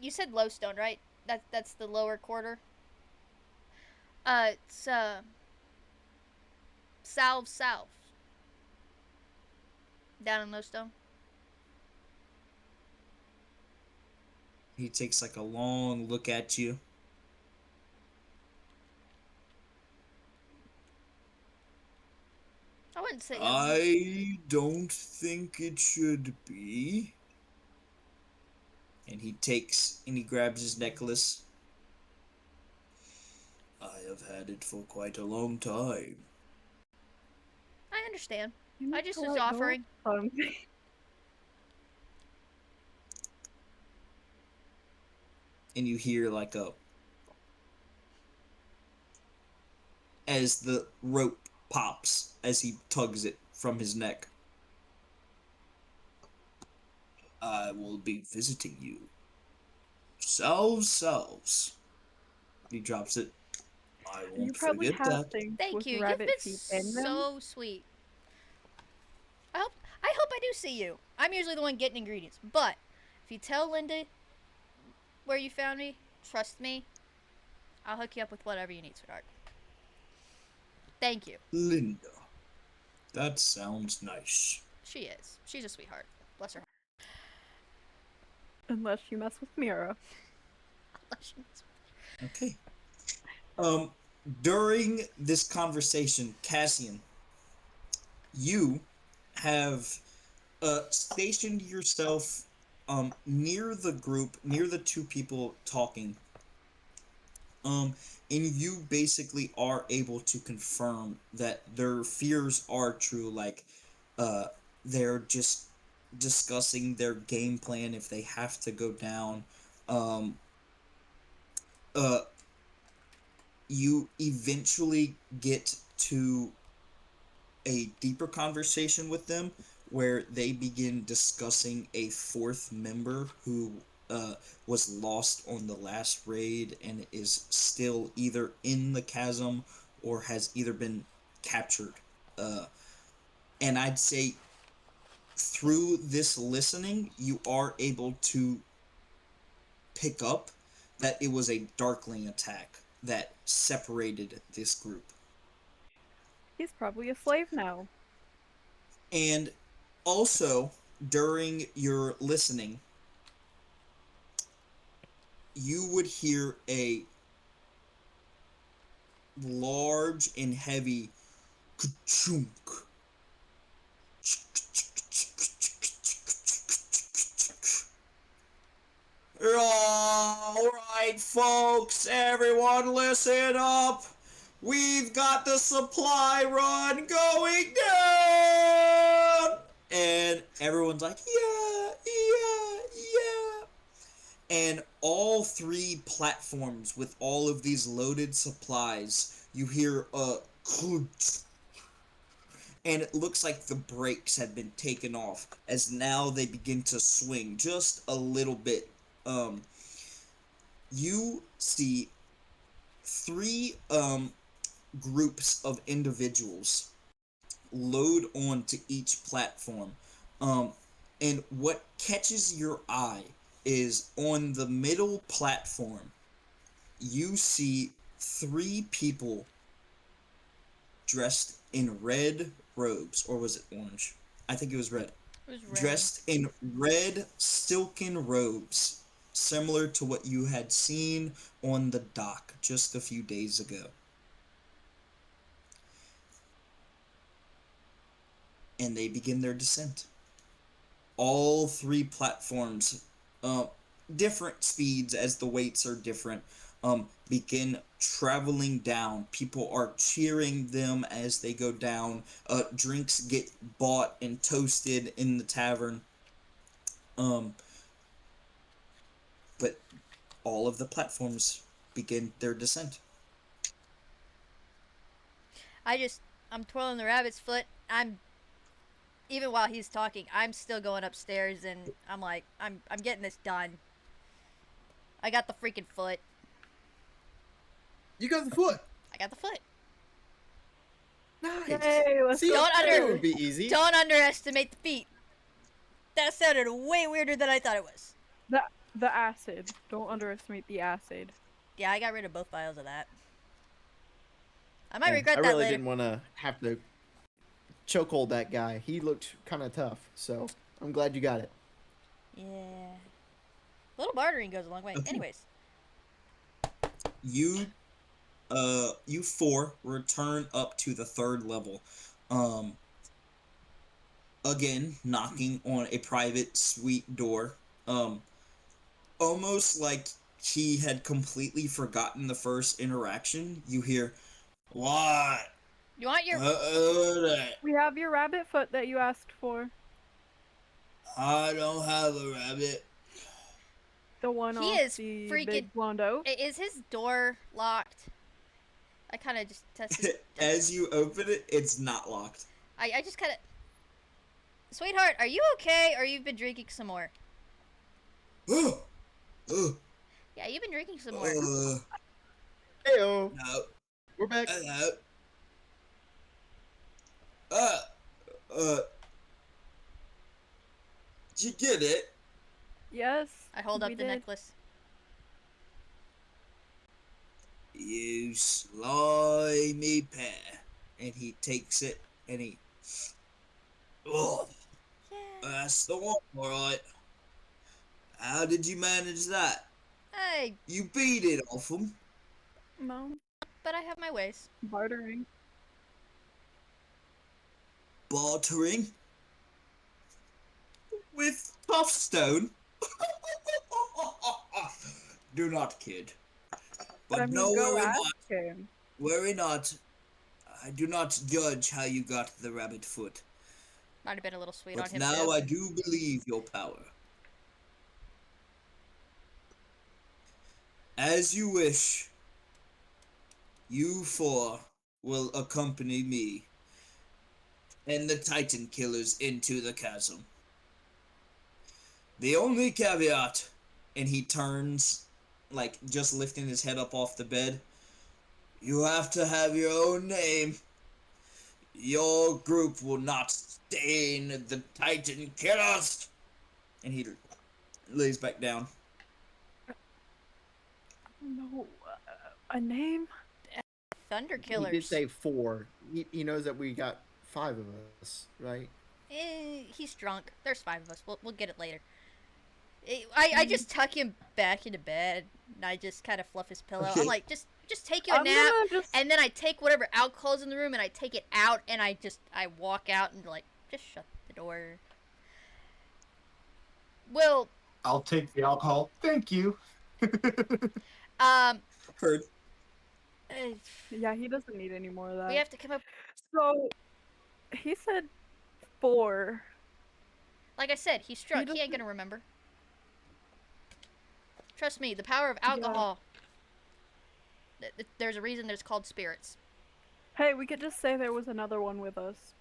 S4: you said Lowstone, right? That's the lower quarter. It's south. Down in Lowstone.
S2: He takes like a long look at you.
S4: I wouldn't say.
S2: I don't think it should be. And he grabs his necklace. I have had it for quite a long time.
S4: I understand.
S1: You
S4: I
S1: need
S4: just
S1: to
S4: was
S1: let go
S4: offering.
S1: of something.
S2: And you hear like as the rope pops as he tugs it from his neck. I will be visiting you. Salves. He drops it. I
S1: You
S2: won't
S1: probably
S2: forget
S1: have
S2: that.
S1: things
S4: Thank
S1: with
S4: you. You've
S1: rabbit
S4: been
S1: feet in them.
S4: so sweet. I hope I do see you. I'm usually the one getting ingredients, but if you tell Linda where you found me, trust me, I'll hook you up with whatever you need, sweetheart. Thank you.
S2: Linda. That sounds nice.
S4: She is. She's a sweetheart. Bless her.
S1: Unless you mess with Mira.
S2: Okay. During this conversation, Cassian, you have stationed yourself near the group, near the 2 people talking. And you basically are able to confirm that their fears are true. Like, they're just discussing their game plan if they have to go down. You eventually get to a deeper conversation with them where they begin discussing a 4th member who was lost on the last raid and is still either in the chasm or has either been captured And I'd say through this listening, you are able to pick up that it was a Darkling attack that separated this group.
S1: He's probably a slave now.
S2: And also, during your listening, you would hear a large and heavy ka-chunk. All right, folks, everyone listen up. We've got the supply run going down. And everyone's like, yeah, yeah, yeah. And all 3 platforms with all of these loaded supplies, you hear a and it looks like the brakes had been taken off as now they begin to swing just a little bit. You see 3 groups of individuals load onto each platform. And what catches your eye is on the middle platform, you see 3 people dressed in red robes, or was it orange? I think it was red.
S4: It was red.
S2: Dressed in red silken robes, similar to what you had seen on the dock just a few days ago. And they begin their descent. All 3 platforms, different speeds as the weights are different, begin traveling down. People are cheering them as they go down. Drinks get bought and toasted in the tavern. But all of the platforms begin their descent.
S4: I'm twirling the rabbit's foot. Even while he's talking, I'm still going upstairs, and I'm like, I'm getting this done. I got the freaking foot.
S5: You got the foot.
S4: I got the foot.
S5: Nice.
S1: Yay, let's
S5: See,
S1: go.
S5: I knew it would be easy.
S4: Don't underestimate the feet. That sounded way weirder than I thought it was.
S1: The acid. Don't underestimate the acid.
S4: Yeah, I got rid of both vials of that. I might
S5: Yeah,
S4: regret
S5: I
S4: that
S5: really
S4: later.
S5: didn't want to have to chokehold that guy. He looked kind of tough, so I'm glad you got it.
S4: Yeah. A little bartering goes a long way. Anyways.
S2: You 4 return up to the 3rd level. Again, knocking on a private suite door. Almost like he had completely forgotten the first interaction. You hear, "What?
S4: You want your...
S1: We have your rabbit foot that you asked for.
S2: I don't have a rabbit."
S1: The one
S4: He
S1: off
S4: is
S1: the
S4: freaking...
S1: big blonde oak.
S4: Is his door locked? I kind of just tested...
S2: As you open it, it's not locked.
S4: I just kind of... Sweetheart, are you okay, or you've been drinking some more? Yeah, you've been drinking some more.
S5: Heyo,
S2: No.
S5: we're back.
S2: Hello. Did you get it?
S1: Yes.
S4: I hold up
S1: we
S4: the
S1: did.
S4: necklace.
S2: You slimy pair. And he takes it and he... Oh,
S4: Yeah.
S2: that's the one, alright. How did you manage that? You beat it off him.
S1: No.
S4: But I have my ways.
S1: Bartering.
S2: Bartering? With Puffstone? Do not kid. But
S1: I mean,
S2: no,
S1: go
S2: worry
S1: ask
S2: not.
S1: him.
S2: Worry not. I do not judge how you got the rabbit foot.
S4: Might have been a little sweet on
S2: But
S4: him,
S2: now
S4: too.
S2: I do believe your power. As you wish, you 4 will accompany me and the Titan Killers into the chasm. The only caveat, and he turns, like, just lifting his head up off the bed, you have to have your own name. Your group will not stain the Titan killers. And he lays back down.
S1: No, a name?
S4: Thunder
S5: He
S4: Killers.
S5: did say 4. He knows that we got 5 of us, right?
S4: He's drunk. There's 5 of us. We'll get it later. I just tuck him back into bed, and I just kind of fluff his pillow.
S2: Okay.
S4: I'm like, just take you a
S1: I'm
S4: nap,
S1: gonna just.
S4: and then I take whatever alcohol's in the room, and I take it out, and I walk out and like, just shut the door. Well,
S6: I'll take the alcohol. Thank you.
S2: Heard.
S4: uh,
S1: Yeah, he doesn't need any more of that.
S4: we have to come up.
S1: So, he said 4.
S4: Like I said, he's drunk. He ain't
S1: doesn't-
S4: gonna remember. Trust me, the power of alcohol. There's a reason there's called spirits.
S1: Hey, we could just say there was another one with us.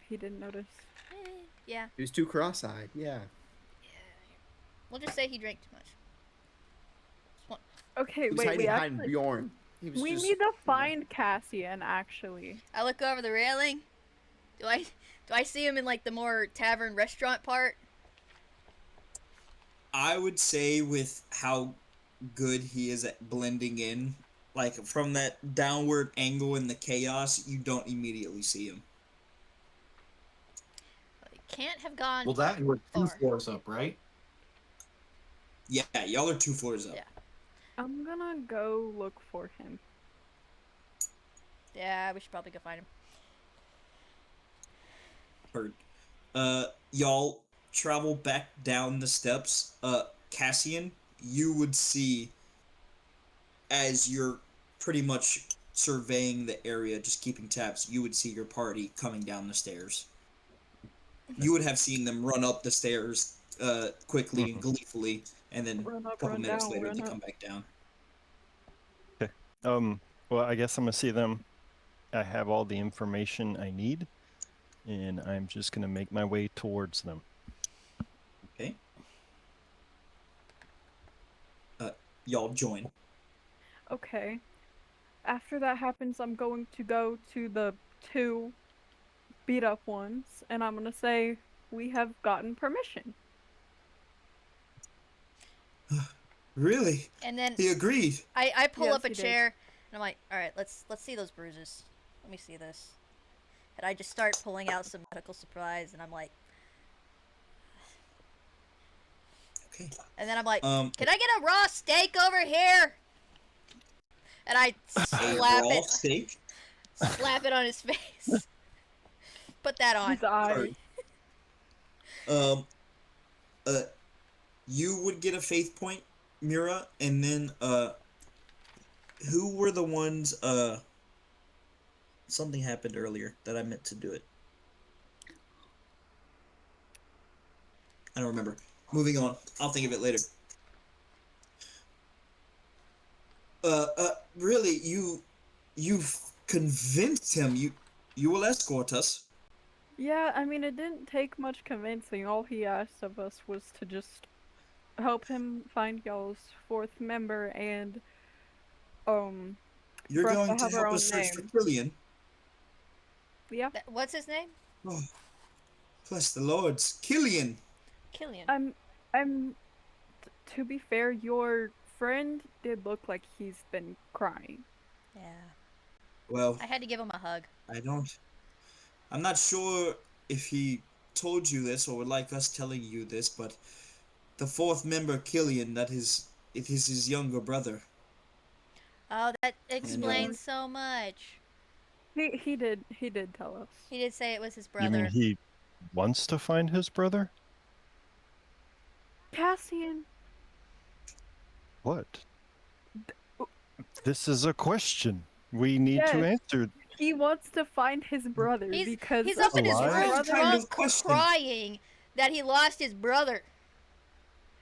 S1: He didn't notice.
S4: Yeah.
S5: He was too cross-eyed. Yeah.
S4: We'll just say he drank too much.
S1: Okay,
S5: He was
S1: wait,
S5: hiding
S1: we
S5: behind
S1: actually.
S5: Bjorn. He was
S1: We
S5: just,
S1: need to find Cassian, actually.
S4: I look over the railing. Do I see him in like the more tavern restaurant part?
S2: I would say with how good he is at blending in, like from that downward angle in the chaos, you don't immediately see him.
S4: It can't have gone.
S6: Well, that and we're 2
S4: far.
S6: floors up, right?
S2: Yeah, y'all are 2 floors up.
S4: Yeah.
S1: I'm gonna go look for him.
S4: Yeah, we should probably go find him.
S2: Heard. Y'all travel back down the steps. Cassian, you would see as you're pretty much surveying the area, just keeping tabs, you would see your party coming down the stairs. You would have seen them run up the stairs quickly and gleefully, and then
S1: Run
S2: a
S1: up,
S2: couple
S1: run
S2: minutes
S1: down,
S2: later
S1: run
S2: they
S1: up.
S2: come back down.
S3: Well, I guess I'm gonna see them. I have all the information I need, and I'm just gonna make my way towards them.
S2: Okay. Y'all join.
S1: Okay. After that happens, I'm going to go to the 2 beat up ones, and I'm gonna say, we have gotten permission.
S2: Really?
S4: And then
S2: He agreed.
S4: I pull
S1: Yes,
S4: up a
S1: he did.
S4: chair, and I'm like, all right, let's see those bruises. Let me see this. And I just start pulling out some medical supplies, and I'm like,
S2: Okay.
S4: and then I'm like,
S2: Um,
S4: can I get a raw steak over here? And I
S2: a
S4: slap
S2: raw
S4: it,
S2: steak.
S4: slap it on his face. Put that on.
S1: His eye.
S2: Heard. You would get a faith point, Mira, and then who were the ones? Something happened earlier that I meant to do it. I don't remember. Moving on. I'll think of it later. Really, you've convinced him. You will escort us.
S1: Yeah, I mean, it didn't take much convincing. All he asked of us was to just help him find y'all's 4th member and,
S2: You're
S1: for us
S2: going
S1: to
S2: to
S1: have our
S2: help
S1: own
S2: us search for
S1: name.
S2: Killian.
S1: Yeah.
S4: What's his name?
S2: Oh, bless the lords, Killian.
S4: Killian.
S1: To be fair, your friend did look like he's been crying.
S4: Yeah.
S2: Well,
S4: I had to give him a hug.
S2: I'm not sure if he told you this or would like us telling you this, but the 4th member, Killian, it is his younger brother.
S4: Oh, that explains so much.
S1: He did tell us.
S4: He did say it was his
S3: You mean
S4: brother.
S3: he wants to find his brother?
S1: Cassian.
S3: What? This is a question we need to
S1: Yes.
S3: answer.
S1: He wants to find his brother because
S4: He's up in his
S3: Alive?
S4: room
S2: What kind
S4: drunk,
S2: of question?
S4: crying that he lost his brother.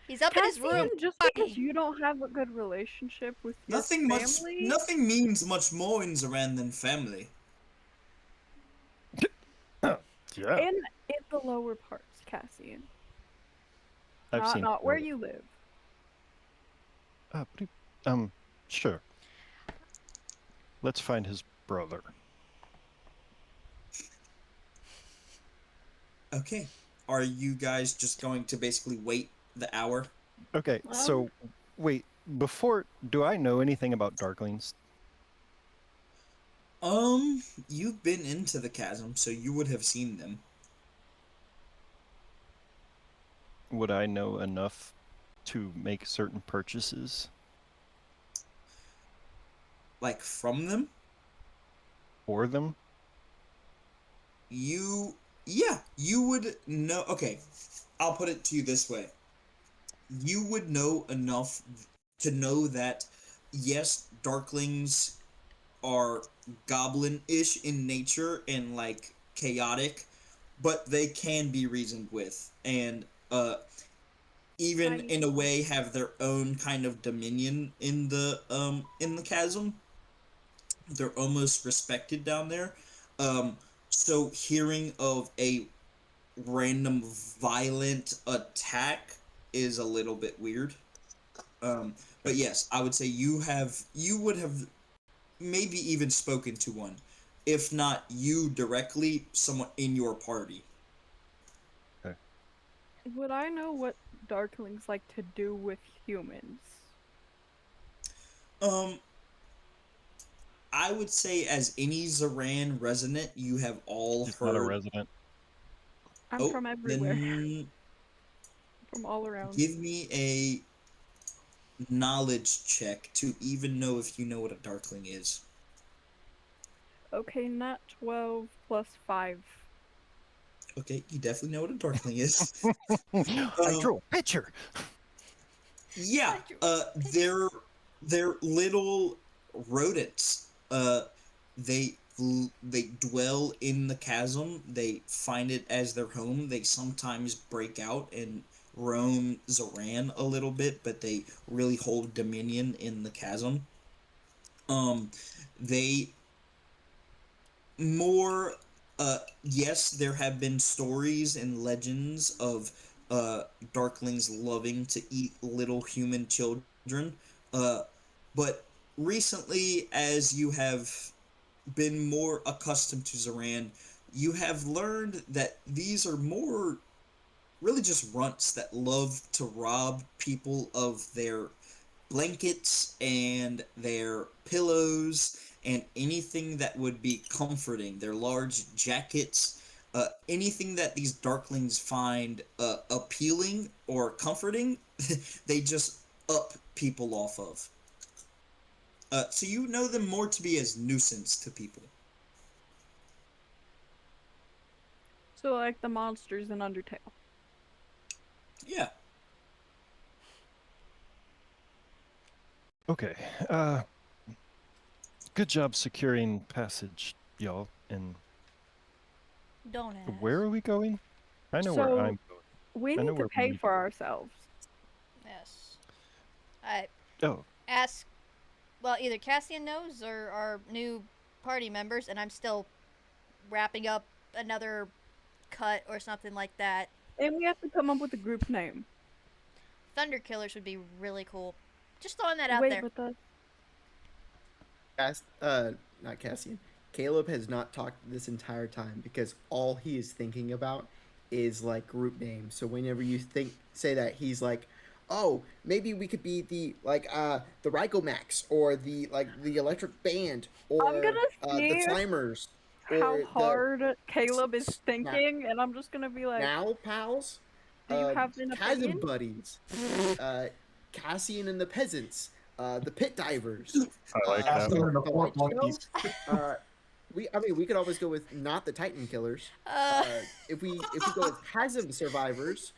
S4: He's up in his room.
S1: Cassian, just because you don't have a good relationship with your family,
S2: Nothing means much more in Zaran than family.
S3: Yeah,
S1: in the lower parts, Cassian,
S3: I've seen.
S1: not where you live.
S3: Sure. Let's find his brother.
S2: Okay. Are you guys just going to basically wait the hour?
S3: Okay, so wait, before, do I know anything about Darklings?
S2: You've been into the chasm, so you would have seen them.
S3: Would I know enough to make certain purchases
S2: Like from them?
S3: for them?
S2: You would know. Okay, I'll put it to you this way. You would know enough to know that, yes, Darklings are goblin-ish in nature and like chaotic, but they can be reasoned with, and even
S1: I
S2: in a way have their own kind of dominion in the chasm. They're almost respected down there. Um, so hearing of a random violent attack is a little bit weird. But yes, I would say you would have maybe even spoken to one, if not you directly, someone in your party.
S3: Okay.
S1: would I know what Darklings like to do with humans?
S2: Um, I would say as any Zaran resident, you have all
S3: He's not a
S2: heard.
S3: resident.
S1: I'm
S2: Oh,
S1: from everywhere,
S2: then
S1: from all around.
S2: give me a knowledge check to even know if you know what a Darkling is.
S1: Okay, not 12 plus 5.
S2: Okay, you definitely know what a Darkling is.
S3: I
S2: Um,
S3: drew a picture.
S2: Yeah,
S4: I drew
S2: they're little rodents. They dwell in the chasm. They find it as their home. They sometimes break out and roam Zoran a little bit, but they really hold dominion in the chasm. They more yes, there have been stories and legends of darklings loving to eat little human children, uh but recently, as you have been more accustomed to Zoran, you have learned that these are more really just runts that love to rob people of their blankets and their pillows and anything that would be comforting, their large jackets, anything that these darklings find appealing or comforting, they just up people off of. So you know them more to be as nuisance to people.
S1: So, like the monsters in Undertale.
S2: Yeah.
S3: Okay. Good job securing passage, y'all. And
S4: Don't ask.
S3: where are we going? I know where
S1: So,
S3: I'm going.
S1: we
S3: I know
S1: need to
S3: where we
S1: pay
S3: need
S1: for
S3: to go.
S1: ourselves.
S4: Yes. I
S3: Oh,
S4: ask. Well, either Cassian knows or our new party members, and I'm still wrapping up another cut or something like that.
S1: And we have to come up with a group name.
S4: Thunder Killers would be really cool. Just throwing that out
S1: Wait,
S4: there.
S1: but the
S5: Not Cassian. Caleb has not talked this entire time because all he is thinking about is like group names. So whenever you say that, he's like, "Oh, maybe we could be the Rygomax or the Electric Band
S1: I'm
S5: or
S1: gonna
S5: the
S1: see
S5: Slimers
S1: how
S5: or the
S1: hard Caleb is
S5: now,
S1: thinking, and I'm just gonna be like,
S5: now pals,
S1: do you have an
S5: Chasm
S1: opinion?
S5: Buddies, uh, Cassian and the Peasants, the Pit Divers,
S3: I like that
S6: Castle
S3: one.
S6: and the
S5: the
S6: Four
S5: White
S6: Monkeys.
S5: Shells. We could always go with not the Titan Killers.
S4: Uh,
S5: If we go with Chasm Survivors,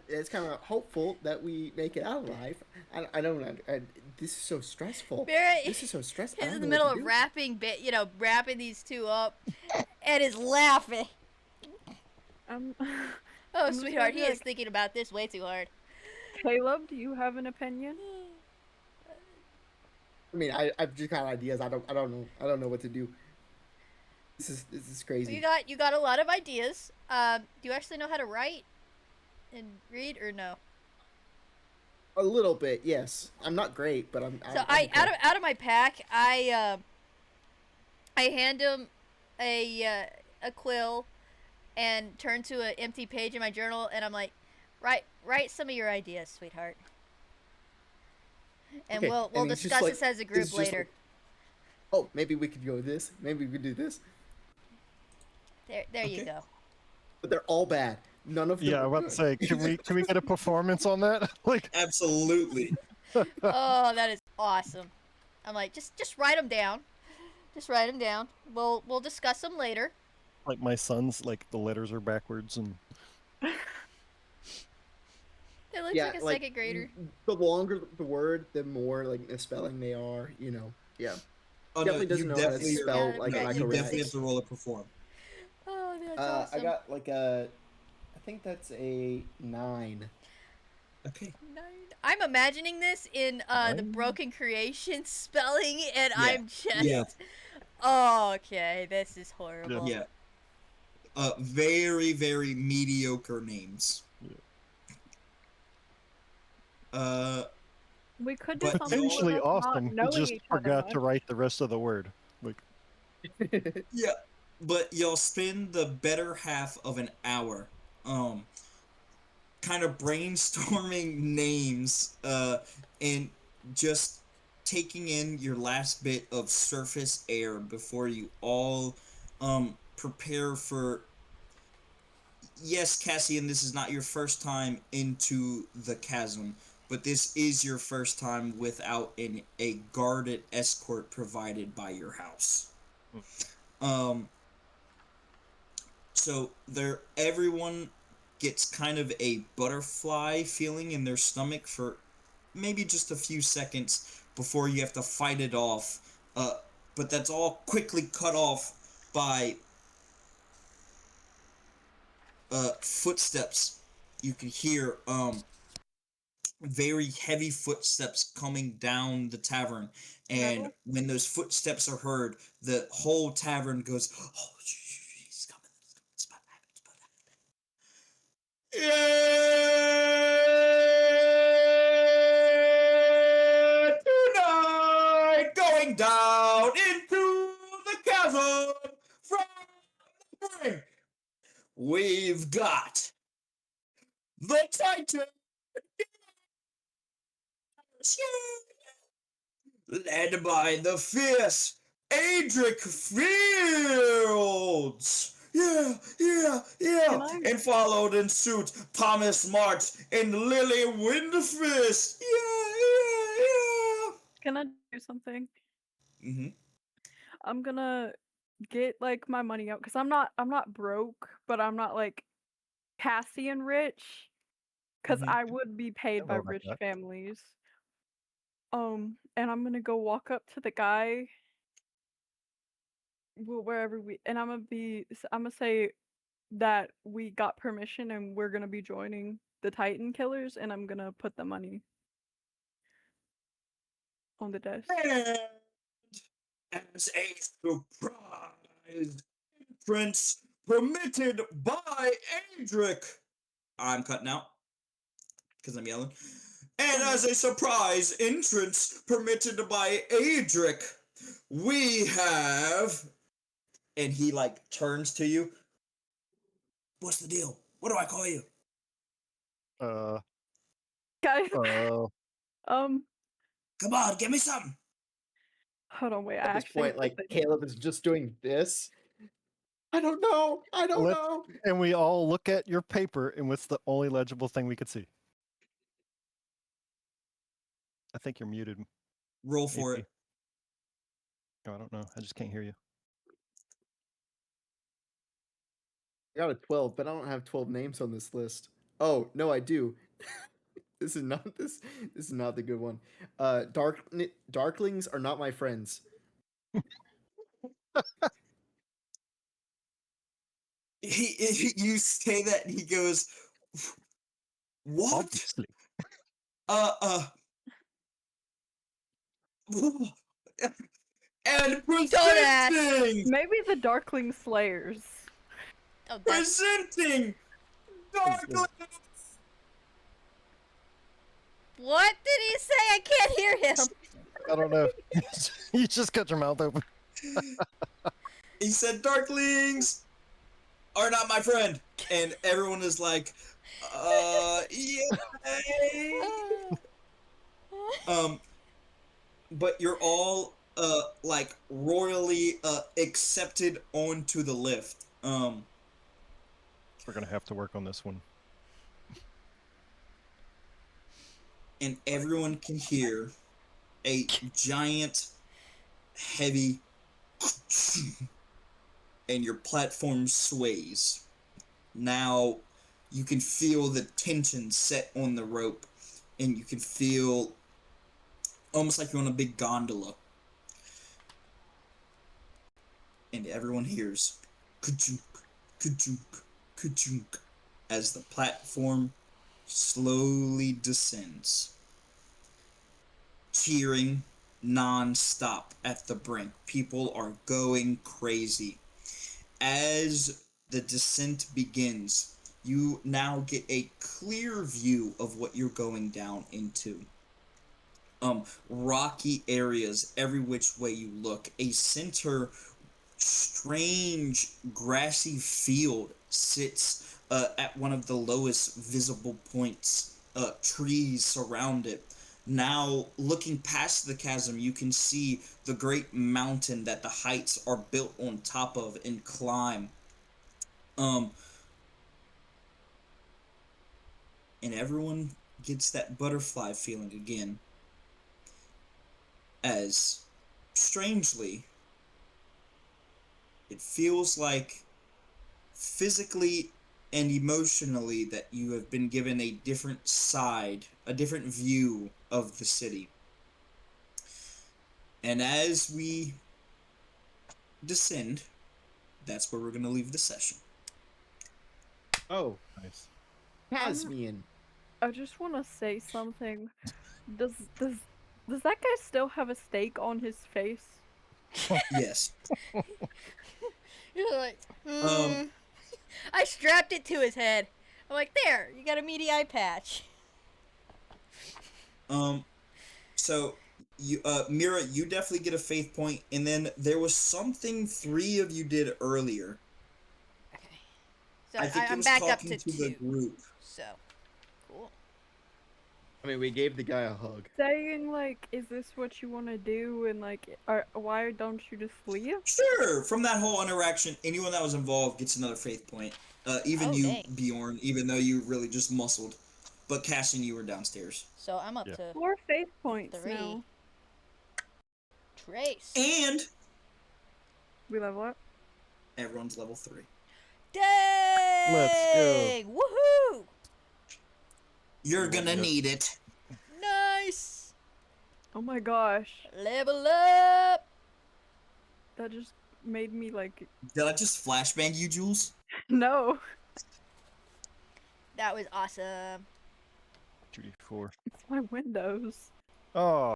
S5: it's kind of hopeful that we make it out alive. I don't know. This is so stressful.
S4: Barrett
S5: This is so stressful. I
S4: is
S5: don't
S4: in
S5: know
S4: the
S5: what
S4: middle
S5: to
S4: of
S5: do.
S4: wrapping these two up, and is laughing.
S1: I'm,
S4: Oh,
S1: I'm just
S4: sweetheart,
S1: gonna be
S4: he is
S1: like,
S4: thinking about this way too hard.
S1: Caleb, do you have an opinion?
S5: I mean, I've just got ideas. I don't know. I don't know what to do. This is crazy.
S4: You got a lot of ideas. Do you actually know how to write and read, or no?
S5: A little bit, yes. I'm not great, but
S4: So
S5: I'm okay.
S4: out of my pack, I hand him a quill and turn to an empty page in my journal, and I'm like, write some of your ideas, sweetheart. And
S5: Okay,
S4: we'll
S5: and he's just
S4: discuss
S5: like-
S4: this as a
S5: it's
S4: group
S5: just
S4: later.
S5: like, oh, maybe we could go this. Maybe we could do this.
S4: There you
S2: Okay.
S4: go.
S5: But they're all bad. None of them.
S3: Yeah, I
S5: are
S3: was about to
S5: good.
S3: say, can we get a performance on that? Like,
S2: Absolutely.
S4: Oh, that is awesome. I'm like, just write them down. Just write them down. We'll discuss them later.
S3: like my son's, like the letters are backwards, and
S4: It looks
S5: Yeah,
S4: like a
S5: like,
S4: second grader.
S5: The longer the word, the more like misspelling they are. You know. Yeah.
S2: Oh,
S5: Definitely doesn't
S2: you
S5: know how to
S2: definitely
S5: spell
S4: Yeah,
S5: like
S2: no,
S5: a
S2: you
S5: rat.
S2: definitely have to roll a perform.
S4: Oh, that's awesome.
S5: I got like a, I think that's a 9.
S2: Okay.
S4: I'm imagining this in the
S3: Nine?
S4: broken creation spelling, and
S2: Yeah,
S4: I'm just.
S2: yeah.
S4: Oh, okay. This is horrible.
S2: Yeah. Very, very mediocre names.
S1: We could do
S2: But
S1: something with
S3: potentially
S1: us not
S3: awesome. He
S1: knowing
S3: just
S1: each other
S3: forgot to
S1: much.
S3: write the rest of the word. Like,
S2: Yeah, but you'll spend the better half of an hour, kind of brainstorming names, and just taking in your last bit of surface air before you all, prepare for. Yes, Cassian, this is not your first time into the chasm, but this is your first time without a guarded escort provided by your house. Um, so everyone gets kind of a butterfly feeling in their stomach for maybe just a few seconds before you have to fight it off. But that's all quickly cut off by footsteps. You can hear very heavy footsteps coming down the tavern, and
S1: Metal?
S2: when those footsteps are heard, the whole tavern goes, "Oh, he's coming! It's about to happen! It's about to happen!" And tonight, going down into the chasm from the brink, we've got the Titan. Led by the fierce Adric Fields. Yeah, yeah, yeah.
S1: Can I-
S2: And followed in suit Thomas March and Lily Windfist. Yeah, yeah,
S1: Can I do something?
S2: yeah. Mm-hmm.
S1: I'm gonna get like my money out because I'm not broke, but I'm not like Cassian rich. Because
S2: Mhm.
S1: I would be paid
S3: don't
S1: by
S3: know about
S1: rich
S3: that.
S1: families. And I'm gonna go walk up to the guy. Wherever and I'm gonna say that we got permission and we're gonna be joining the Titan Killers, and I'm gonna put the money on the desk.
S2: And as a surprise entrance permitted by Adric. I'm cutting out because I'm yelling. And as a surprise entrance permitted by Adric, we have. And he like turns to you. What's the deal? What do I call you?
S1: Guys,
S3: uh,
S2: Come on, give me something.
S1: hold on, wait. I
S5: At this
S1: actually
S5: point,
S1: have
S5: like
S1: to-
S5: Caleb is just doing this. I don't know. I don't
S3: Let's-
S5: know.
S3: and we all look at your paper, and what's the only legible thing we could see? I think you're muted.
S2: Roll for
S3: AP.
S2: it.
S3: Oh, I don't know. I just can't hear you.
S5: I got a 12, but I don't have 12 names on this list. Oh no, I do. This is not this. This is not the good one. Darklings are not my friends.
S2: You say that, and he goes, "What?
S3: Obviously.
S2: Uh, and
S4: Don't ask.
S2: presenting,
S1: maybe the Darkling Slayers.
S4: Oh, that's
S2: presenting, Darkling."
S4: what did he say? I can't hear him.
S3: I don't know. You just cut your mouth open.
S2: He said, "Darklings, are not my friend. And everyone is like, yay! But you're all like royally accepted onto the lift.
S3: We're gonna have to work on this one.
S2: And everyone can hear a giant, heavy, and your platform sways. Now you can feel the tension set on the rope, and you can feel almost like you're on a big gondola. And everyone hears ka-chunk, ka-chunk, ka-chunk as the platform slowly descends. Cheering non-stop at the brink. People are going crazy. As the descent begins, you now get a clear view of what you're going down into. Rocky areas every which way you look. A center strange grassy field sits at one of the lowest visible points. Trees surround it. Now, looking past the chasm, you can see the great mountain that the heights are built on top of and climb. And everyone gets that butterfly feeling again. As, strangely, it feels like physically and emotionally that you have been given a different side, a different view of the city. And as we descend, that's where we're going to leave the session.
S5: Oh,
S3: Nice.
S5: Tasmian.
S1: I just want to say something. Does does does that guy still have a stake on his face?
S2: Yes.
S4: You're like,
S2: Um,
S4: I strapped it to his head. I'm like, there, you got a meaty eye patch.
S2: so you, Mira, you definitely get a faith point, and then there was something 3 of you did earlier.
S4: Okay. So
S2: I think it
S4: I'm
S2: was
S4: back up
S2: talking
S4: to
S2: to the
S4: 2.
S2: group.
S4: So, cool.
S5: I mean, we gave the guy a hug.
S1: Saying like, is this what you want to do? And like, why don't you just leave?
S2: Sure. From that whole interaction, anyone that was involved gets another faith point. Even
S4: Oh,
S2: you,
S4: dang.
S2: Bjorn, even though you really just muscled. But Cassian, you were downstairs.
S4: So I'm up
S3: Yeah.
S4: to
S1: 4 faith points
S4: 3.
S1: now.
S4: Trace.
S2: And
S1: We level up.
S2: everyone's level 3.
S4: Dang!
S3: Let's go.
S4: Woohoo!
S2: You're
S3: So
S2: gonna
S3: what-
S2: need it.
S4: Nice!
S1: Oh my gosh,
S4: Level up!
S1: that just made me like,
S2: Did I just flashbang you, Jules?
S1: no,
S4: That was awesome.
S3: 2d4.
S1: it's my windows.
S3: Oh,